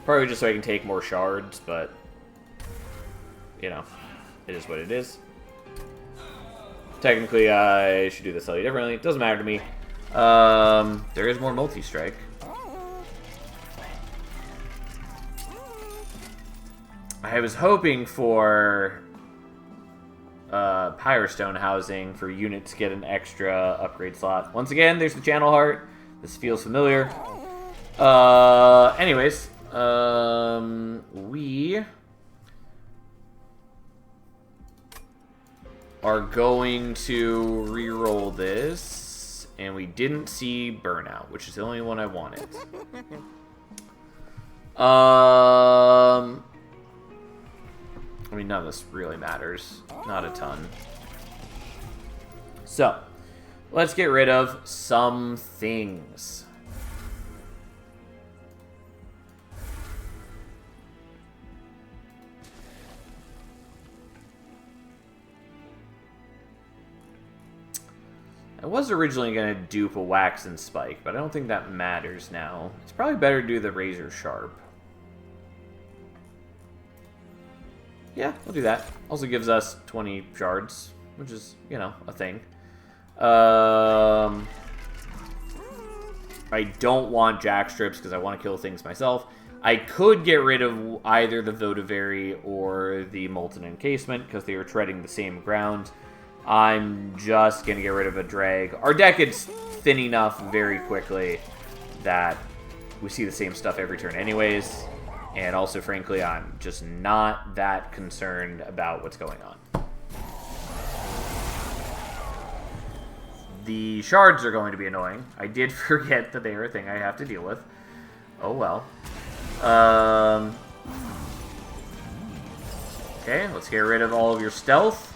Probably just so I can take more shards, but... you know, it is what it is. Technically, I should do this slightly differently. It doesn't matter to me. There is more multi-strike. I was hoping for Pyrostone housing for units to get an extra upgrade slot. Once again, there's the Channel Heart. This feels familiar. Anyways, we are going to re-roll this, and we didn't see Burnout, which is the only one I wanted. I mean, none of this really matters. Not a ton. So, let's get rid of some things. I was originally going to dupe a Wax and Spike, but I don't think that matters now. It's probably better to do the Razor Sharp. Yeah, we'll do that. Also gives us 20 shards, which is, you know, a thing. I don't want Jack Strips because I want to kill things myself. I could get rid of either the Votivary or the Molten Encasement because they are treading the same ground. I'm just going to get rid of a drag. Our deck is thin enough very quickly that we see the same stuff every turn anyways. And also, frankly, I'm just not that concerned about what's going on. The shards are going to be annoying. I did forget that they are a thing I have to deal with. Oh well. Okay, let's get rid of all of your stealth.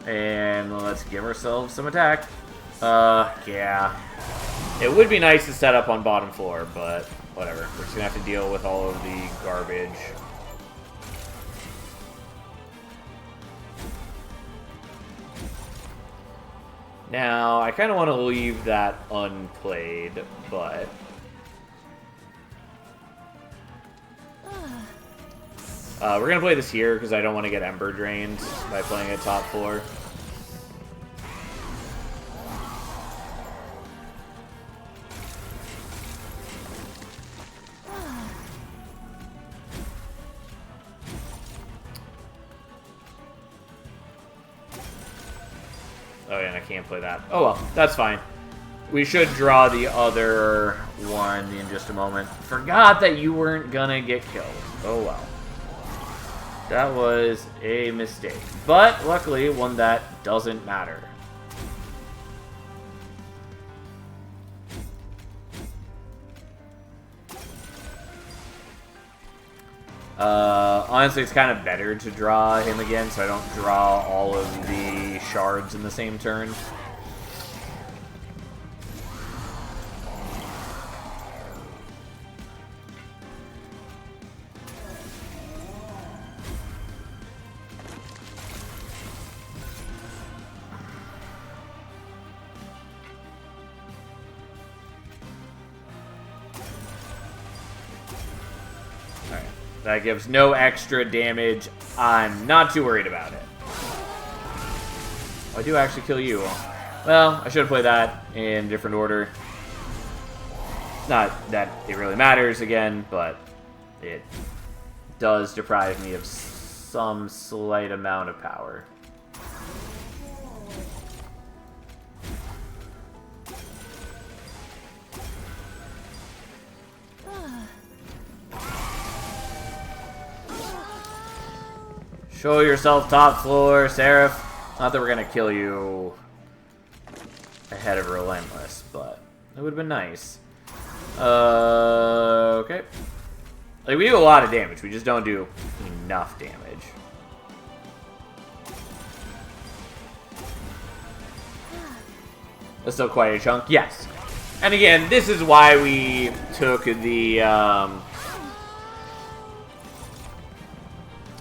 And let's give ourselves some attack. Yeah. It would be nice to set up on bottom floor, but whatever. We're just going to have to deal with all of the garbage. Now, I kind of want to leave that unplayed, but... We're going to play this here because I don't want to get Ember drained by playing it top floor. Oh, yeah, and I can't play that. Oh, well, that's fine. We should draw the other one in just a moment. Forgot that you weren't gonna get killed. Oh, well. That was a mistake. But, luckily, one that doesn't matter. Honestly, it's kind of better to draw him again, so I don't draw all of the shards in the same turn. That gives no extra damage. I'm not too worried about it. I do actually kill you. Well, I should have played that in different order. Not that it really matters again, but it does deprive me of some slight amount of power. Show yourself top floor, Seraph. Not that we're gonna kill you ahead of Relentless, but it would have been nice. Okay. Like, we do a lot of damage, we just don't do enough damage. That's still quite a chunk, yes. And again, this is why we took the,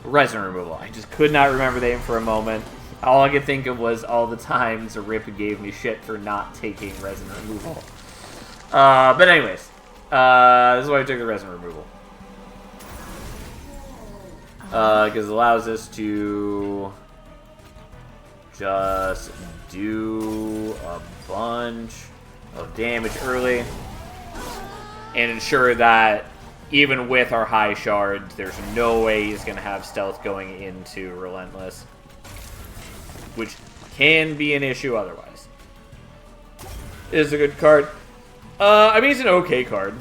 resin removal. I just could not remember the name for a moment. All I could think of was all the times Rip gave me shit for not taking resin removal. But anyways, this is why I took the resin removal. Because it allows us to just do a bunch of damage early and ensure that even with our high shards, there's no way he's going to have stealth going into Relentless. Which can be an issue otherwise. It is a good card. I mean, it's an okay card.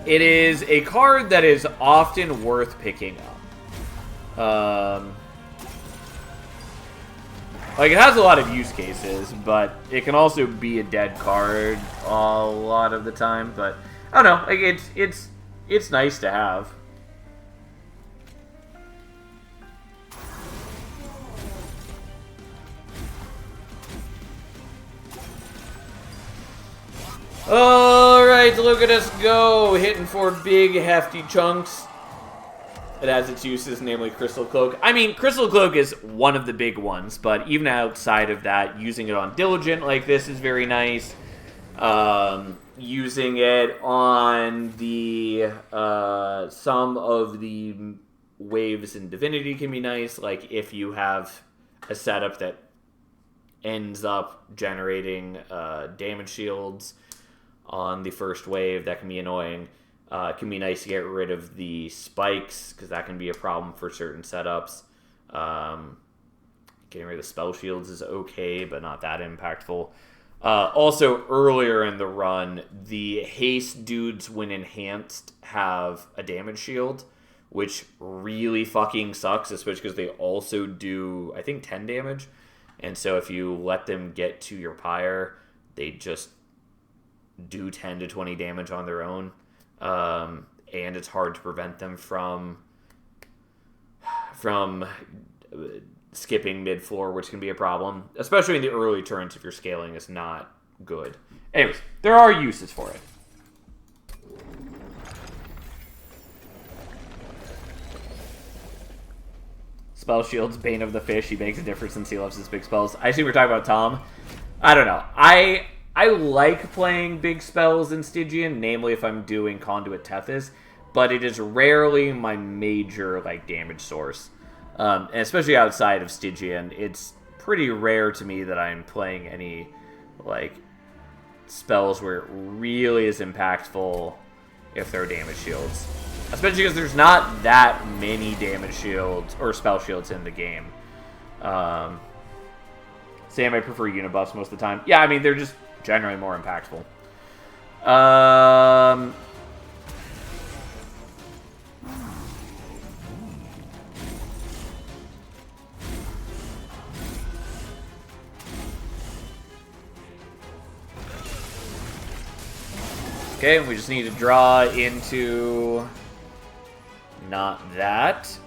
It is a card that is often worth picking up. Like, it has a lot of use cases, but it can also be a dead card a lot of the time, but I don't know, like, it's nice to have. Alright, look at us go, hitting for big, hefty chunks. It has its uses, namely Crystal Cloak. I mean, Crystal Cloak is one of the big ones, but even outside of that, using it on Diligent like this is very nice. Using it on the some of the waves in Divinity can be nice. Like if you have a setup that ends up generating damage shields on the first wave, that can be annoying. It can be nice to get rid of the spikes because that can be a problem for certain setups. Getting rid of the spell shields is okay, but not that impactful. Also, earlier in the run, the haste dudes, when enhanced, have a damage shield, which really fucking sucks, especially because they also do, I think, 10 damage. And so if you let them get to your pyre, they just do 10 to 20 damage on their own. And it's hard to prevent them from skipping mid-floor, which can be a problem, especially in the early turns if your scaling is not good. Anyways, there are uses for it. Spell shields, Bane of the Fish. He makes a difference since he loves his big spells. I assume we're talking about Tom. I don't know. I like playing big spells in Stygian, namely if I'm doing Conduit Tethys, but it is rarely my major like damage source. And especially outside of Stygian, it's pretty rare to me that I'm playing any like spells where it really is impactful if they're damage shields. Especially because there's not that many damage shields or spell shields in the game. Sam, I prefer unibuffs most of the time. Yeah, I mean, they're just generally more impactful. Okay, we just need to draw into not that.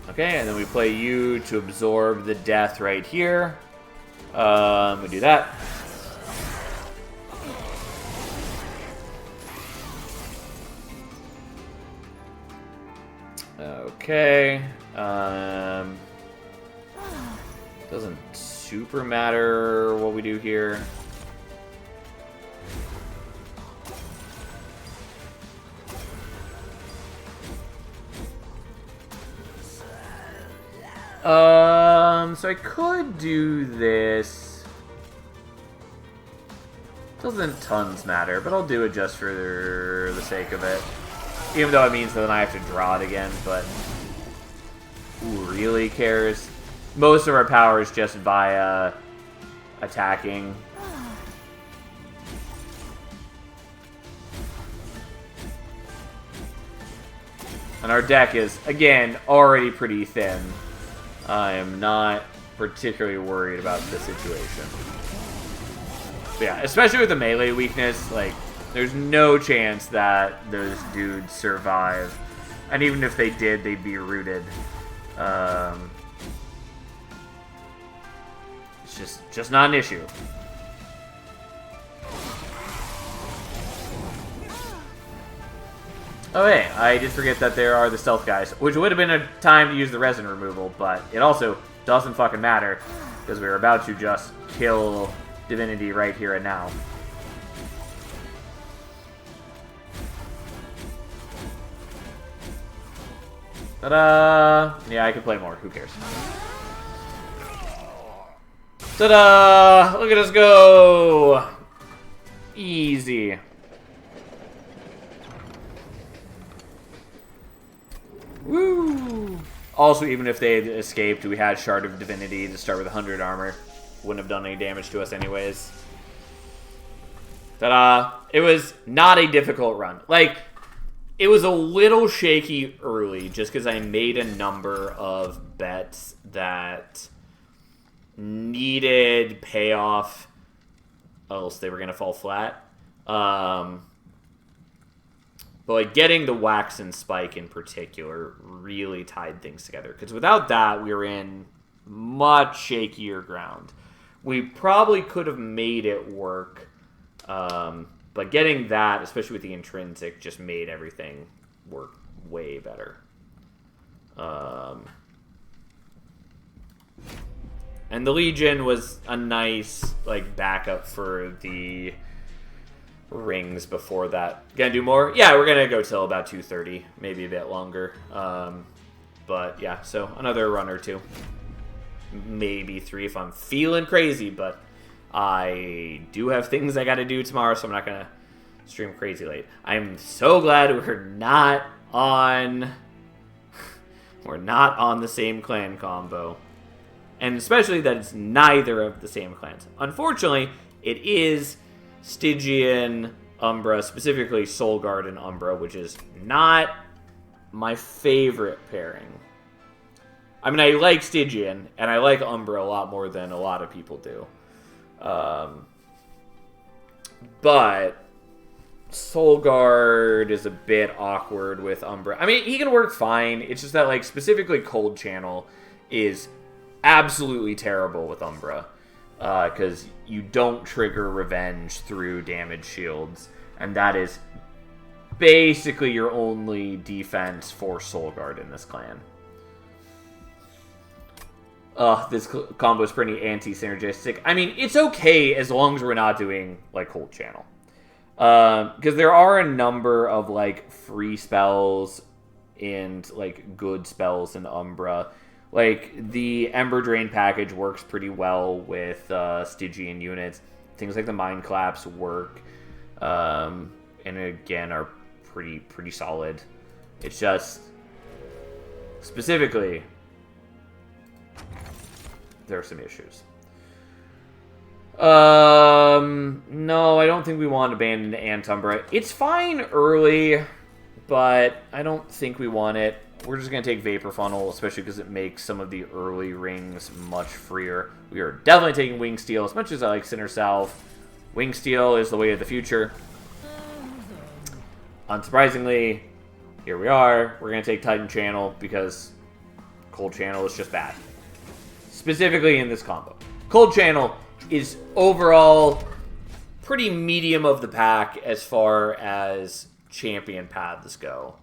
Okay, and then we play you to absorb the death right here. We do that. Okay. Doesn't super matter what we do here. So I could do this. Doesn't tons matter, but I'll do it just for the sake of it. Even though it means that then I have to draw it again, but who really cares? Most of our power is just via attacking. And our deck is, again, already pretty thin. I am not particularly worried about the situation. But yeah, especially with the melee weakness, like, there's no chance that those dudes survive. And even if they did, they'd be rooted. It's just not an issue. Oh hey, I did forget that there are the stealth guys, which would have been a time to use the resin removal, but it also doesn't fucking matter, because we were about to just kill Divinity right here and now. Ta-da! Yeah, I could play more, who cares? Ta-da! Look at us go! Easy. Woo! Also, even if they had escaped, we had Shard of Divinity to start with 100 armor. Wouldn't have done any damage to us anyways. Ta-da! It was not a difficult run. Like, it was a little shaky early, just because I made a number of bets that needed payoff, else they were going to fall flat. But like getting the wax and spike in particular really tied things together. Because without that, we were in much shakier ground. We probably could have made it work. But getting that, especially with the intrinsic, just made everything work way better. And the Legion was a nice like backup for the rings before that. Gonna do more? Yeah, we're gonna go till about 2:30, maybe a bit longer. But yeah, so another run or two, maybe 3 if I'm feeling crazy. But I do have things I gotta do tomorrow, so I'm not gonna stream crazy late. I'm so glad we're not on the same clan combo, and especially that it's neither of the same clans. Unfortunately, it is Stygian Umbra, specifically Soulguard and Umbra, which is not my favorite pairing. I mean, I like Stygian, and I like Umbra a lot more than a lot of people do. But Soulguard is a bit awkward with Umbra. I mean, he can work fine. It's just that, like, specifically Cold Channel is absolutely terrible with Umbra. Because you don't trigger Revenge through damage shields. And that is basically your only defense for Soul Guard in this clan. This combo is pretty anti-synergistic. I mean, it's okay as long as we're not doing, like, Cold Channel. Because there are a number of, like, free spells and, like, good spells in Umbra. Like, the Ember Drain package works pretty well with Stygian units. Things like the Mind Collapse work. And, again, are pretty solid. It's just, specifically, there are some issues. No, I don't think we want to abandon Antumbra. It's fine early, but I don't think we want it. We're just going to take Vapor Funnel, especially because it makes some of the early rings much freer. We are definitely taking Wing Steel, as much as I like Sinner Salve. Wing Steel is the way of the future. Unsurprisingly, here we are. We're going to take Titan Channel because Cold Channel is just bad. Specifically in this combo. Cold Channel is overall pretty medium of the pack as far as champion paths go.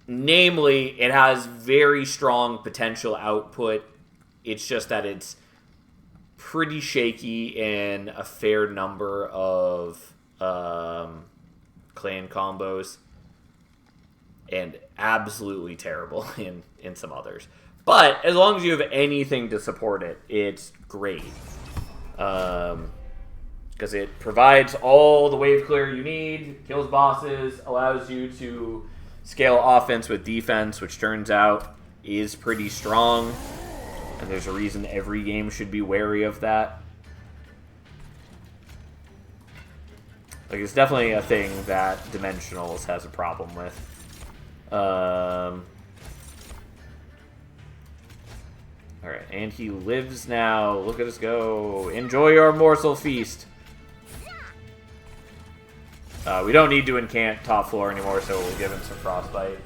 Namely, it has very strong potential output. It's just that it's pretty shaky in a fair number of clan combos. And absolutely terrible in some others. But as long as you have anything to support it, it's great. Because it provides all the wave clear you need, kills bosses, allows you to scale offense with defense, which turns out is pretty strong. And there's a reason every game should be wary of that. Like, it's definitely a thing that Dimensionals has a problem with. Alright, and he lives now. Look at us go. Enjoy your morsel feast. We don't need to incant top floor anymore, so we'll give him some frostbite.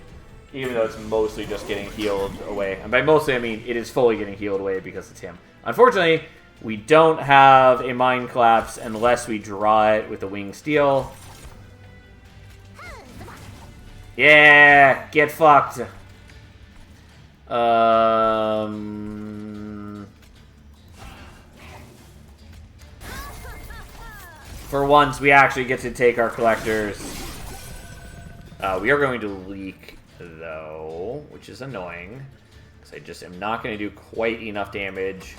Even though it's mostly just getting healed away. And by mostly, I mean it is fully getting healed away because it's him. Unfortunately, we don't have a Mind Collapse unless we draw it with a Wing Steel. Yeah, get fucked. For once, we actually get to take our collectors. We are going to leak, though, which is annoying. Because I just am not going to do quite enough damage.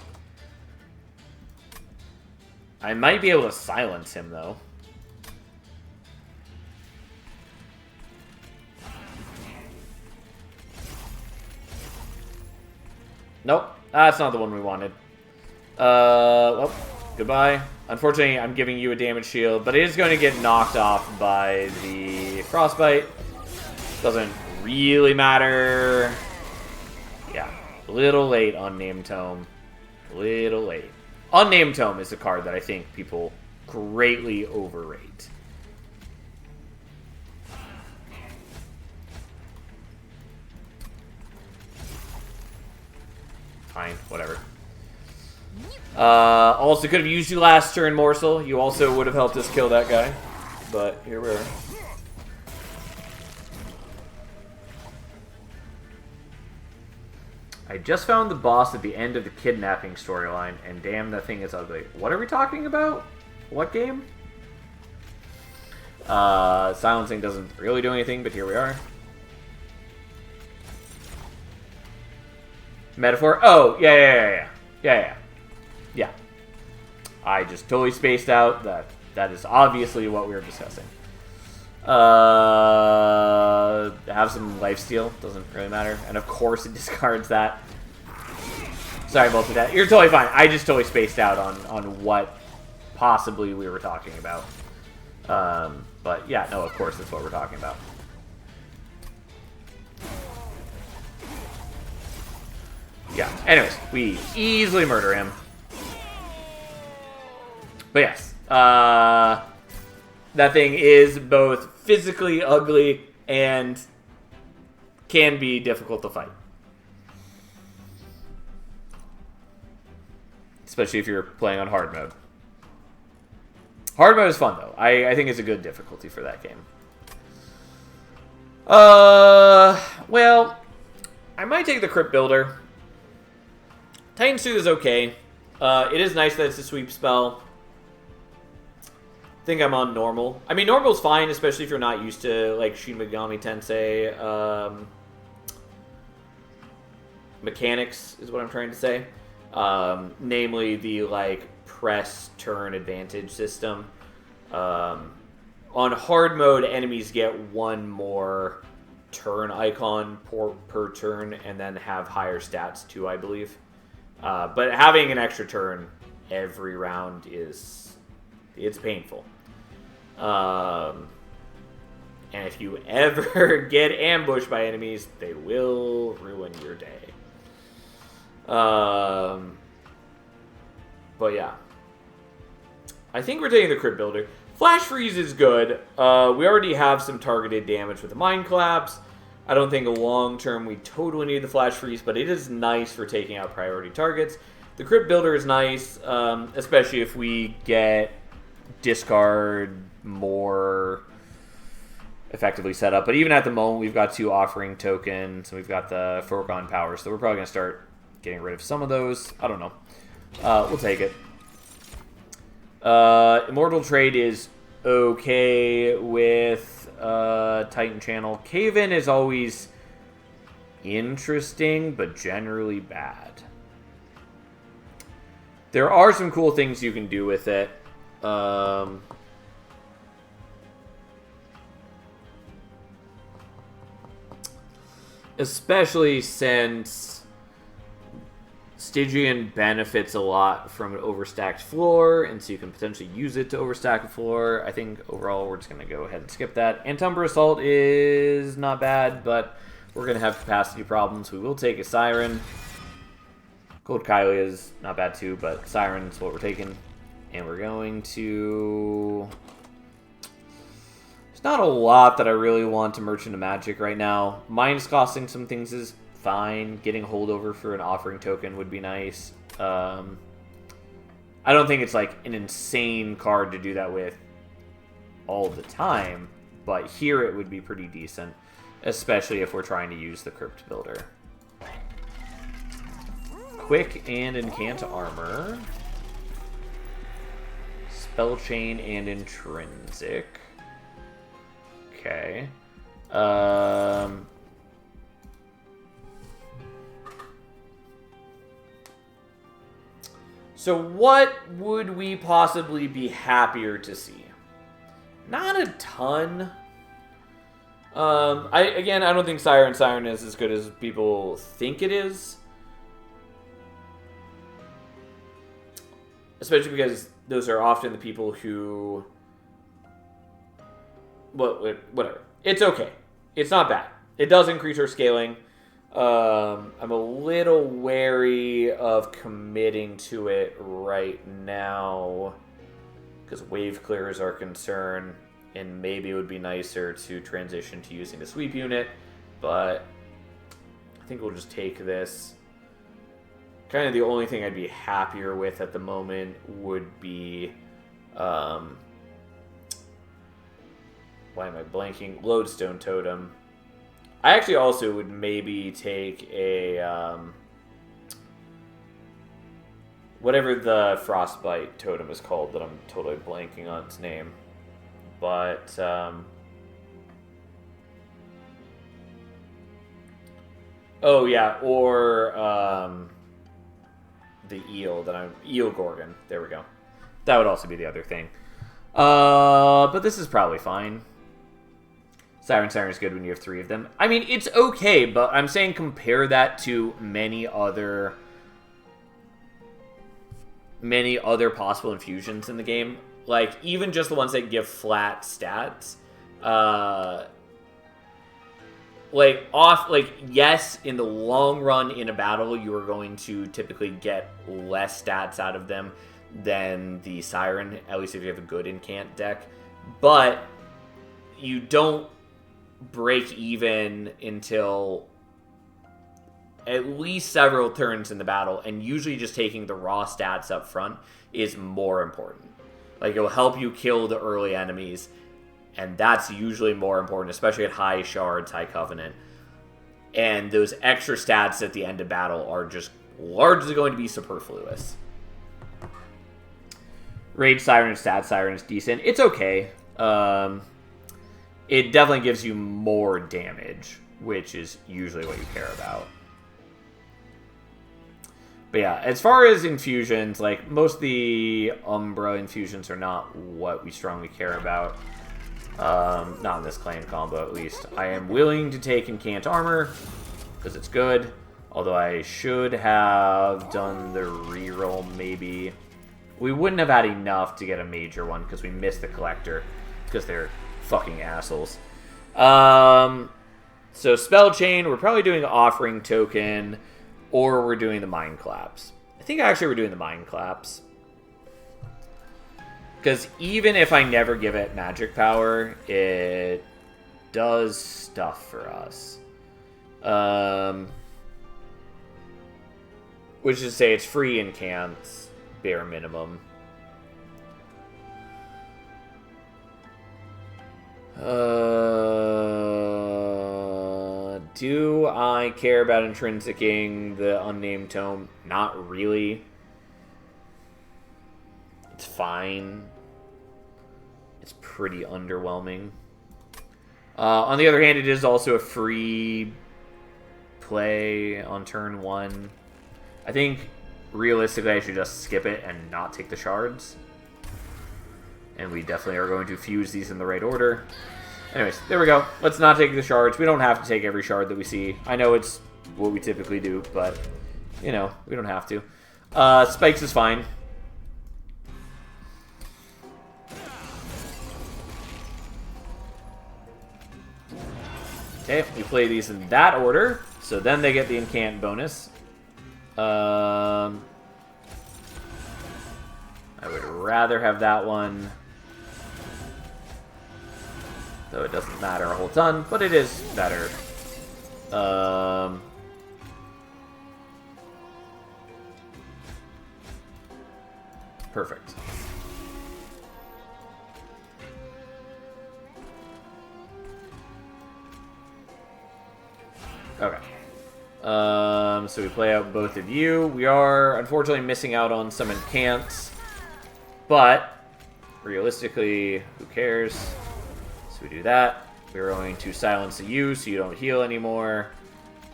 I might be able to silence him, though. Nope, that's not the one we wanted. Well, goodbye. Unfortunately, I'm giving you a damage shield, but it is going to get knocked off by the frostbite. Doesn't really matter. Yeah, a little late on Named Tome. A little late. Unnamed Tome is a card that I think people greatly overrate. Fine, whatever. Also could have used you last turn, Morsel. You also would have helped us kill that guy. But here we are. I just found the boss at the end of the kidnapping storyline, and damn, that thing is ugly. What are we talking about? What game? Silencing doesn't really do anything, but here we are. Metaphor? Oh, yeah. Yeah. I just totally spaced out. That is obviously what we were discussing. Have some lifesteal. Doesn't really matter. And of course it discards that. Sorry about that. You're totally fine. I just totally spaced out on what possibly we were talking about. But yeah, no, of course that's what we're talking about. Yeah, anyways, we easily murder him. But yes, that thing is both physically ugly and can be difficult to fight. Especially if you're playing on hard mode. Hard mode is fun, though. I think it's a good difficulty for that game. Well, I might take the Crypt Builder. Titan Suit is okay. It is nice that it's a sweep spell. I think I'm on normal. I mean, normal's fine, especially if you're not used to, like, Shin Megami Tensei mechanics, is what I'm trying to say. Namely, the, like, press turn advantage system. On hard mode, enemies get one more turn icon per turn and then have higher stats too, I believe. But having an extra turn every round it's painful. And if you ever get ambushed by enemies, they will ruin your day. But yeah. I think we're taking the Crypt Builder. Flash Freeze is good. We already have some targeted damage with the Mind Collapse. I don't think long term we totally need the Flash Freeze, but it is nice for taking out priority targets. The Crypt Builder is nice, especially if we get discard more effectively set up. But even at the moment, we've got 2 offering tokens, and we've got the Foregone Power, so we're probably going to start getting rid of some of those. I don't know. We'll take it. Immortal Trade is okay with Titan Channel. Cave-In is always interesting, but generally bad. There are some cool things you can do with it. Especially since Stygian benefits a lot from an overstacked floor, and so you can potentially use it to overstack a floor. I think overall we're just going to go ahead and skip that. Antumbra Assault is not bad, but we're going to have capacity problems. We will take a Siren. Gold Kylie is not bad too, but Siren's what we're taking. And we're going to... There's not a lot that I really want to Merchant of Magic right now. Minus costing some things is fine. Getting holdover for an offering token would be nice. I don't think it's like an insane card to do that with all the time, but here it would be pretty decent, especially if we're trying to use the Crypt Builder. Quick and Incant Armor. Spell Chain and Intrinsic. Okay. So what would we possibly be happier to see? Not a ton. I don't think Siren is as good as people think it is. Especially because those are often the people who... Whatever. It's okay. It's not bad. It does increase our scaling. I'm a little wary of committing to it right now because wave clears are concern, and maybe it would be nicer to transition to using the sweep unit, but I think we'll just take this. Kind of the only thing I'd be happier with at the moment would be, why am I blanking? Lodestone Totem. I actually also would maybe take a, whatever the Frostbite Totem is called that I'm totally blanking on its name. But, oh yeah, or, the Eel Gorgon. There we go. That would also be the other thing. But this is probably fine. Siren is good when you have 3 of them. I mean, it's okay, but I'm saying compare that to many other possible infusions in the game. Like, even just the ones that give flat stats. Yes, in the long run in a battle, you are going to typically get less stats out of them than the Siren, at least if you have a good incant deck. But you don't break even until at least several turns in the battle, and usually just taking the raw stats up front is more important. Like, it will help you kill the early enemies, and that's usually more important, especially at high shards, high covenant. And those extra stats at the end of battle are just largely going to be superfluous. Rage Siren and Stat Siren is decent. It's okay. It definitely gives you more damage, which is usually what you care about. But yeah, as far as infusions, like, most of the Umbra infusions are not what we strongly care about. Not in this clan combo, at least. I am willing to take Incant Armor, because it's good. Although I should have done the reroll, maybe. We wouldn't have had enough to get a major one, because we missed the Collector, because they're fucking assholes. So Spell Chain, we're probably doing Offering Token, or we're doing the Mind Collapse. I think actually we're doing the Mind Collapse. Because even if I never give it magic power, it does stuff for us. Which is to say it's free incants, bare minimum. Do I care about intrinsicing the Unnamed Tome? Not really. It's fine. It's pretty underwhelming. On the other hand, it is also a free play on turn 1. I think, realistically, I should just skip it and not take the shards. And we definitely are going to fuse these in the right order. Anyways, there we go. Let's not take the shards. We don't have to take every shard that we see. I know it's what we typically do, but, you know, we don't have to. Spikes is fine. Okay, we play these in that order, so then they get the incant bonus. I would rather have that one, though it doesn't matter a whole ton, but it is better. Perfect. Okay. So we play out both of you. We are, unfortunately, missing out on some incants. But, realistically, who cares? So we do that. We're going to silence you so you don't heal anymore.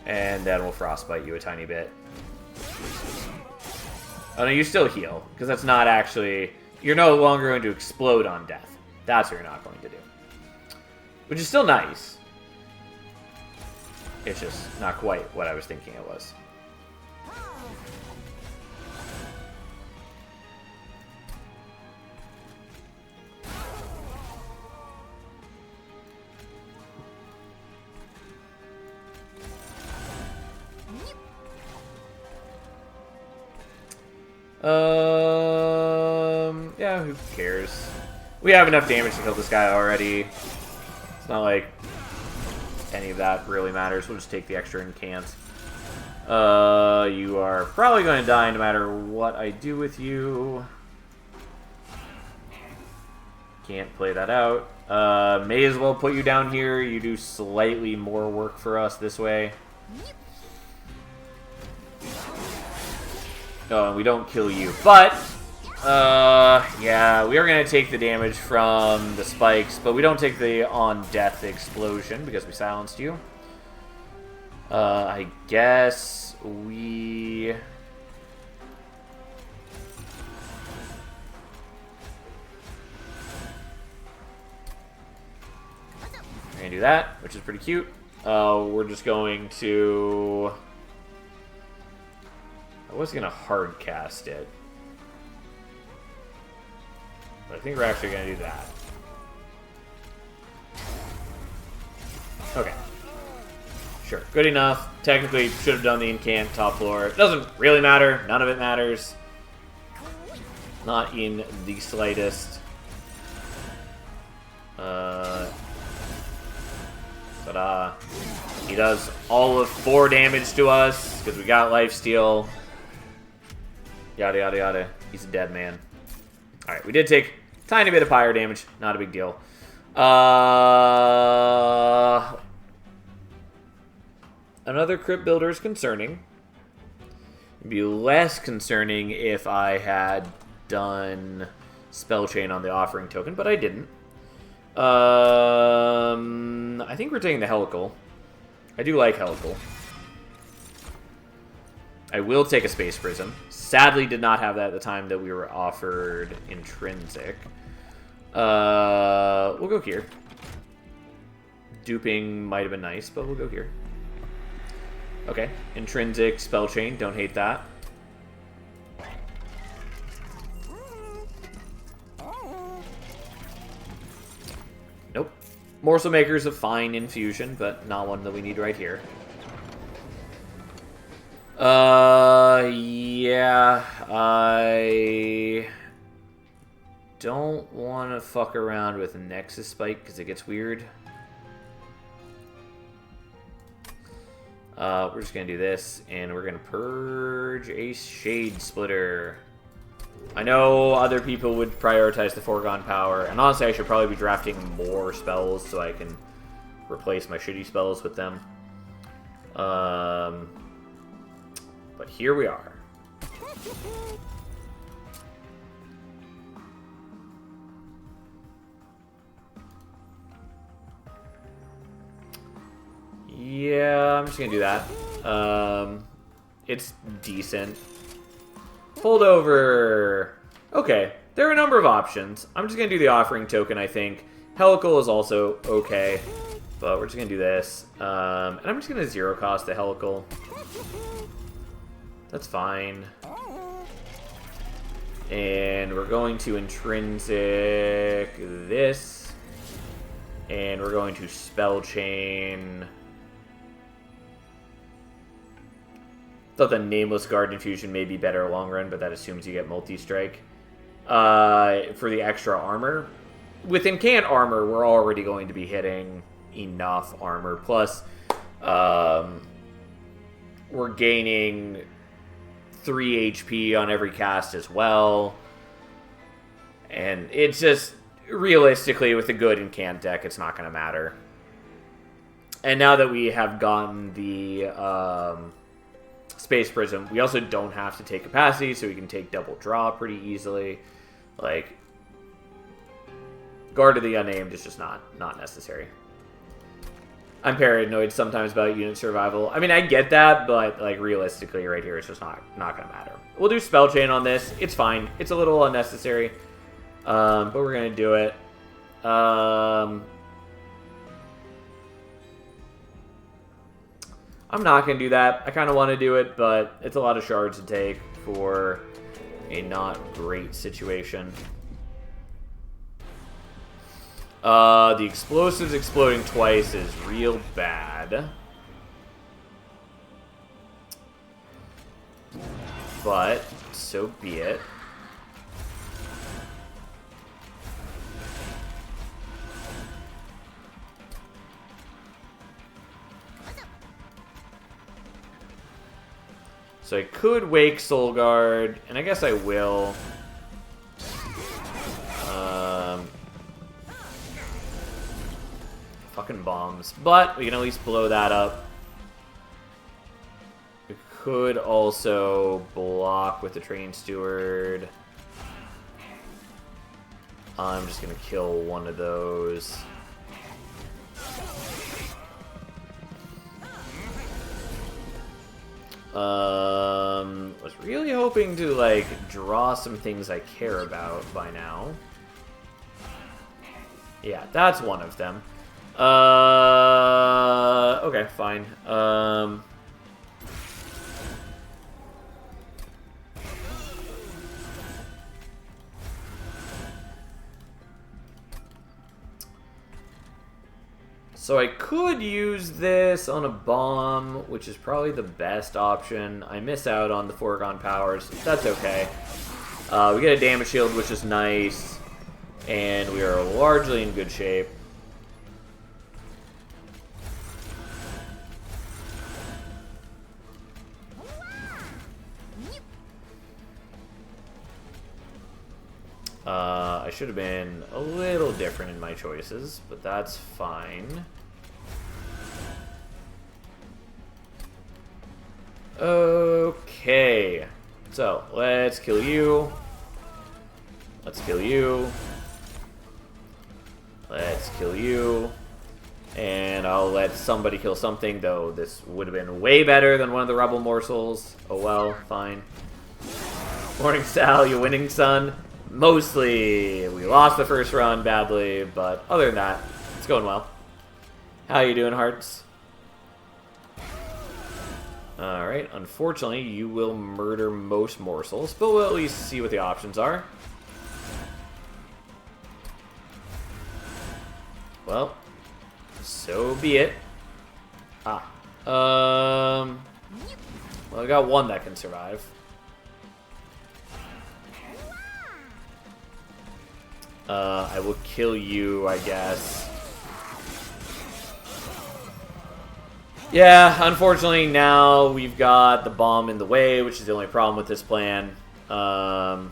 And then we'll frostbite you a tiny bit. Oh no, you still heal. Because that's not actually... You're no longer going to explode on death. That's what you're not going to do. Which is still nice. It's just not quite what I was thinking it was. Yeah, who cares? We have enough damage to kill this guy already. It's not like any of that really matters. We'll just take the extra incant. You are probably going to die no matter what I do with you. Can't play that out. May as well put you down here. You do slightly more work for us this way. Oh, and we don't kill you. But, yeah, we are going to take the damage from the spikes, but we don't take the on-death explosion because we silenced you. I guess we... We're going to do that, which is pretty cute. We're just going to... I was going to hard cast it. But I think we're actually going to do that. Okay. Sure. Good enough. Technically, should have done the incant top floor. It doesn't really matter. None of it matters. Not in the slightest. Ta-da. He does all of 4 damage to us because we got lifesteal. Yada, yada, yada. He's a dead man. Alright, we did take Tiny bit of pyre damage, not a big deal. Another crypt builder is concerning. It'd be less concerning if I had done spell chain on the offering token, but I didn't. I think we're taking the helical. I do like helical. I will take a space prism. Sadly, did not have that at the time that we were offered intrinsic. We'll go here. Duping might have been nice, but we'll go here. Okay, intrinsic, spell chain, don't hate that. Nope. Morsel Maker's a fine infusion, but not one that we need right here. Yeah, I don't want to fuck around with Nexus Spike because it gets weird. We're just going to do this, and we're going to purge a Shade Splitter. I know other people would prioritize the Foregone Power, and honestly I should probably be drafting more spells so I can replace my shitty spells with them. But here we are. Yeah, I'm just gonna do that. It's decent. Fold over. Okay, there are a number of options. I'm just gonna do the offering token, I think. Helical is also okay, but we're just gonna do this. And I'm just gonna zero cost the helical. That's fine. And we're going to intrinsic this. And we're going to spell chain. Thought the Nameless Guard infusion may be better long run, but that assumes you get multi-strike. For the extra armor. With Incant armor, we're already going to be hitting enough armor. Plus, we're gaining 3 HP on every cast as well. And it's just, realistically, with a good Incant deck, it's not going to matter. And now that we have gotten the Space Prism, we also don't have to take capacity, so we can take double draw pretty easily. Like, Guard of the Unnamed is just not necessary. I'm paranoid sometimes about unit survival. I mean, I get that, but like realistically right here, it's just not going to matter. We'll do Spell Chain on this. It's fine. It's a little unnecessary, but we're going to do it. I'm not going to do that. I kind of want to do it, but it's a lot of shards to take for a not great situation. The explosives exploding twice is real bad. But, so be it. So I could wake Soul Guard, and I guess I will. Fucking bombs. But we can at least blow that up. We could also block with the Train Steward. I'm just going to kill one of those. Was really hoping to, like, draw some things I care about by now. Yeah, that's one of them. Okay, fine. So I could use this on a bomb, which is probably the best option. I miss out on the Foregone Powers. That's okay. We get a damage shield, which is nice. And we are largely in good shape. I should have been a little different in my choices, but that's fine. Okay. So, let's kill you. Let's kill you. Let's kill you. And I'll let somebody kill something, though this would have been way better than one of the rebel morsels. Oh well, fine. Morning, Sal, you winning, son? Mostly. We lost the first run badly, but other than that, it's going well. How you doing, Hearts? Alright, unfortunately, you will murder most morsels, but we'll at least see what the options are. Well, so be it. Well, I got one that can survive. I will kill you, I guess. Yeah, unfortunately, now we've got the bomb in the way, which is the only problem with this plan. Yeah.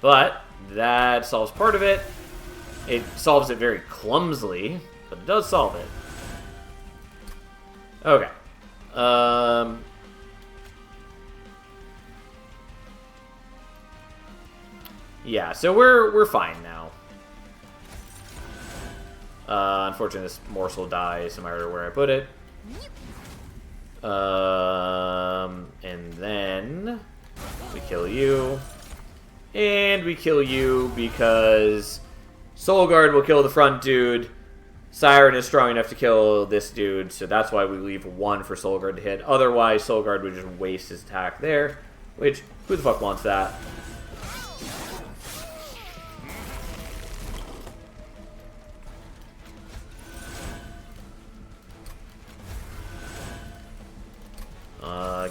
But that solves part of it. It solves it very clumsily, but it does solve it. Okay. Yeah, so we're fine now. Unfortunately, this morsel dies no matter where I put it. And then we kill you. And we kill you because Soul Guard will kill the front dude. Siren is strong enough to kill this dude, so that's why we leave one for Soul Guard to hit. Otherwise, Soul Guard would just waste his attack there, which, who the fuck wants that?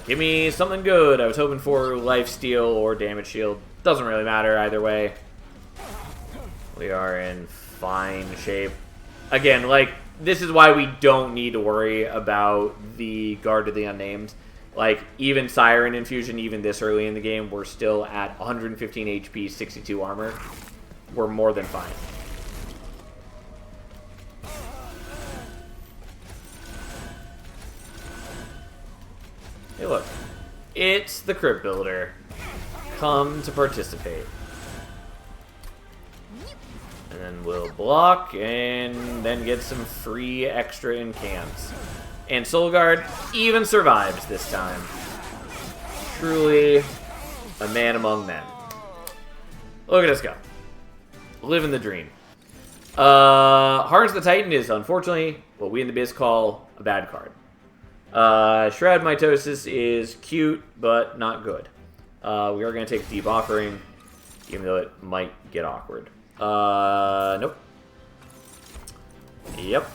Give me something good. I was hoping for life steal or damage shield. Doesn't really matter either way. We are in fine shape. Again, like, this is why we don't need to worry about the Guard of the Unnamed. Like, even Siren Infusion, even this early in the game, we're still at 115 HP, 62 armor. We're more than fine. Hey, look. It's the Crypt Builder. Come to participate. And then we'll block, and then get some free extra incants. And Soul Guard even survives this time. Truly a man among men. Look at us go. Living the dream. Hearts of the Titan is, unfortunately, what we in the biz call a bad card. Shroud Mitosis is cute, but not good. We are going to take Deep Offering, even though it might get awkward. Nope. Yep.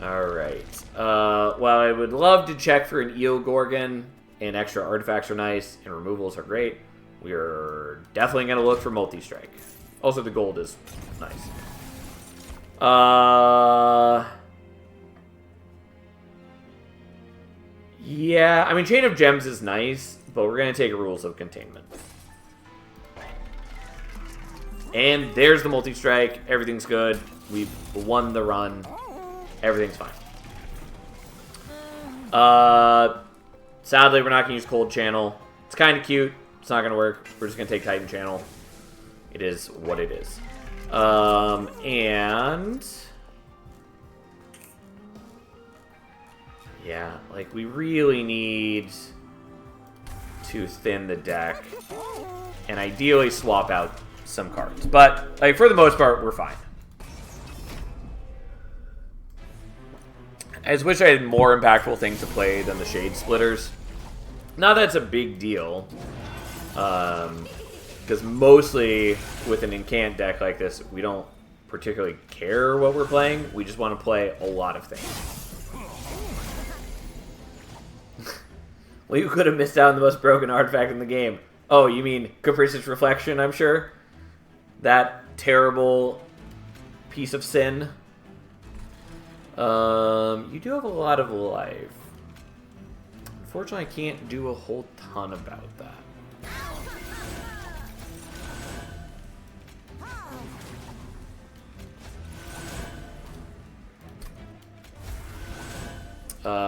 Alright. While I would love to check for an Eel Gorgon, and extra artifacts are nice, and removals are great, we are definitely going to look for Multi-Strike. Also, the gold is nice. Yeah, I mean, Chain of Gems is nice, but we're going to take Rules of Containment. And there's the Multi-Strike. Everything's good. We've won the run. Everything's fine. Sadly, we're not going to use Cold Channel. It's kind of cute. It's not going to work. We're just going to take Titan Channel. It is what it is. And... yeah, like, we really need to thin the deck. And ideally swap out some cards. But, like, for the most part, we're fine. I just wish I had more impactful things to play than the Shade Splitters. Not that it's a big deal. Because mostly with an incant deck like this, we don't particularly care what we're playing. We just want to play a lot of things. Well, you could have missed out on the most broken artifact in the game. Oh, you mean Capricious Reflection, I'm sure? That terrible piece of sin. You do have a lot of life. Unfortunately, I can't do a whole ton about that.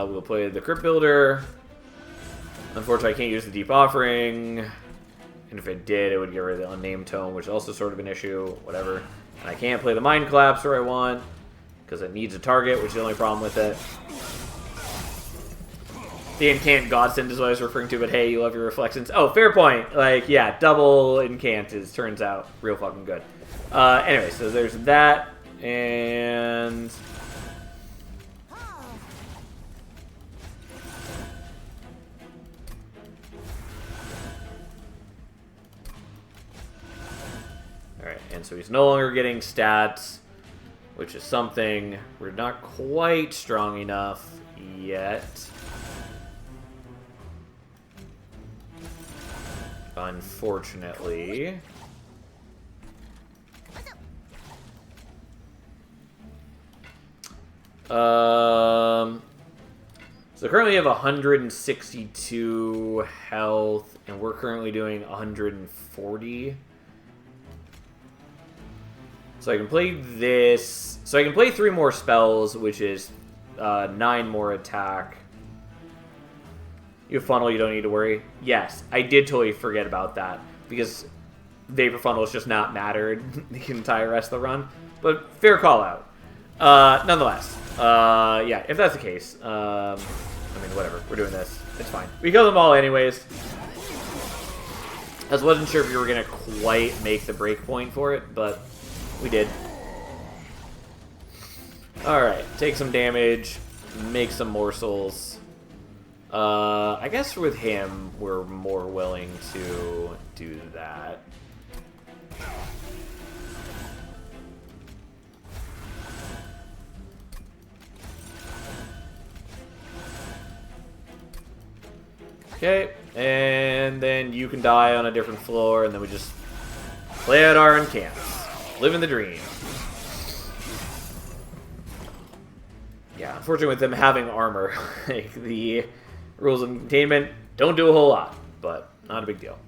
We'll play the Crypt Builder. Unfortunately, I can't use the Deep Offering. And if it did, it would get rid of the Unnamed Tome, which is also sort of an issue. Whatever. And I can't play the Mind Collapser I want, because it needs a target, which is the only problem with it. The Incant Godsend is what I was referring to, but hey, you love your reflections. Oh, fair point. Like, yeah, double Incant turns out real fucking good. Anyway, so there's that, and... Alright, and so he's no longer getting stats, which is something we're not quite strong enough yet. Unfortunately. So currently we have 162 health, and we're currently doing 140. So I can play this. So I can play 3 more spells, which is 9 more attack. You have Funnel, you don't need to worry. Yes, I did totally forget about that, because Vapor Funnel has just not mattered the entire rest of the run. But fair call out. Nonetheless, yeah, if that's the case, I mean, whatever, we're doing this. It's fine. We kill them all anyways. I just wasn't sure if you were going to quite make the break point for it, but we did. Alright, take some damage, make some morsels. I guess with him, we're more willing to do that. Okay, and then you can die on a different floor, and then we just play out our incants. Living the dream. Yeah, unfortunately with them having armor, like the rules of containment don't do a whole lot, but not a big deal.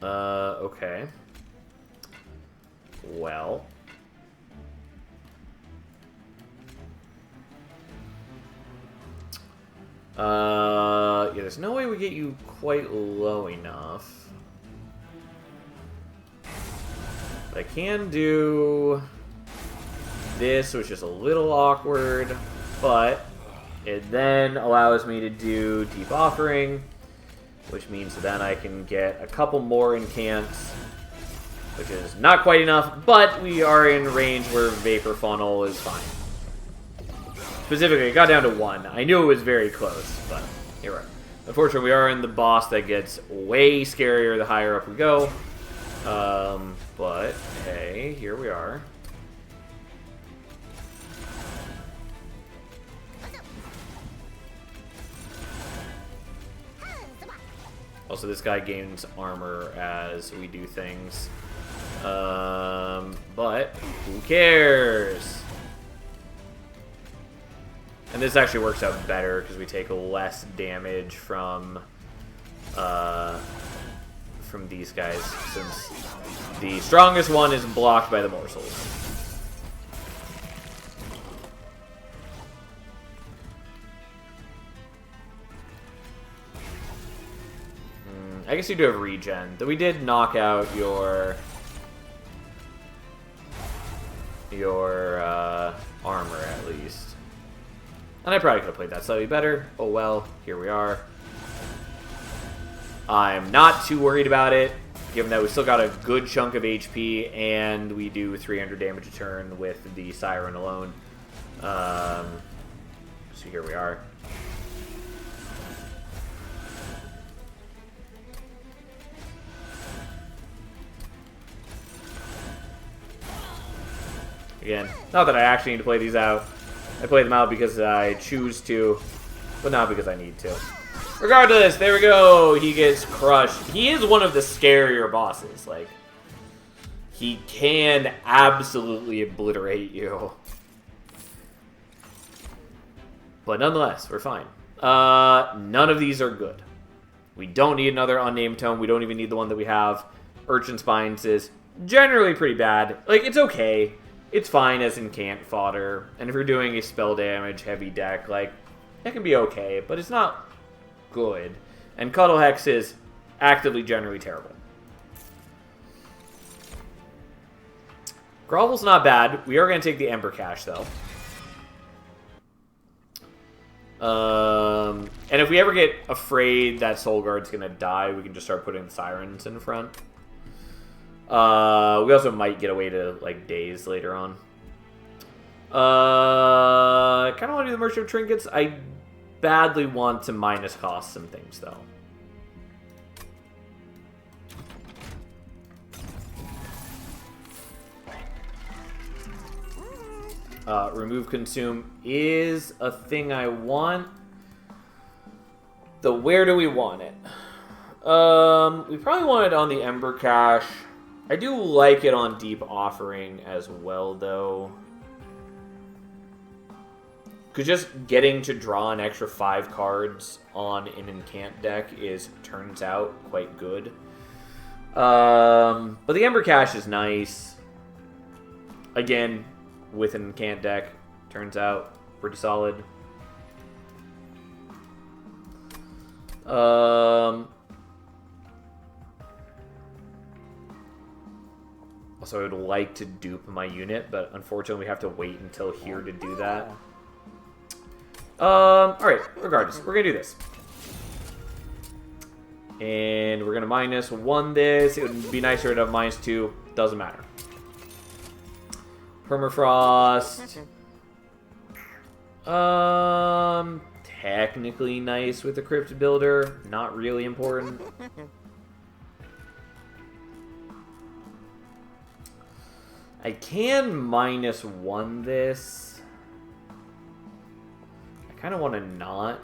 Okay. Well. Yeah, there's no way we get you quite low enough. But I can do this, which is a little awkward, but it then allows me to do Deep Offering, which means then I can get a couple more incants, which is not quite enough, but we are in range where Vapor Funnel is fine. Specifically, it got down to 1. I knew it was very close, but here we are. Unfortunately, we are in the boss that gets way scarier the higher up we go. But, hey, here we are. Also, this guy gains armor as we do things. But who cares? And this actually works out better because we take less damage from these guys, since the strongest one is blocked by the morsels. I guess you do have regen. Though we did knock out your armor at least. And I probably could have played that slightly better. Oh well, here we are. I'm not too worried about it, given that we still got a good chunk of HP, and we do 300 damage a turn with the Siren alone. So here we are. Again, not that I actually need to play these out. I play them out because I choose to, but not because I need to. Regardless, there we go. He gets crushed. He is one of the scarier bosses. Like, He can absolutely obliterate you. But nonetheless, we're fine. None of these are good. We don't need another unnamed tome. We don't even need the one that we have. Urchin Spines is generally pretty bad. Like, it's okay. It's fine as incant fodder. And if you're doing a spell damage heavy deck, like, that can be okay. But it's not good. And Cuddle Hex is actively generally terrible. Grovel's not bad. We are going to take the Ember Cache, though. And if we ever get afraid that Soul Guard's going to die, we can just start putting the Sirens in front. We also might get away to, like, Daze later on. I kind of want to do the Merchant of Trinkets. I badly want to minus cost some things, though. Remove Consume is a thing I want. Though where do we want it? We probably want it on the Ember Cache. I do like it on Deep Offering as well, though. Because just getting to draw an extra 5 cards on an Incant deck turns out quite good. But the Ember Cache is nice. Again, with an Incant deck, turns out pretty solid. Also, I would like to dupe my unit, but unfortunately we have to wait until here to do that. Alright, regardless, we're gonna do this. And we're gonna -1 this. It would be nicer to have -2. Doesn't matter. Permafrost. Technically nice with the Crypt Builder. Not really important. I can -1 this. I kind of want to not.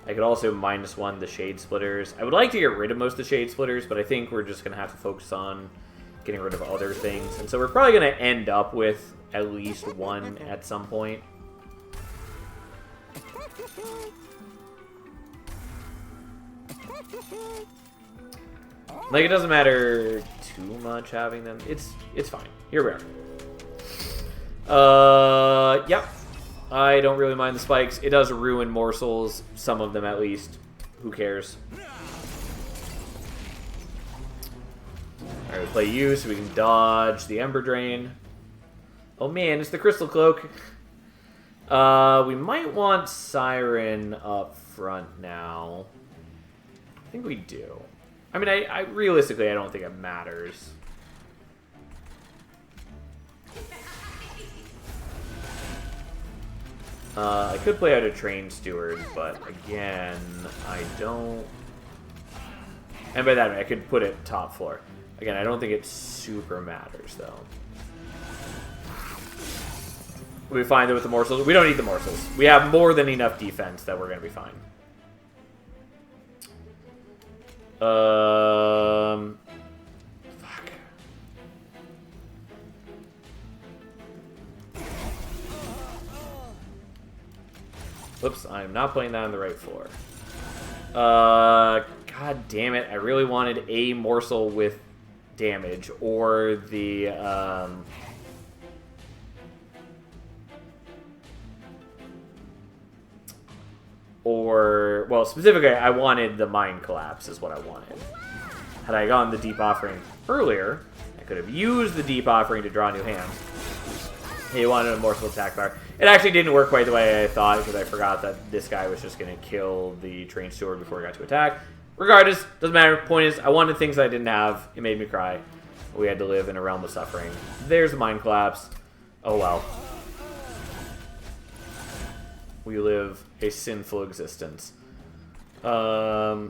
I could also -1 the Shade Splitters. I would like to get rid of most of the Shade Splitters, but I think we're just going to have to focus on getting rid of other things. And so we're probably going to end up with at least one at some point. Like, it doesn't matter too much having them. It's fine. Here we are. Yep. I don't really mind the spikes. It does ruin morsels, some of them at least. Who cares? Alright, we play you so we can dodge the Ember Drain. Oh man, it's the Crystal Cloak. We might want Siren up front now. I think we do. I mean, I realistically, I don't think it matters. I could play out a Train Steward, but again, I don't... And by that, I could put it top floor. Again, I don't think it super matters, though. We'll be fine with the morsels. We don't need the morsels. We have more than enough defense that we're going to be fine. Fuck. Whoops, I'm not playing that on the right floor. God damn it. I really wanted a morsel with damage, or the, well, specifically, I wanted the Mind Collapse is what I wanted. Had I gotten the Deep Offering earlier, I could have used the Deep Offering to draw new hands. He wanted a morsel attack bar. It actually didn't work quite the way I thought, because I forgot that this guy was just going to kill the Train Steward before he got to attack. Regardless, doesn't matter. Point is, I wanted things I didn't have. It made me cry. We had to live in a realm of suffering. There's the Mind Collapse. Oh well. We live a sinful existence. Okay,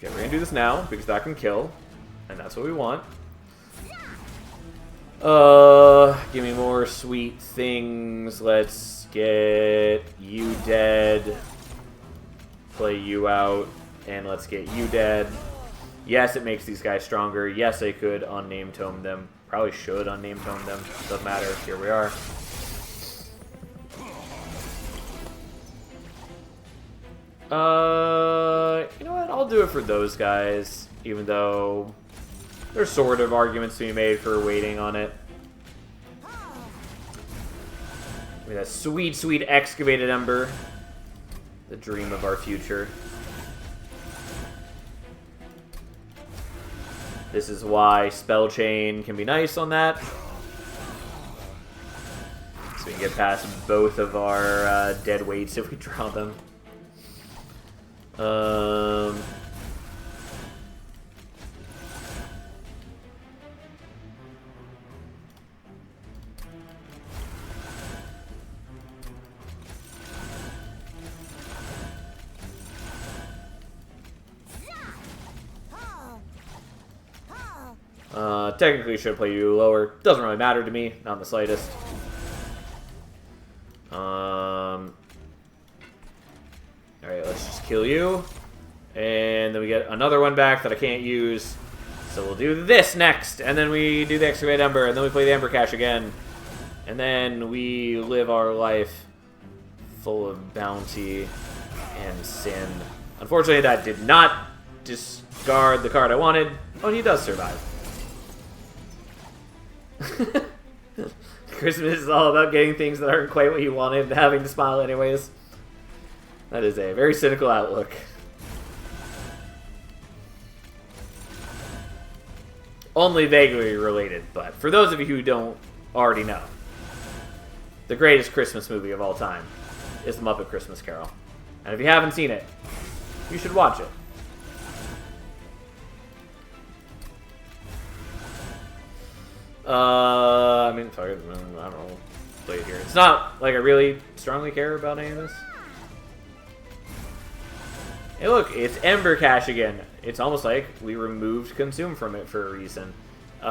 we're gonna do this now, because that can kill. And that's what we want. Give me more sweet things. Let's get you dead. play you out, and let's get you dead. Yes, it makes these guys stronger. Yes, I could unname tome them. Probably should unname tome them. Doesn't matter. Here we are. You know what? I'll do it for those guys, even though there's sort of arguments to be made for waiting on it. I mean, that sweet, sweet excavated ember. The dream of our future. This is why Spell Chain can be nice on that. So we can get past both of our dead weights if we draw them. Technically should play you lower. Doesn't really matter to me, not in the slightest. Alright, let's just kill you. And then we get another one back that I can't use. So we'll do this next. And then we do the Excavate Ember. And then we play the Ember Cache again. And then we live our life full of bounty and sin. Unfortunately, that did not discard the card I wanted. Oh, and he does survive. Christmas is all about getting things that aren't quite what you wanted and having to smile anyways. That is a very cynical outlook. Only vaguely related, but for those of you who don't already know, the greatest Christmas movie of all time is The Muppet Christmas Carol. And if you haven't seen it, you should watch it. I mean, I don't know. Play it here. It's not like I really strongly care about any of this. Hey, look, it's Ember Cache again. It's almost like we removed Consume from it for a reason. We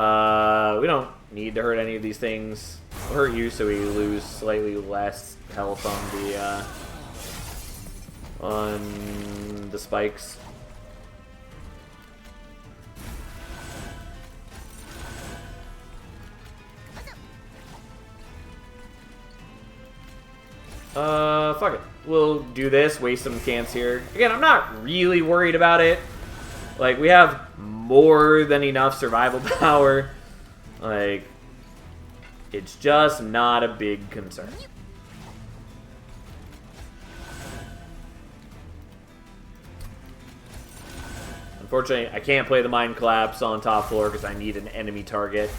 don't need to hurt any of these things. We'll hurt you so we lose slightly less health on the spikes. Fuck it. We'll do this, waste some cans here. Again, I'm not really worried about it. Like, we have more than enough survival power. Like, it's just not a big concern. Unfortunately, I can't play the Mind Collapse on top floor because I need an enemy target.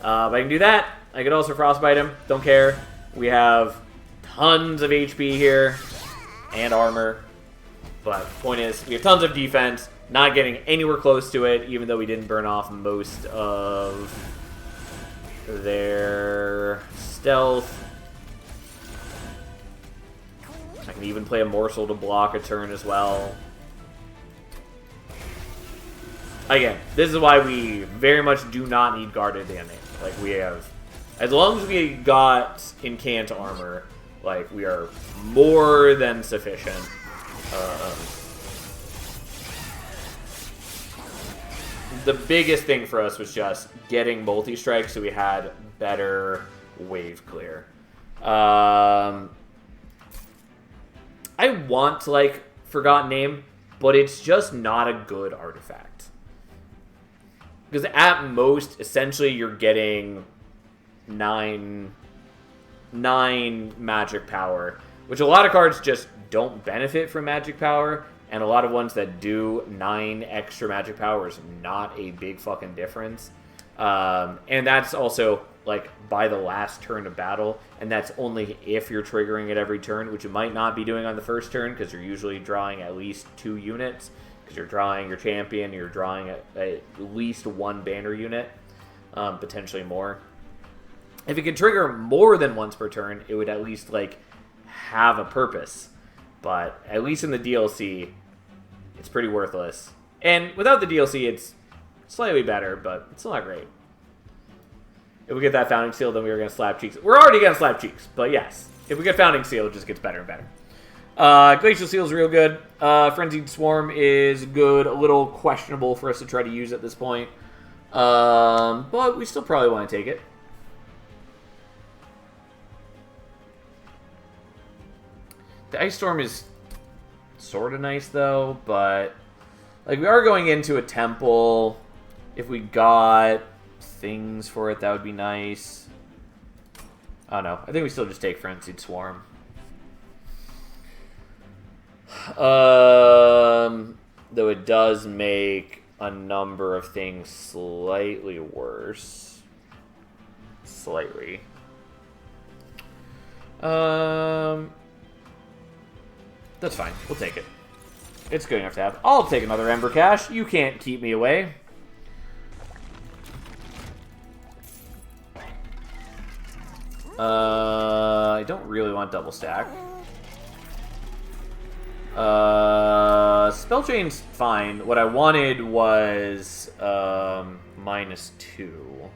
But I can do that. I could also Frostbite him. Don't care. We have tons of HP here and armor, but point is we have tons of defense, not getting anywhere close to it, even though we didn't burn off most of their stealth. I can even play a morsel to block a turn as well. Again, this is why we very much do not need guarded damage. Like, we have, as long as we got incant armor, like, we are more than sufficient. The biggest thing for us was just getting multi-strike so we had better wave clear. I want, like, Forgotten Name, but it's just not a good artifact. Because at most, essentially, you're getting 9 magic power, which a lot of cards just don't benefit from magic power, and a lot of ones that do 9 extra magic power is not a big fucking difference. And that's also, like, by the last turn of battle, and that's only if you're triggering it every turn, which you might not be doing on the first turn, because you're usually drawing at least 2 units, because you're drawing your champion, you're drawing at least 1 banner unit, potentially more. If it could trigger more than once per turn, it would at least, like, have a purpose. But at least in the DLC, it's pretty worthless. And without the DLC, it's slightly better, but it's still not great. If we get that Founding Seal, then we are going to slap cheeks. We're already going to slap cheeks, but yes. If we get Founding Seal, it just gets better and better. Glacial Seal is real good. Frenzied Swarm is good. A little questionable for us to try to use at this point. But we still probably want to take it. The Ice Storm is sort of nice, though, but like we are going into a temple. If we got things for it, that would be nice. Oh, no. I think we still just take Frenzied Swarm. Though it does make a number of things slightly worse. Slightly. That's fine. We'll take it. It's good enough to have. I'll take another Ember Cache. You can't keep me away. I don't really want double stack. Spell Chain's fine. What I wanted was -2.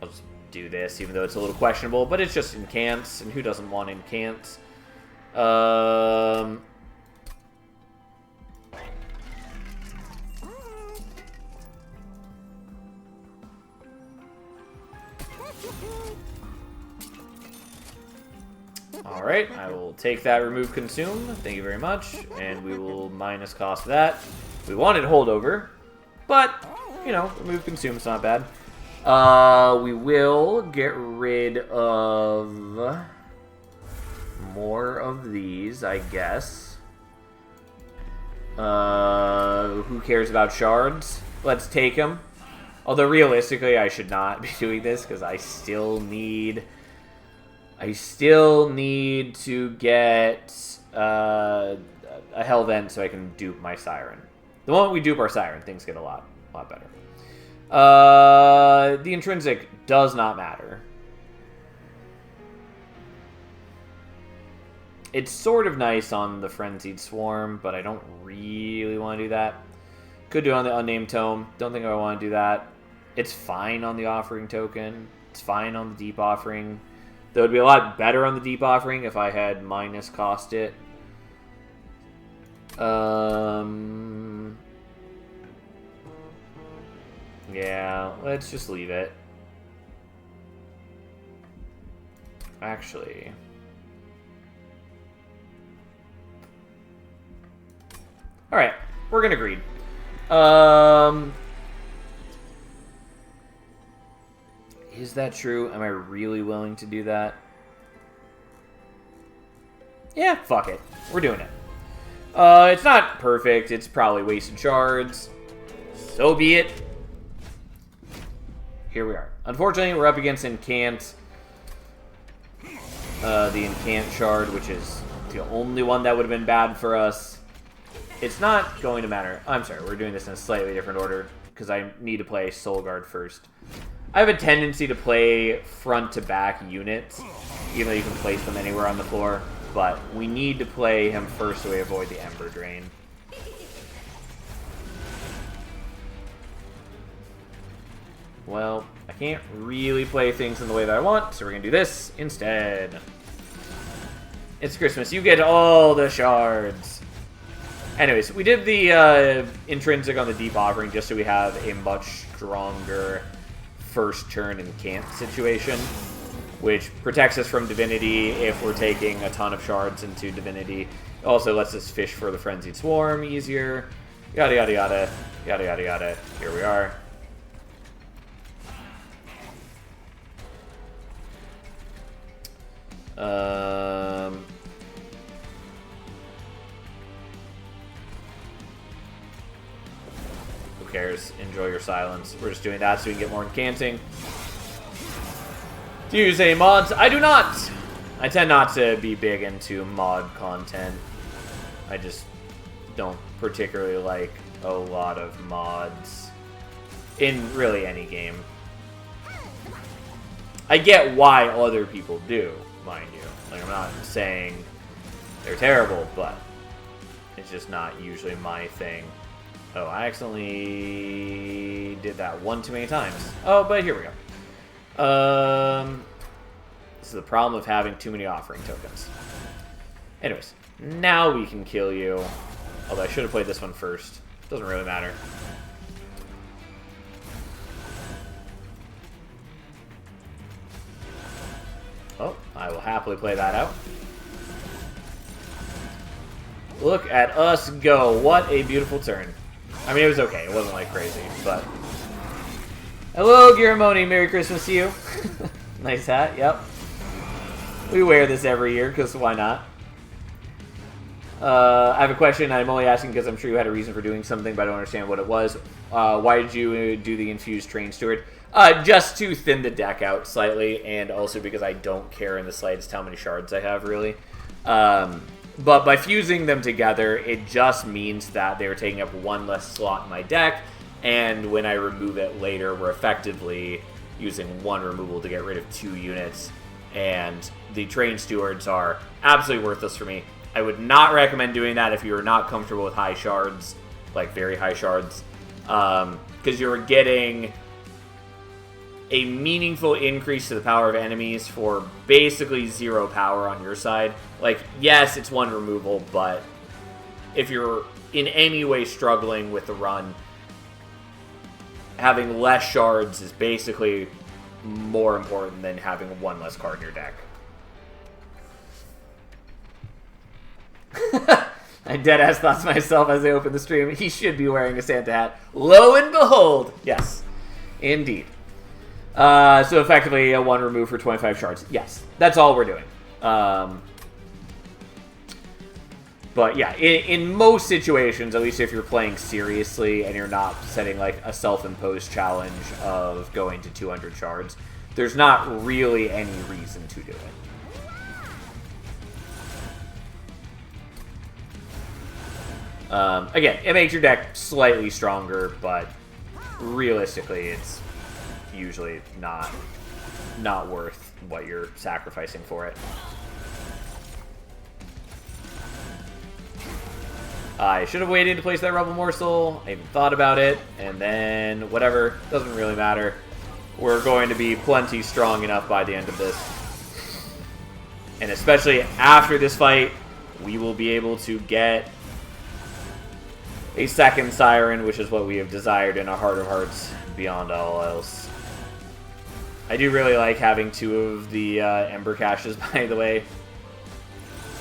I'll just do this, even though it's a little questionable, but it's just incants, and who doesn't want incants? Alright, I will take that remove consume. Thank you very much. And we will minus cost that. We wanted holdover, but, you know, remove consume is not bad. We will get rid of more of these, I guess. Who cares about shards? Let's take them. Although realistically, I should not be doing this because I still need to get a Hell Vent so I can dupe my Siren. The moment we dupe our Siren, things get a lot better. The intrinsic does not matter. It's sort of nice on the Frenzied Swarm, but I don't really want to do that. Could do it on the Unnamed Tome. Don't think I want to do that. It's fine on the Offering Token. It's fine on the Deep Offering. Though it would be a lot better on the Deep Offering if I had minus cost it. Yeah, let's just leave it. Actually... Alright, we're gonna greed. Is that true? Am I really willing to do that? Yeah, fuck it. We're doing it. It's not perfect. It's probably wasted shards. So be it. Here we are. Unfortunately, we're up against Incant. The Incant shard, which is the only one that would have been bad for us. It's not going to matter. I'm sorry, we're doing this in a slightly different order because I need to play Soul Guard first. I have a tendency to play front-to-back units, even though you can place them anywhere on the floor. But we need to play him first so we avoid the Ember Drain. Well, I can't really play things in the way that I want, so we're going to do this instead. It's Christmas. You get all the shards. Anyways, we did the intrinsic on the Deep Offering just so we have a much stronger first turn Incant situation, which protects us from Divinity if we're taking a ton of shards into Divinity. It also lets us fish for the Frenzied Swarm easier. Yada, yada, yada. Yada, yada, yada. Here we are. Who cares? Enjoy your silence. We're just doing that so we can get more incanting. Do you use any mods? I do not! I tend not to be big into mod content. I just don't particularly like a lot of mods in really any game. I get why other people do, mind you. Like, I'm not saying they're terrible, but it's just not usually my thing. Oh, I accidentally did that one too many times. Oh, but here we go. is the problem of having too many offering tokens. Anyways, now we can kill you. Although I should have played this one first. Doesn't really matter. Oh, I will happily play that out. Look at us go. What a beautiful turn. I mean, it was okay. It wasn't, like, crazy, but... Hello, Giramoni. Merry Christmas to you. Nice hat. Yep. We wear this every year, because why not? I have a question. I'm only asking because I'm sure you had a reason for doing something, but I don't understand what it was. Why did you do the infused Train Steward? Just to thin the deck out slightly, and also because I don't care in the slightest how many shards I have, really. But by fusing them together, it just means that they're taking up one less slot in my deck, and when I remove it later, we're effectively using one removal to get rid of 2 units, and the Train Stewards are absolutely worthless for me. I would not recommend doing that if you're not comfortable with high shards, like very high shards, because you're getting a meaningful increase to the power of enemies for basically 0 power on your side. Like, yes, it's 1 removal, but if you're in any way struggling with the run, having less shards is basically more important than having 1 less card in your deck. I deadass thought to myself as I opened the stream, he should be wearing a Santa hat. Lo and behold! Yes, indeed. So effectively a 1 remove for 25 shards. Yes, that's all we're doing. But yeah, in most situations, at least if you're playing seriously and you're not setting like a self-imposed challenge of going to 200 shards, there's not really any reason to do it. Again, it makes your deck slightly stronger, but realistically, it's usually not worth what you're sacrificing for it. I should have waited to place that Rebel Morsel. I even thought about it, and then whatever, doesn't really matter. We're going to be plenty strong enough by the end of this. And especially after this fight, we will be able to get a second Siren, which is what we have desired in our Heart of Hearts beyond all else. I do really like having 2 of the Ember Caches, by the way.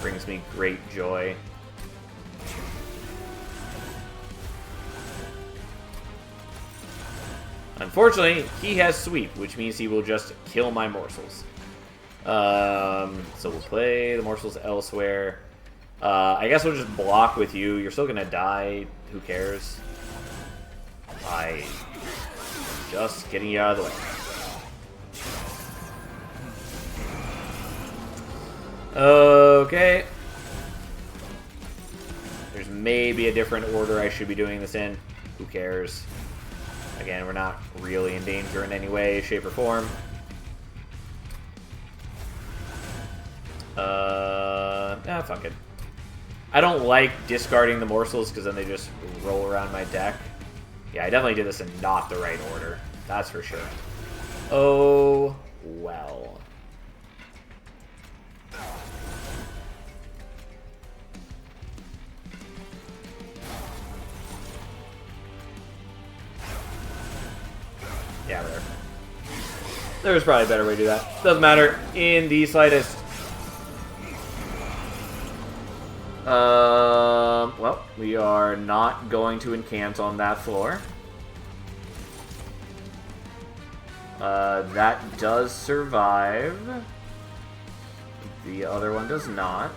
Brings me great joy. Unfortunately, he has Sweep, which means he will just kill my morsels. So we'll play the morsels elsewhere. I guess we'll just block with you. You're still gonna die. Who cares? Just getting you out of the way. Okay. There's maybe a different order I should be doing this in. Who cares? Again, we're not really in danger in any way, shape, or form. Fuck it. I don't like discarding the morsels because then they just roll around my deck. Yeah, I definitely did this in not the right order. That's for sure. Oh, well. Yeah, whatever. There's probably a better way to do that. Doesn't matter in the slightest. Well, we are not going to incant on that floor. That does survive. The other one does not.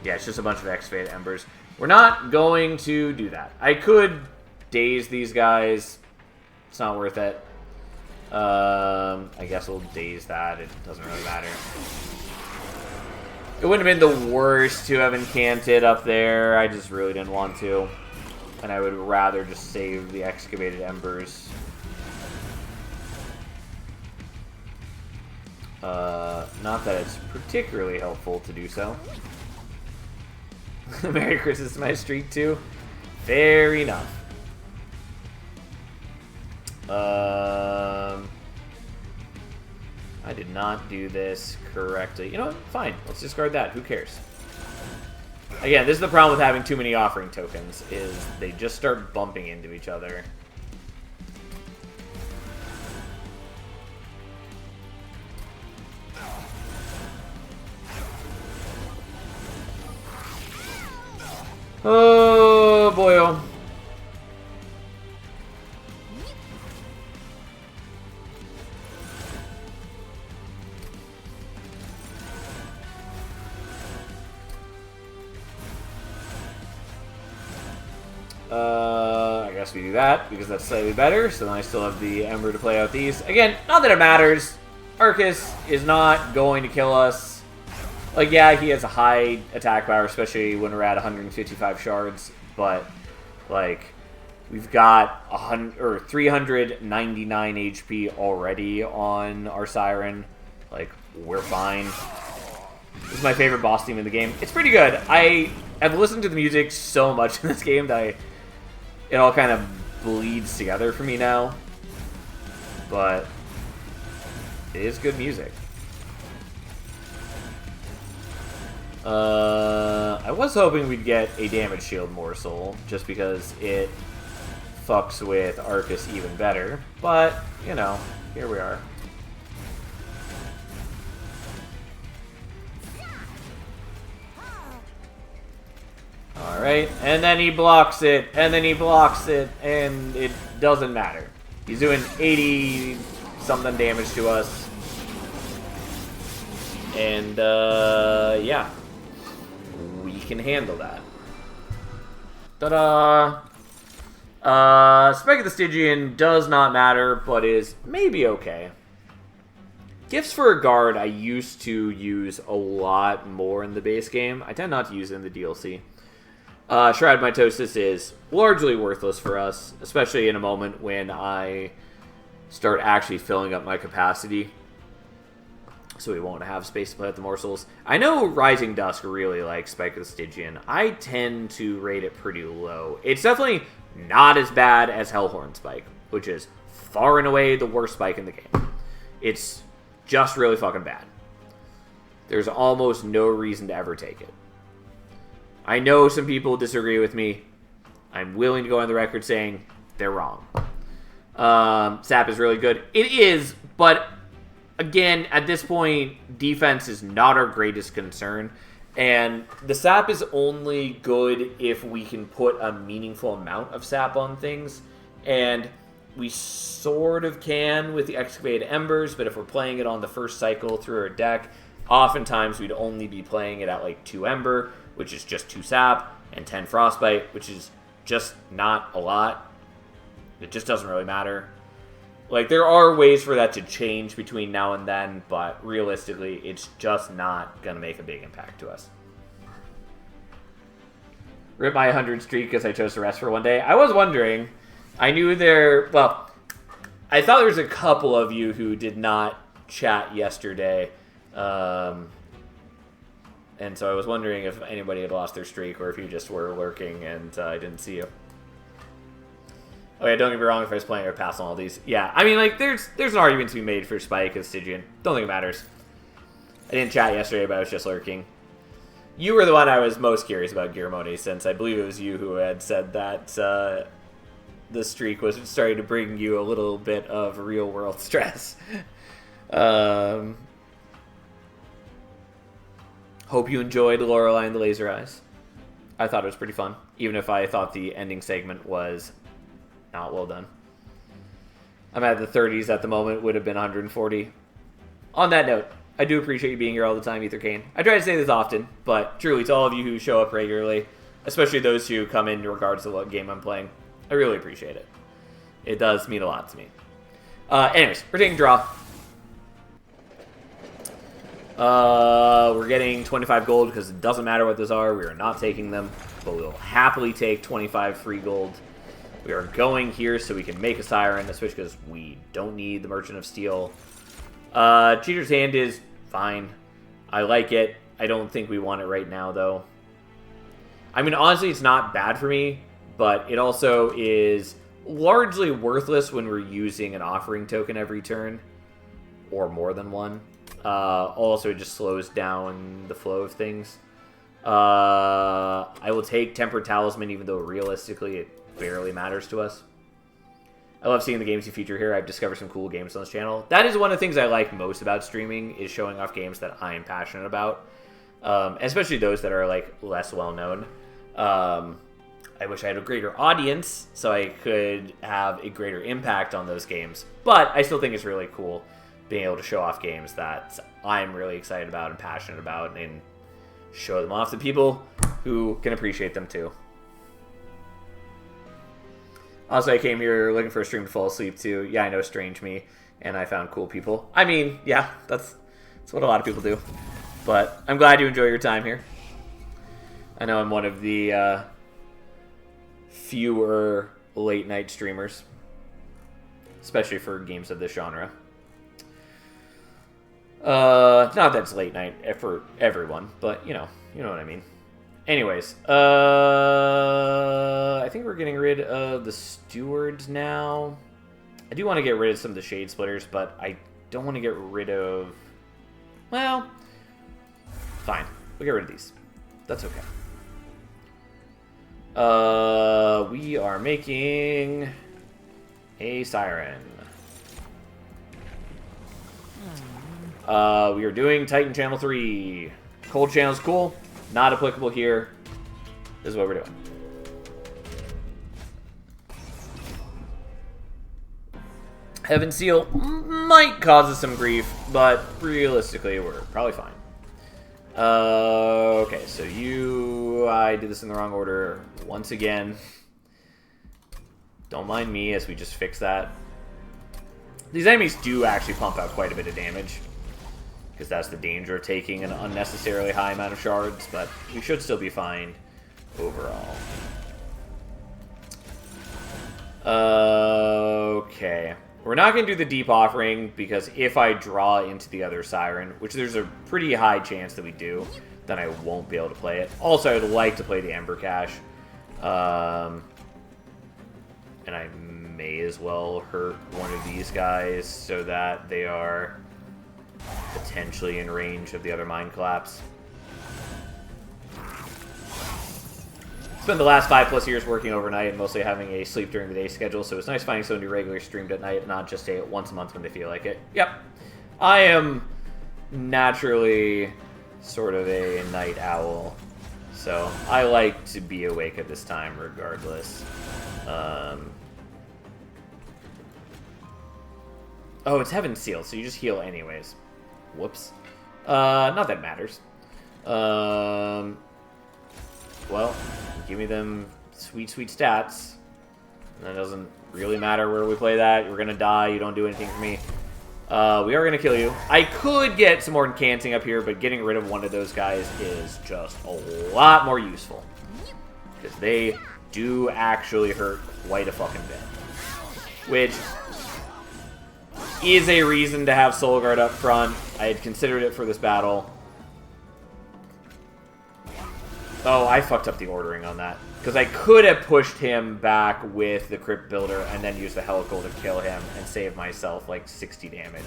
Yeah, it's just a bunch of X-Fade Embers. We're not going to do that. I could daze these guys. It's not worth it. I guess we'll daze that. It doesn't really matter. It wouldn't have been the worst to have incanted up there. I just really didn't want to. And I would rather just save the Excavated Embers. Not that it's particularly helpful to do so. Merry Christmas to my streak too. Fair enough. I did not do this correctly. You know what? Fine. Let's discard that. Who cares? Again, this is the problem with having too many offering tokens, is they just start bumping into each other. Oh, boy. I guess we do that, because that's slightly better, so then I still have the Ember to play out these. Again, not that it matters. Arcus is not going to kill us. Like, yeah, he has a high attack power, especially when we're at 155 shards, but, like, we've got 399 HP already on our Siren. Like, we're fine. This is my favorite boss theme in the game. It's pretty good. I have listened to the music so much in this game that it all kind of bleeds together for me now. But it is good music. I was hoping we'd get a damage shield morsel, just because it fucks with Arcus even better. But, you know, here we are. Alright, and then he blocks it, and then he blocks it, and it doesn't matter. He's doing 80-something damage to us. And, yeah. We can handle that. Ta-da! Spike of the Stygian does not matter, but is maybe okay. Gifts for a guard I used to use a lot more in the base game. I tend not to use it in the DLC. Shroud Mitosis is largely worthless for us, especially in a moment when I start actually filling up my capacity, so we won't have space to play with the morsels. I know Rising Dusk really likes Spike of the Stygian. I tend to rate it pretty low. It's definitely not as bad as Hellhorn Spike, which is far and away the worst spike in the game. It's just really fucking bad. There's almost no reason to ever take it. I know some people disagree with me. I'm willing to go on the record saying they're wrong. Sap is really good. It is, but again, at this point, defense is not our greatest concern. And the sap is only good if we can put a meaningful amount of sap on things. And we sort of can with the Excavated Embers, but if we're playing it on the first cycle through our deck, oftentimes we'd only be playing it at like 2 Ember, which is just 2 sap, and 10 Frostbite, which is just not a lot. It just doesn't really matter. Like, there are ways for that to change between now and then, but realistically, it's just not going to make a big impact to us. Rip my 100 streak because I chose to rest for one day. I was wondering. I knew well, I thought there was a couple of you who did not chat yesterday. And so I was wondering if anybody had lost their streak or if you just were lurking and I didn't see you. Oh yeah, don't get me wrong, if I was playing, I would pass on all these. Yeah, I mean, like, there's an argument to be made for Spike as Stygian. Don't think it matters. I didn't chat yesterday, but I was just lurking. You were the one I was most curious about, Giramoni, since I believe it was you who had said that the streak was starting to bring you a little bit of real-world stress. Hope you enjoyed Lorelei and the Laser Eyes. I thought it was pretty fun, even if I thought the ending segment was not well done. I'm at the 30s at the moment, would have been 140. On that note, I do appreciate you being here all the time, Ether Kane. I try to say this often, but truly, to all of you who show up regularly, especially those who come in regardless of what game I'm playing, I really appreciate it. It does mean a lot to me. Anyways, we're taking draw. We're getting 25 gold because it doesn't matter what those are. We are not taking them, but we'll happily take 25 free gold. We are going here so we can make a Siren, especially because we don't need the Merchant of Steel. Cheater's Hand is fine. I like it. I don't think we want it right now, though. I mean, honestly, it's not bad for me, but it also is largely worthless when we're using an offering token every turn, or more than one. Also, it just slows down the flow of things. I will take Tempered Talisman, even though realistically it barely matters to us. I love seeing the games you feature here. I've discovered some cool games on this channel. That is one of the things I like most about streaming, is showing off games that I am passionate about. Especially those that are like less well known. I wish I had a greater audience so I could have a greater impact on those games. But I still think it's really cool being able to show off games that I'm really excited about and passionate about, and show them off to people who can appreciate them too. Also, I came here looking for a stream to fall asleep to. Yeah, I know, strange me, and I found cool people. I mean, yeah, that's what a lot of people do. But I'm glad you enjoy your time here. I know I'm one of the fewer late-night streamers, especially for games of this genre. Not that it's late night for everyone, but you know what I mean. Anyways, I think we're getting rid of the stewards now. I do want to get rid of some of the shade splitters, but I don't want to get rid of... Well, fine. We'll get rid of these. That's okay. We are making a siren. We are doing Titan Channel 3. Cold Channel's cool. Not applicable here. This is what we're doing. Heaven Seal might cause us some grief, but realistically, we're probably fine. Okay, so I did this in the wrong order once again. Don't mind me as we just fix that. These enemies do actually pump out quite a bit of damage, because that's the danger of taking an unnecessarily high amount of shards, but we should still be fine overall. Okay. We're not going to do the deep offering, because if I draw into the other siren, which there's a pretty high chance that we do, then I won't be able to play it. Also, I'd like to play the Ember Cache. And I may as well hurt one of these guys so that they are potentially in range of the other Mind Collapse. Spent the last 5+ years working overnight and mostly having a sleep during the day schedule, so it's nice finding someone who regularly streamed at night, not just stay once a month when they feel like it. Yep. I am naturally sort of a night owl, so I like to be awake at this time regardless. Oh, it's Heaven Seal, so you just heal anyways. Whoops. Not that it matters. Well, give me them sweet, sweet stats. That doesn't really matter where we play that. You're gonna die. You don't do anything for me. We are gonna kill you. I could get some more incanting up here, but getting rid of one of those guys is just a lot more useful, because they do actually hurt quite a fucking bit. Which is a reason to have Soul Guard up front. I had considered it for this battle. Oh, I fucked up the ordering on that. Because I could have pushed him back with the Crypt Builder and then used the Helical to kill him and save myself like 60 damage.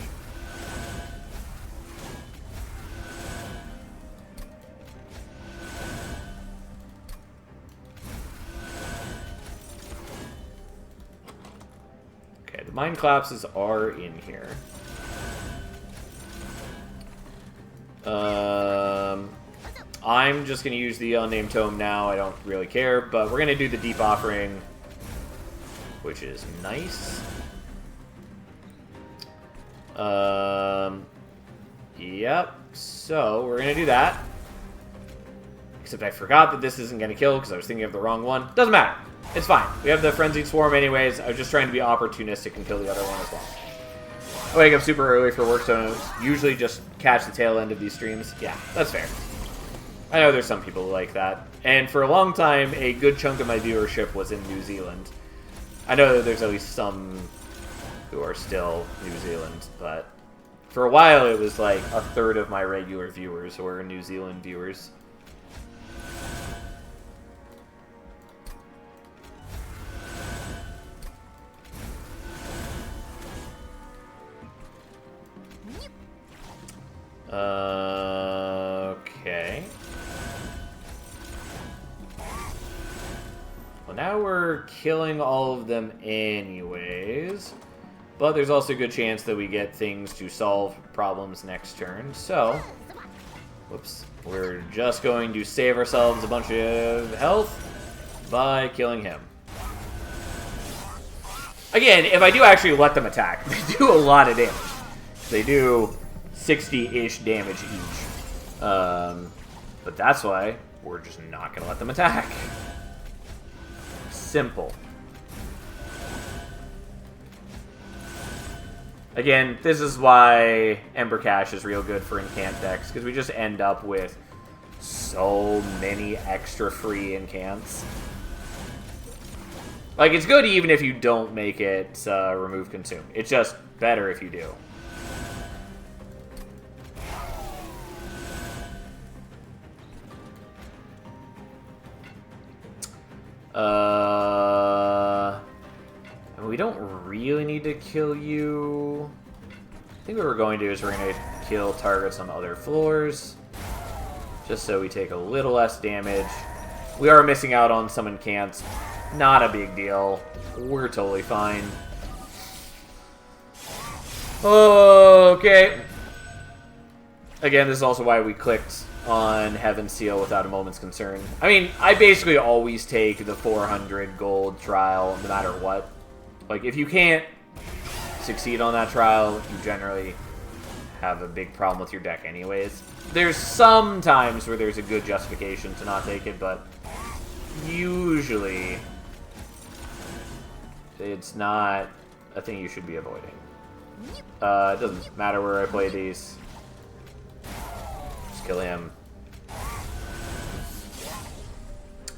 Okay, the Mind Collapses are in here. I'm just going to use the Unnamed Tome now. I don't really care, but we're going to do the Deep Offering, which is nice. Yep, so we're going to do that. Except I forgot that this isn't going to kill because I was thinking of the wrong one. Doesn't matter. It's fine. We have the Frenzied Swarm anyways. I was just trying to be opportunistic and kill the other one as well. I wake up super early for work, so I usually just catch the tail end of these streams. Yeah, that's fair. I know there's some people who like that. And for a long time, a good chunk of my viewership was in New Zealand. I know that there's at least some who are still New Zealand, but for a while it was like a third of my regular viewers were New Zealand viewers. Okay. Well, now we're killing all of them anyways. But there's also a good chance that we get things to solve problems next turn. So, whoops. We're just going to save ourselves a bunch of health by killing him. Again, if I do actually let them attack, they do a lot of damage. They do 60-ish damage each. But that's why we're just not going to let them attack. Simple. Again, this is why Ember Cache is real good for incant decks, because we just end up with so many extra free incants. Like, it's good even if you don't make it remove consume. It's just better if you do. And we don't really need to kill you. I think what we're going to do is we're going to kill targets on other floors, just so we take a little less damage. We are missing out on some incants. Not a big deal. We're totally fine. Okay. Again, this is also why we clicked on Heaven's Seal without a moment's concern. I mean, I basically always take the 400 gold trial no matter what. Like, if you can't succeed on that trial, you generally have a big problem with your deck anyways. There's some times where there's a good justification to not take it, but usually it's not a thing you should be avoiding. It doesn't matter where I play these. Just kill him.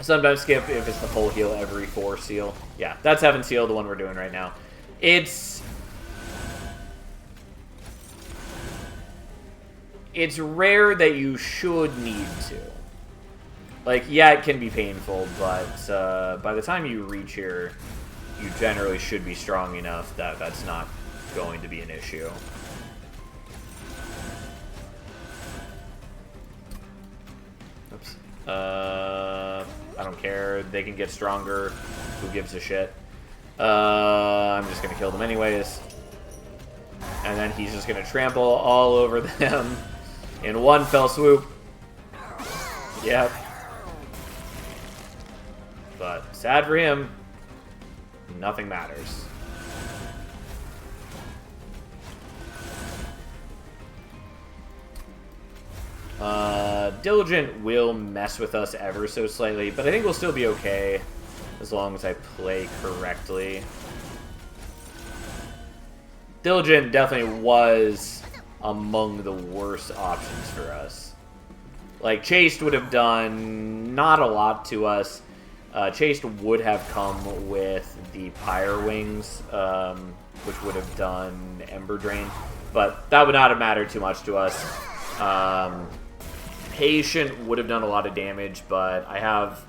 Sometimes skip if it's the full heal every 4 seal. Yeah, that's Heaven Seal, the one we're doing right now. It's rare that you should need to. Like, yeah, it can be painful, but by the time you reach here, you generally should be strong enough that that's not going to be an issue. Oops. I don't care. They can get stronger. Who gives a shit? I'm just going to kill them anyways. And then he's just going to trample all over them in one fell swoop. Yep. But sad for him, nothing matters. Diligent will mess with us ever so slightly, but I think we'll still be okay as long as I play correctly. Diligent definitely was among the worst options for us. Like, Chased would have done not a lot to us. Chased would have come with the Pyre Wings, which would have done Ember Drain, but that would not have mattered too much to us. Patient would have done a lot of damage, but I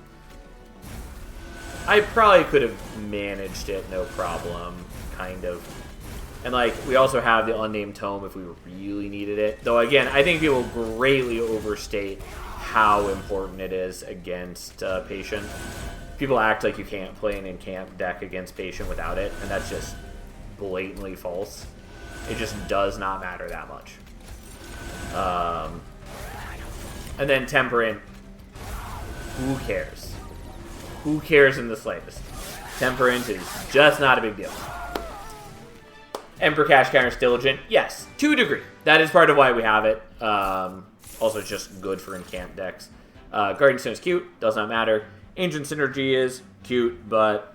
probably could have managed it no problem, kind of. And, like, we also have the Unnamed Tome if we really needed it. Though, again, I think people greatly overstate how important it is against Patient. People act like you can't play an Incant deck against Patient without it, and that's just blatantly false. It just does not matter that much. And then Temperate, who cares? Who cares in the slightest? Temperate is just not a big deal. Ember Cache counters Diligent, yes, to a degree. That is part of why we have it. Also, it's just good for Incant decks. Guardian Stone is cute, does not matter. Ancient Synergy is cute, but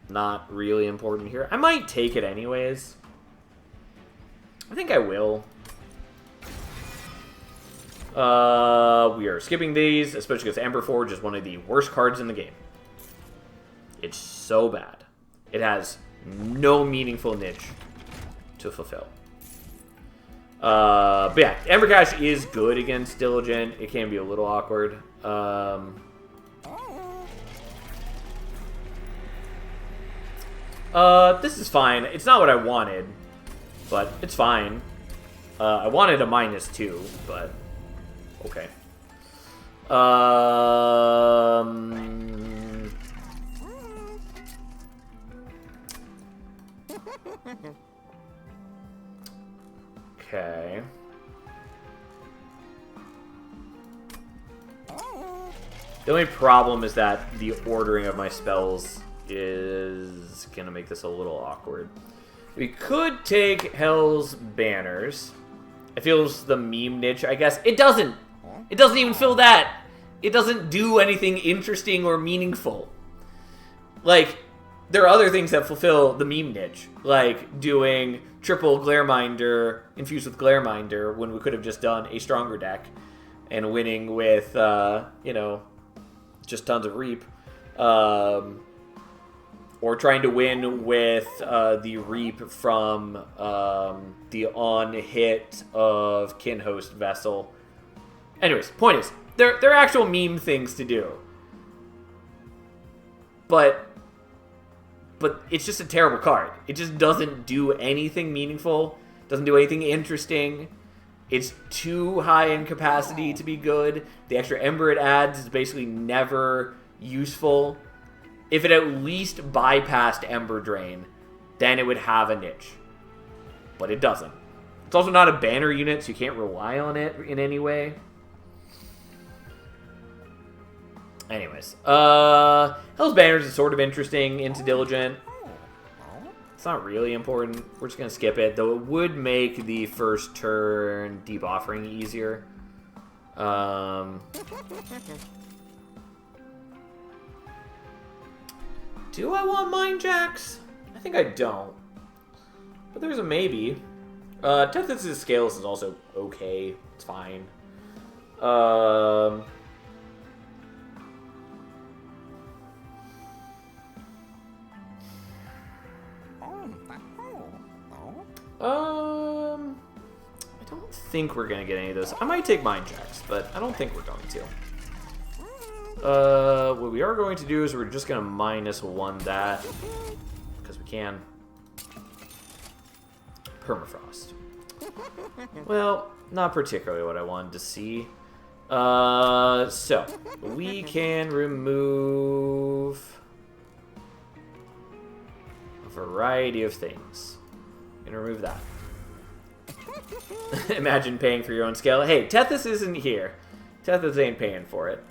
not really important here. I might take it anyways. I think I will. We are skipping these, especially because Ember Forge is one of the worst cards in the game. It's so bad. It has no meaningful niche to fulfill. But yeah, Ember Cache is good against Diligent. It can be a little awkward. This is fine. It's not what I wanted, but it's fine. I wanted a -2, but okay. Okay. The only problem is that the ordering of my spells is gonna make this a little awkward. We could take Hell's Banners. It fills the meme niche, I guess. It doesn't. It doesn't even fill that. It doesn't do anything interesting or meaningful. Like, there are other things that fulfill the meme niche, like doing triple Glareminder infused with Glareminder when we could have just done a stronger deck and winning with, you know, just tons of Reap. Or trying to win with the Reap from the on-hit of Kinhost Vessel. Anyways, point is, there are actual meme things to do. But it's just a terrible card. It just doesn't do anything meaningful, doesn't do anything interesting. It's too high in capacity to be good. The extra Ember it adds is basically never useful. If it at least bypassed Ember Drain, then it would have a niche. But it doesn't. It's also not a banner unit, so you can't rely on it in any way. Anyways, Hell's Banners is sort of interesting into Diligent. It's not really important. We're just going to skip it, though it would make the first turn Deep Offering easier. Do I want Mind Jacks? I think I don't. But there's a maybe. Tethys' Scales is also okay. It's fine. I don't think we're gonna get any of those. I might take Mind Jacks, but I don't think we're going to. What we are going to do is we're just gonna -1 that, because we can. Permafrost. Well, not particularly what I wanted to see. So we can remove a variety of things. Gonna remove that. Imagine paying for your own scale. Hey, Tethys isn't here. Tethys ain't paying for it.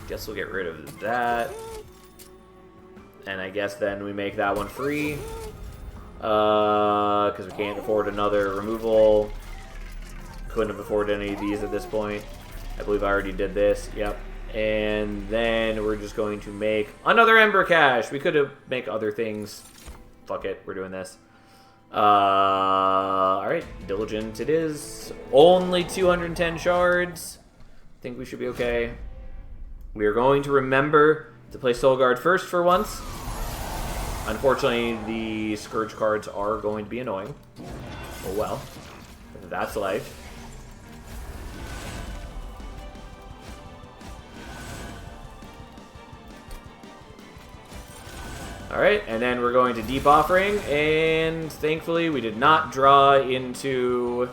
Guess we'll get rid of that. And I guess then we make that one free. Because we can't afford another removal. Couldn't have afforded any of these at this point. I believe I already did this. Yep. And then we're just going to make another Ember Cache. We could have make other things. Fuck it. We're doing this. Alright. Diligent it is. Only 210 shards. Think we should be okay. We are going to remember to play Soul Guard first for once. Unfortunately, the Scourge cards are going to be annoying. Oh well. That's life. Alright, and then we're going to Deep Offering, and thankfully we did not draw into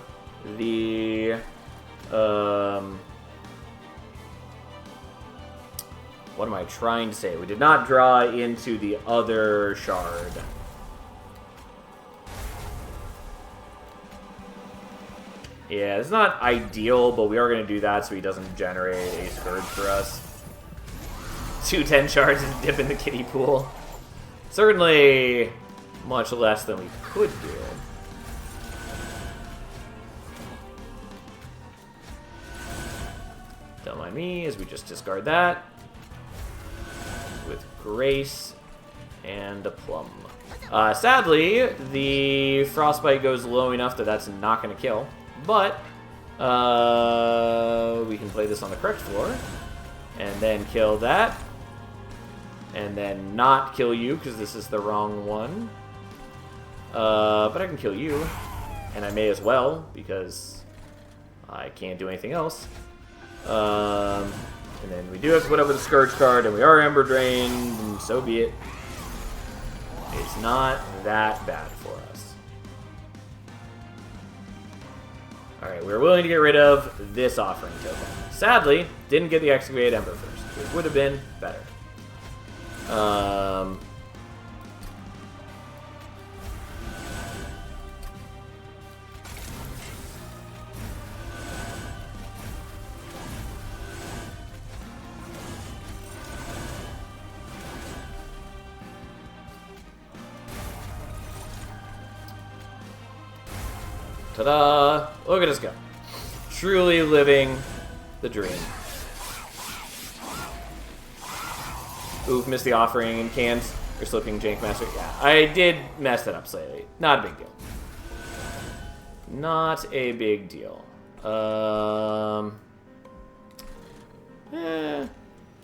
the, what am I trying to say? We did not draw into the other shard. Yeah, it's not ideal, but we are going to do that so he doesn't generate a Scourge for us. 210 shards and dip in the kiddie pool. Certainly much less than we could do. Don't mind me as we just discard that. With Grace and a Plum. Sadly, the Frostbite goes low enough that that's not going to kill. But we can play this on the correct floor. And then kill that. And then not kill you, because this is the wrong one. But I can kill you. And I may as well, because I can't do anything else. And then we do have to put up with a Scourge card, and we are Ember Drained, and so be it. It's not that bad for us. Alright, we're willing to get rid of this offering token. Sadly, didn't get the Excavated Ember first. It would have been better. Ta-da! Look at us go. Truly living the dream. Oof, missed the offering and cans. Or slipping Jank Master. Yeah, I did mess that up slightly. Not a big deal. Not a big deal.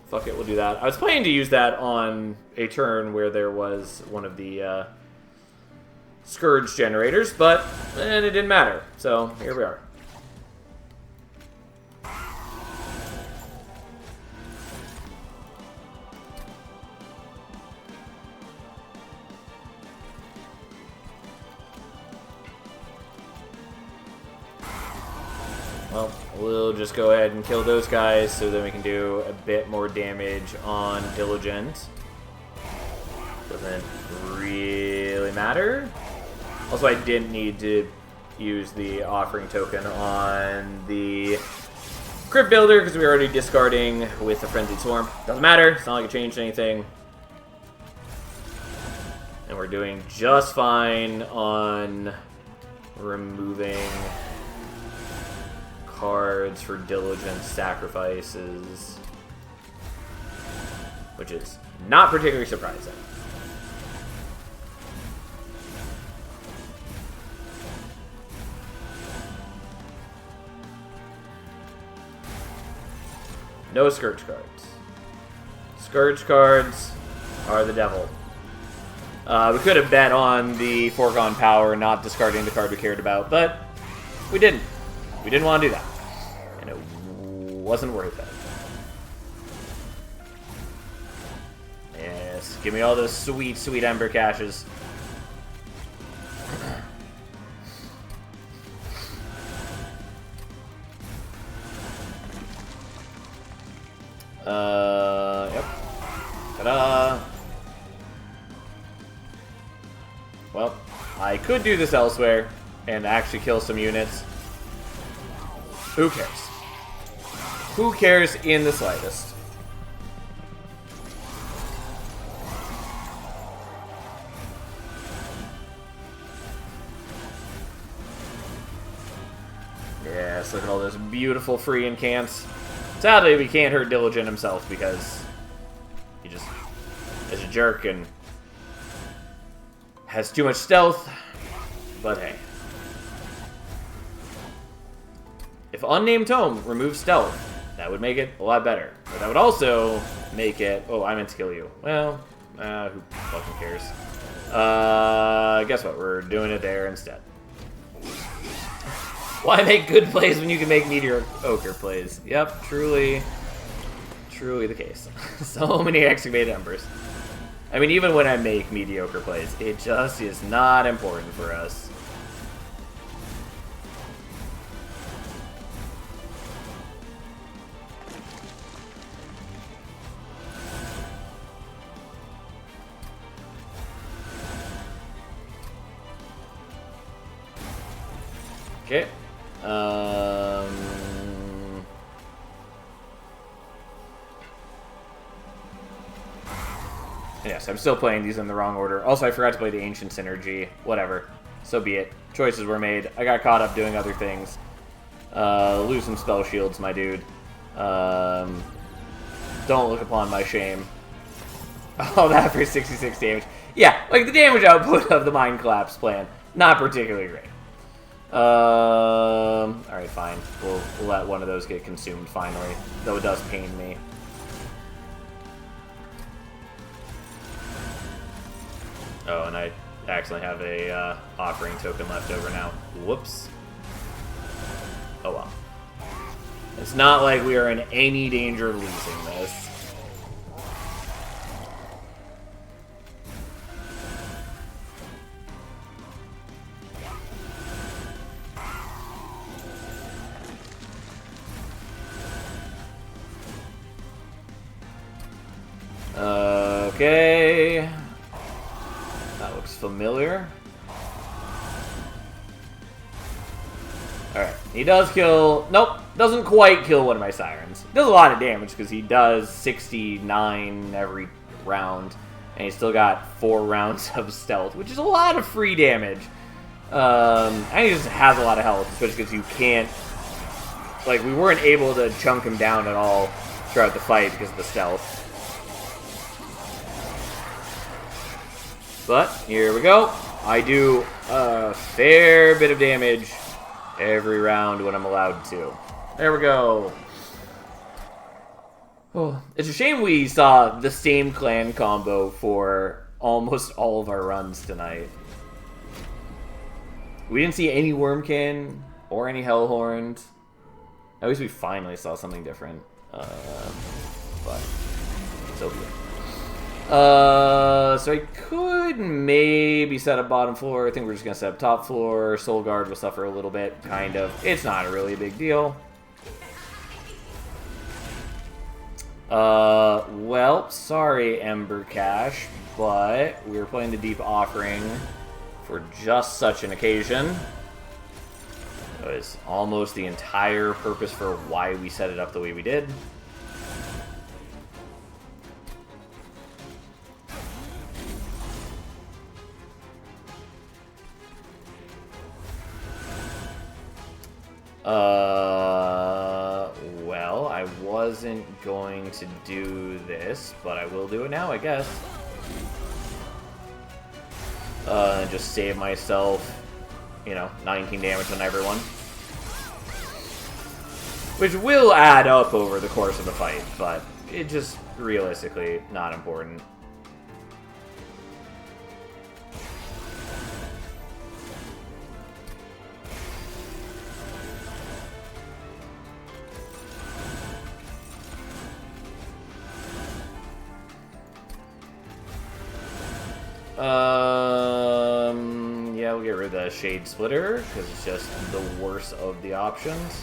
Fuck it, we'll do that. I was planning to use that on a turn where there was one of the Scourge generators, but it didn't matter. So here we are. Well, we'll just go ahead and kill those guys so that we can do a bit more damage on Diligent. Doesn't really matter. Also, I didn't need to use the offering token on the Crypt Builder because we were already discarding with the Frenzied Swarm. Doesn't matter. It's not like it changed anything. And we're doing just fine on removing cards for Diligent sacrifices, which is not particularly surprising. No Scourge cards. Scourge cards are the devil. We could have bet on the Foregone Power, not discarding the card we cared about, but we didn't. We didn't want to do that. And it wasn't worth it. Yes, give me all those sweet, sweet Ember caches. Yep. Ta-da! Well, I could do this elsewhere and actually kill some units. Who cares? Who cares in the slightest? Yes, look at all those beautiful free incants. Sadly, we can't hurt Diligent himself because he just is a jerk and has too much stealth. But hey. If Unnamed Tome removes stealth, that would make it a lot better. But that would also make it... Oh, I meant to kill you. Well, who fucking cares? Guess what? We're doing it there instead. Why make good plays when you can make mediocre plays? Yep, truly the case. So many Excavated Embers. I mean, even when I make mediocre plays, it just is not important for us. Okay. Yes, I'm still playing these in the wrong order. Also, I forgot to play the Ancient Synergy. Whatever. So be it. Choices were made. I got caught up doing other things. Lose some spell shields, my dude. Don't look upon my shame. All that for 66 damage. Yeah, like the damage output of the Mind Collapse plan. Not particularly great. Alright, fine. We'll let one of those get consumed finally. Though it does pain me. Oh, and I accidentally have a offering token left over now. Whoops. Oh well. It's not like we are in any danger of losing this. Okay. That looks familiar. Alright, he does kill... Nope, doesn't quite kill one of my sirens. Does a lot of damage because he does 69 every round. And he's still got 4 rounds of stealth, which is a lot of free damage. And he just has a lot of health, especially because you can't... Like, we weren't able to chunk him down at all throughout the fight because of the stealth. But, here we go. I do a fair bit of damage every round when I'm allowed to. There we go. Oh, it's a shame we saw the same clan combo for almost all of our runs tonight. We didn't see any Wormkin or any Hellhorns. At least we finally saw something different. But so be it. So I could maybe set up bottom floor. I think we're just going to set up top floor. Soul Guard will suffer a little bit, kind of. It's not a really big deal. Well, sorry, Ember Cash, but we were playing the Deep Offering for just such an occasion. It was almost the entire purpose for why we set it up the way we did. Well, I wasn't going to do this, but I will do it now, I guess. And just save myself, 19 damage on everyone. Which will add up over the course of the fight, but it just, realistically, not important. Yeah, we'll get rid of the Shade Splitter, because it's just the worst of the options.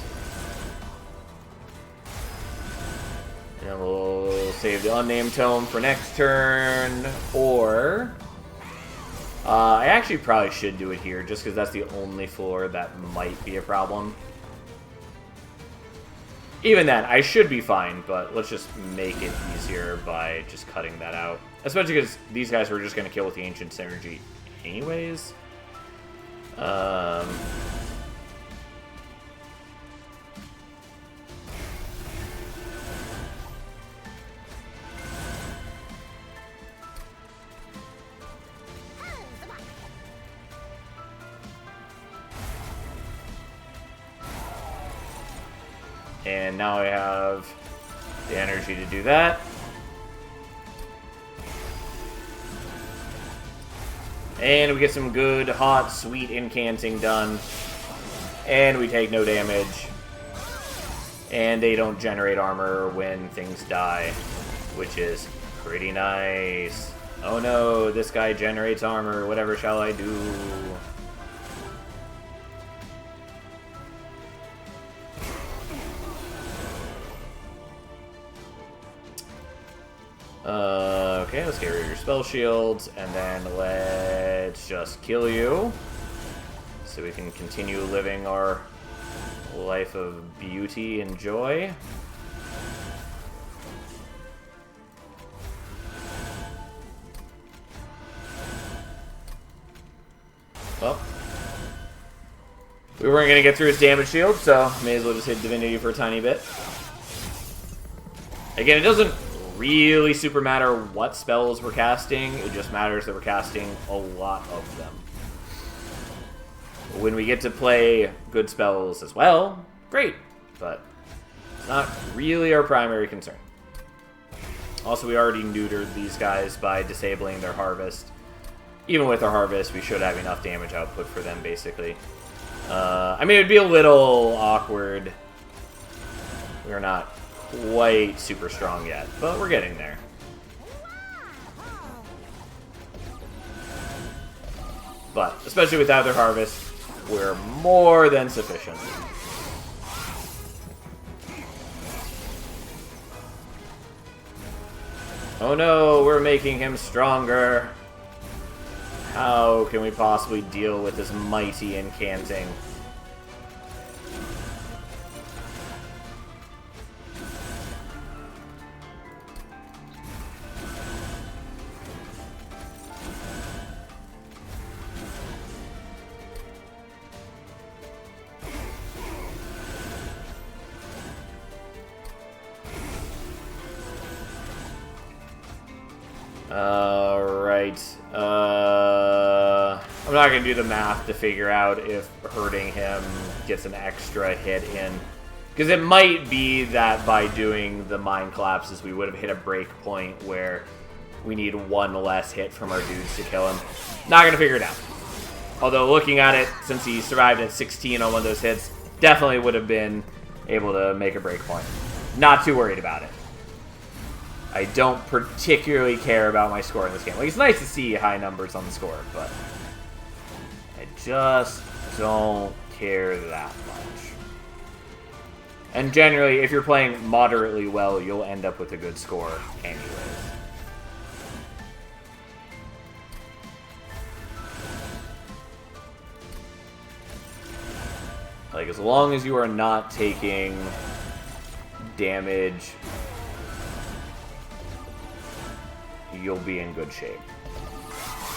And we'll save the Unnamed Tome for next turn, or... I actually probably should do it here, just because that's the only floor that might be a problem. Even then, I should be fine, but let's just make it easier by just cutting that out. Especially because these guys were just going to kill with the Ancient Synergy anyways. And now I have the energy to do that. And we get some good, hot, sweet incanting done. And we take no damage. And they don't generate armor when things die, which is pretty nice. Oh no, this guy generates armor. Whatever shall I do? Okay, let's get rid of your spell shields, and then let's just kill you, so we can continue living our life of beauty and joy. Well, we weren't going to get through his damage shield, so may as well just hit Divinity for a tiny bit. Again, it doesn't really super matter what spells we're casting, it just matters that we're casting a lot of them. When we get to play good spells as well, great, but it's not really our primary concern. Also, we already neutered these guys by disabling their harvest. Even with our harvest, we should have enough damage output for them, basically. I mean, it'd be a little awkward We're not quite super strong yet, but we're getting there. But, especially without their harvest, we're more than sufficient. Oh no, we're making him stronger. How can we possibly deal with this mighty incanting? Alright. I'm not going to do the math to figure out if hurting him gets an extra hit in. Because it might be that by doing the mind collapses, we would have hit a break point where we need one less hit from our dudes to kill him. Not going to figure it out. Although looking at it, since he survived at 16 on one of those hits, definitely would have been able to make a break point. Not too worried about it. I don't particularly care about my score in this game. Like, it's nice to see high numbers on the score, but I just don't care that much. And generally, if you're playing moderately well, you'll end up with a good score anyways. Like, as long as you are not taking damage, you'll be in good shape.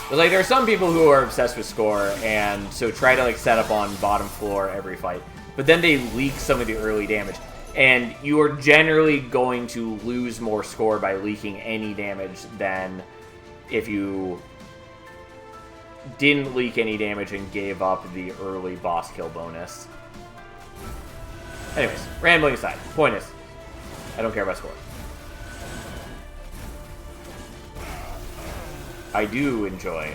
But, like, there are some people who are obsessed with score, and so try to, like, set up on bottom floor every fight. But then they leak some of the early damage. And you are generally going to lose more score by leaking any damage than if you didn't leak any damage and gave up the early boss kill bonus. Anyways, rambling aside, point is, I don't care about score. I do enjoy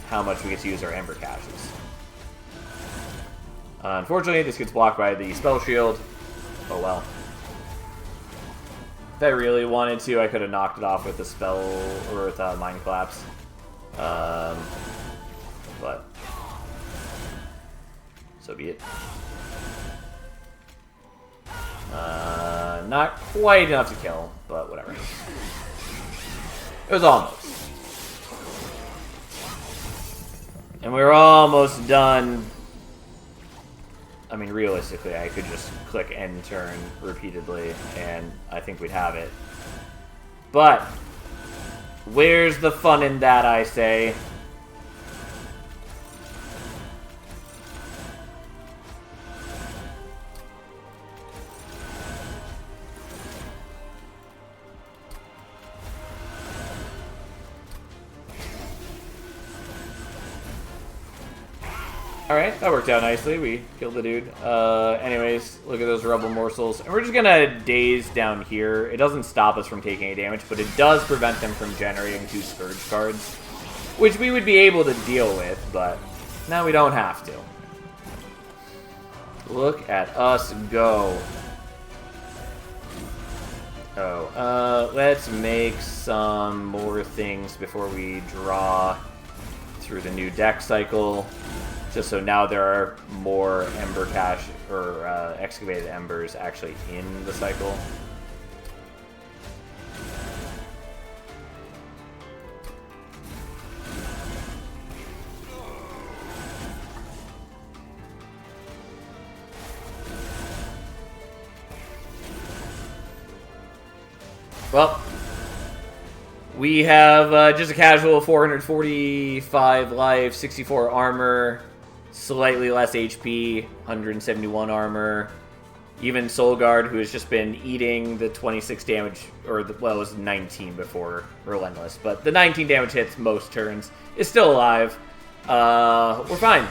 how much we get to use our Ember Caches. Unfortunately, this gets blocked by the Spell Shield. Oh well. If I really wanted to, I could have knocked it off with the Spell, or with Mind Collapse. But so be it. Not quite enough to kill, but whatever. It was almost. And we're almost done. I mean, realistically, I could just click end turn repeatedly, and I think we'd have it. But where's the fun in that, I say? Alright, that worked out nicely. We killed the dude. Anyways, look at those rubble morsels. And we're just gonna daze down here. It doesn't stop us from taking any damage, but it does prevent them from generating 2 Scourge cards, which we would be able to deal with, but now we don't have to. Look at us go. Oh, let's make some more things before we draw through the new deck cycle. Just so now there are more Ember Cache, or Excavated Embers actually in the cycle. Well, we have just a casual 445 life, 64 armor, slightly less HP, 171 armor. Even Soul Guard, who has just been eating the 26 damage, or well, it was 19 before Relentless, but the 19 damage hits most turns, is still alive. We're fine.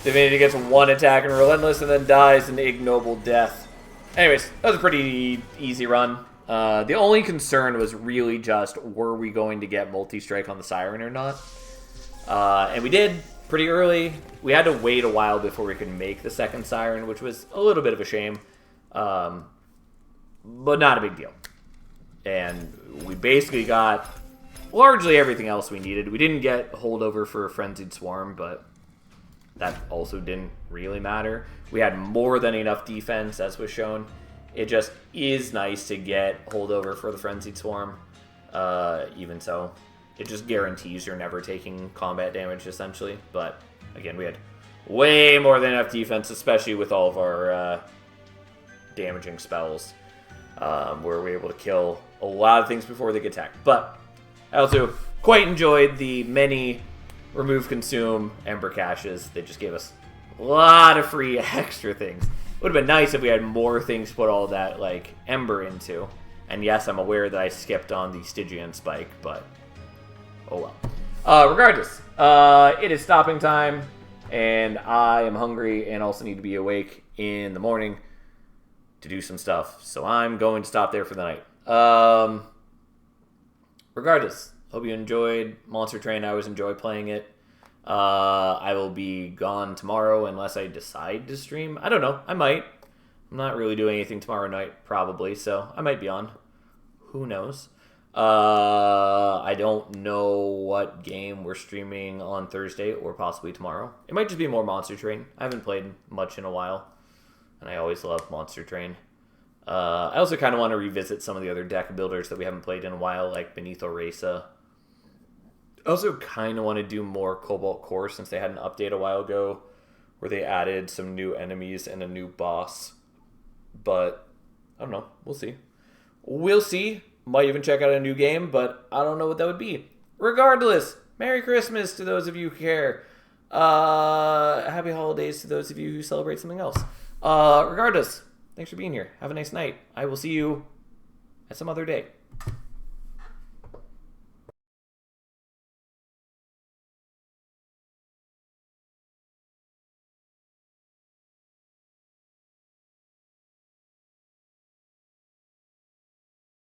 Divinity gets 1 attack in Relentless and then dies an ignoble death. Anyways, that was a pretty easy run. The only concern was really just, were we going to get multi-strike on the Siren or not? And we did pretty early. We had to wait a while before we could make the second Siren, which was a little bit of a shame. but not a big deal. And we basically got largely everything else we needed. We didn't get holdover for a Frenzied Swarm, but that also didn't really matter. We had more than enough defense, as was shown. It just is nice to get holdover for the Frenzied Swarm. Even so, it just guarantees you're never taking combat damage, essentially. But, again, we had way more than enough defense, especially with all of our damaging spells, where we were able to kill a lot of things before they get attacked. But I also quite enjoyed the many remove, consume Ember caches. They just gave us a lot of free extra things. Would have been nice if we had more things to put all that like Ember into. And yes, I'm aware that I skipped on the Stygian spike, but oh well. Regardless, it is stopping time, and I am hungry and also need to be awake in the morning to do some stuff. So I'm going to stop there for the night. Regardless, hope you enjoyed Monster Train. I always enjoy playing it. I will be gone tomorrow unless I decide to stream. I don't know. I might. I'm not really doing anything tomorrow night, probably, so I might be on. Who knows? I don't know what game we're streaming on Thursday or possibly tomorrow. It might just be more Monster Train. I haven't played much in a while, and I always love Monster Train. I also kind of want to revisit some of the other deck builders that we haven't played in a while, like Beneath Oresa. I also kind of want to do more Cobalt Core since they had an update a while ago where they added some new enemies and a new boss. But, I don't know. We'll see. We'll see. Might even check out a new game, but I don't know what that would be. Regardless, Merry Christmas to those of you who care. Happy holidays to those of you who celebrate something else. Regardless, thanks for being here. Have a nice night. I will see you at some other day.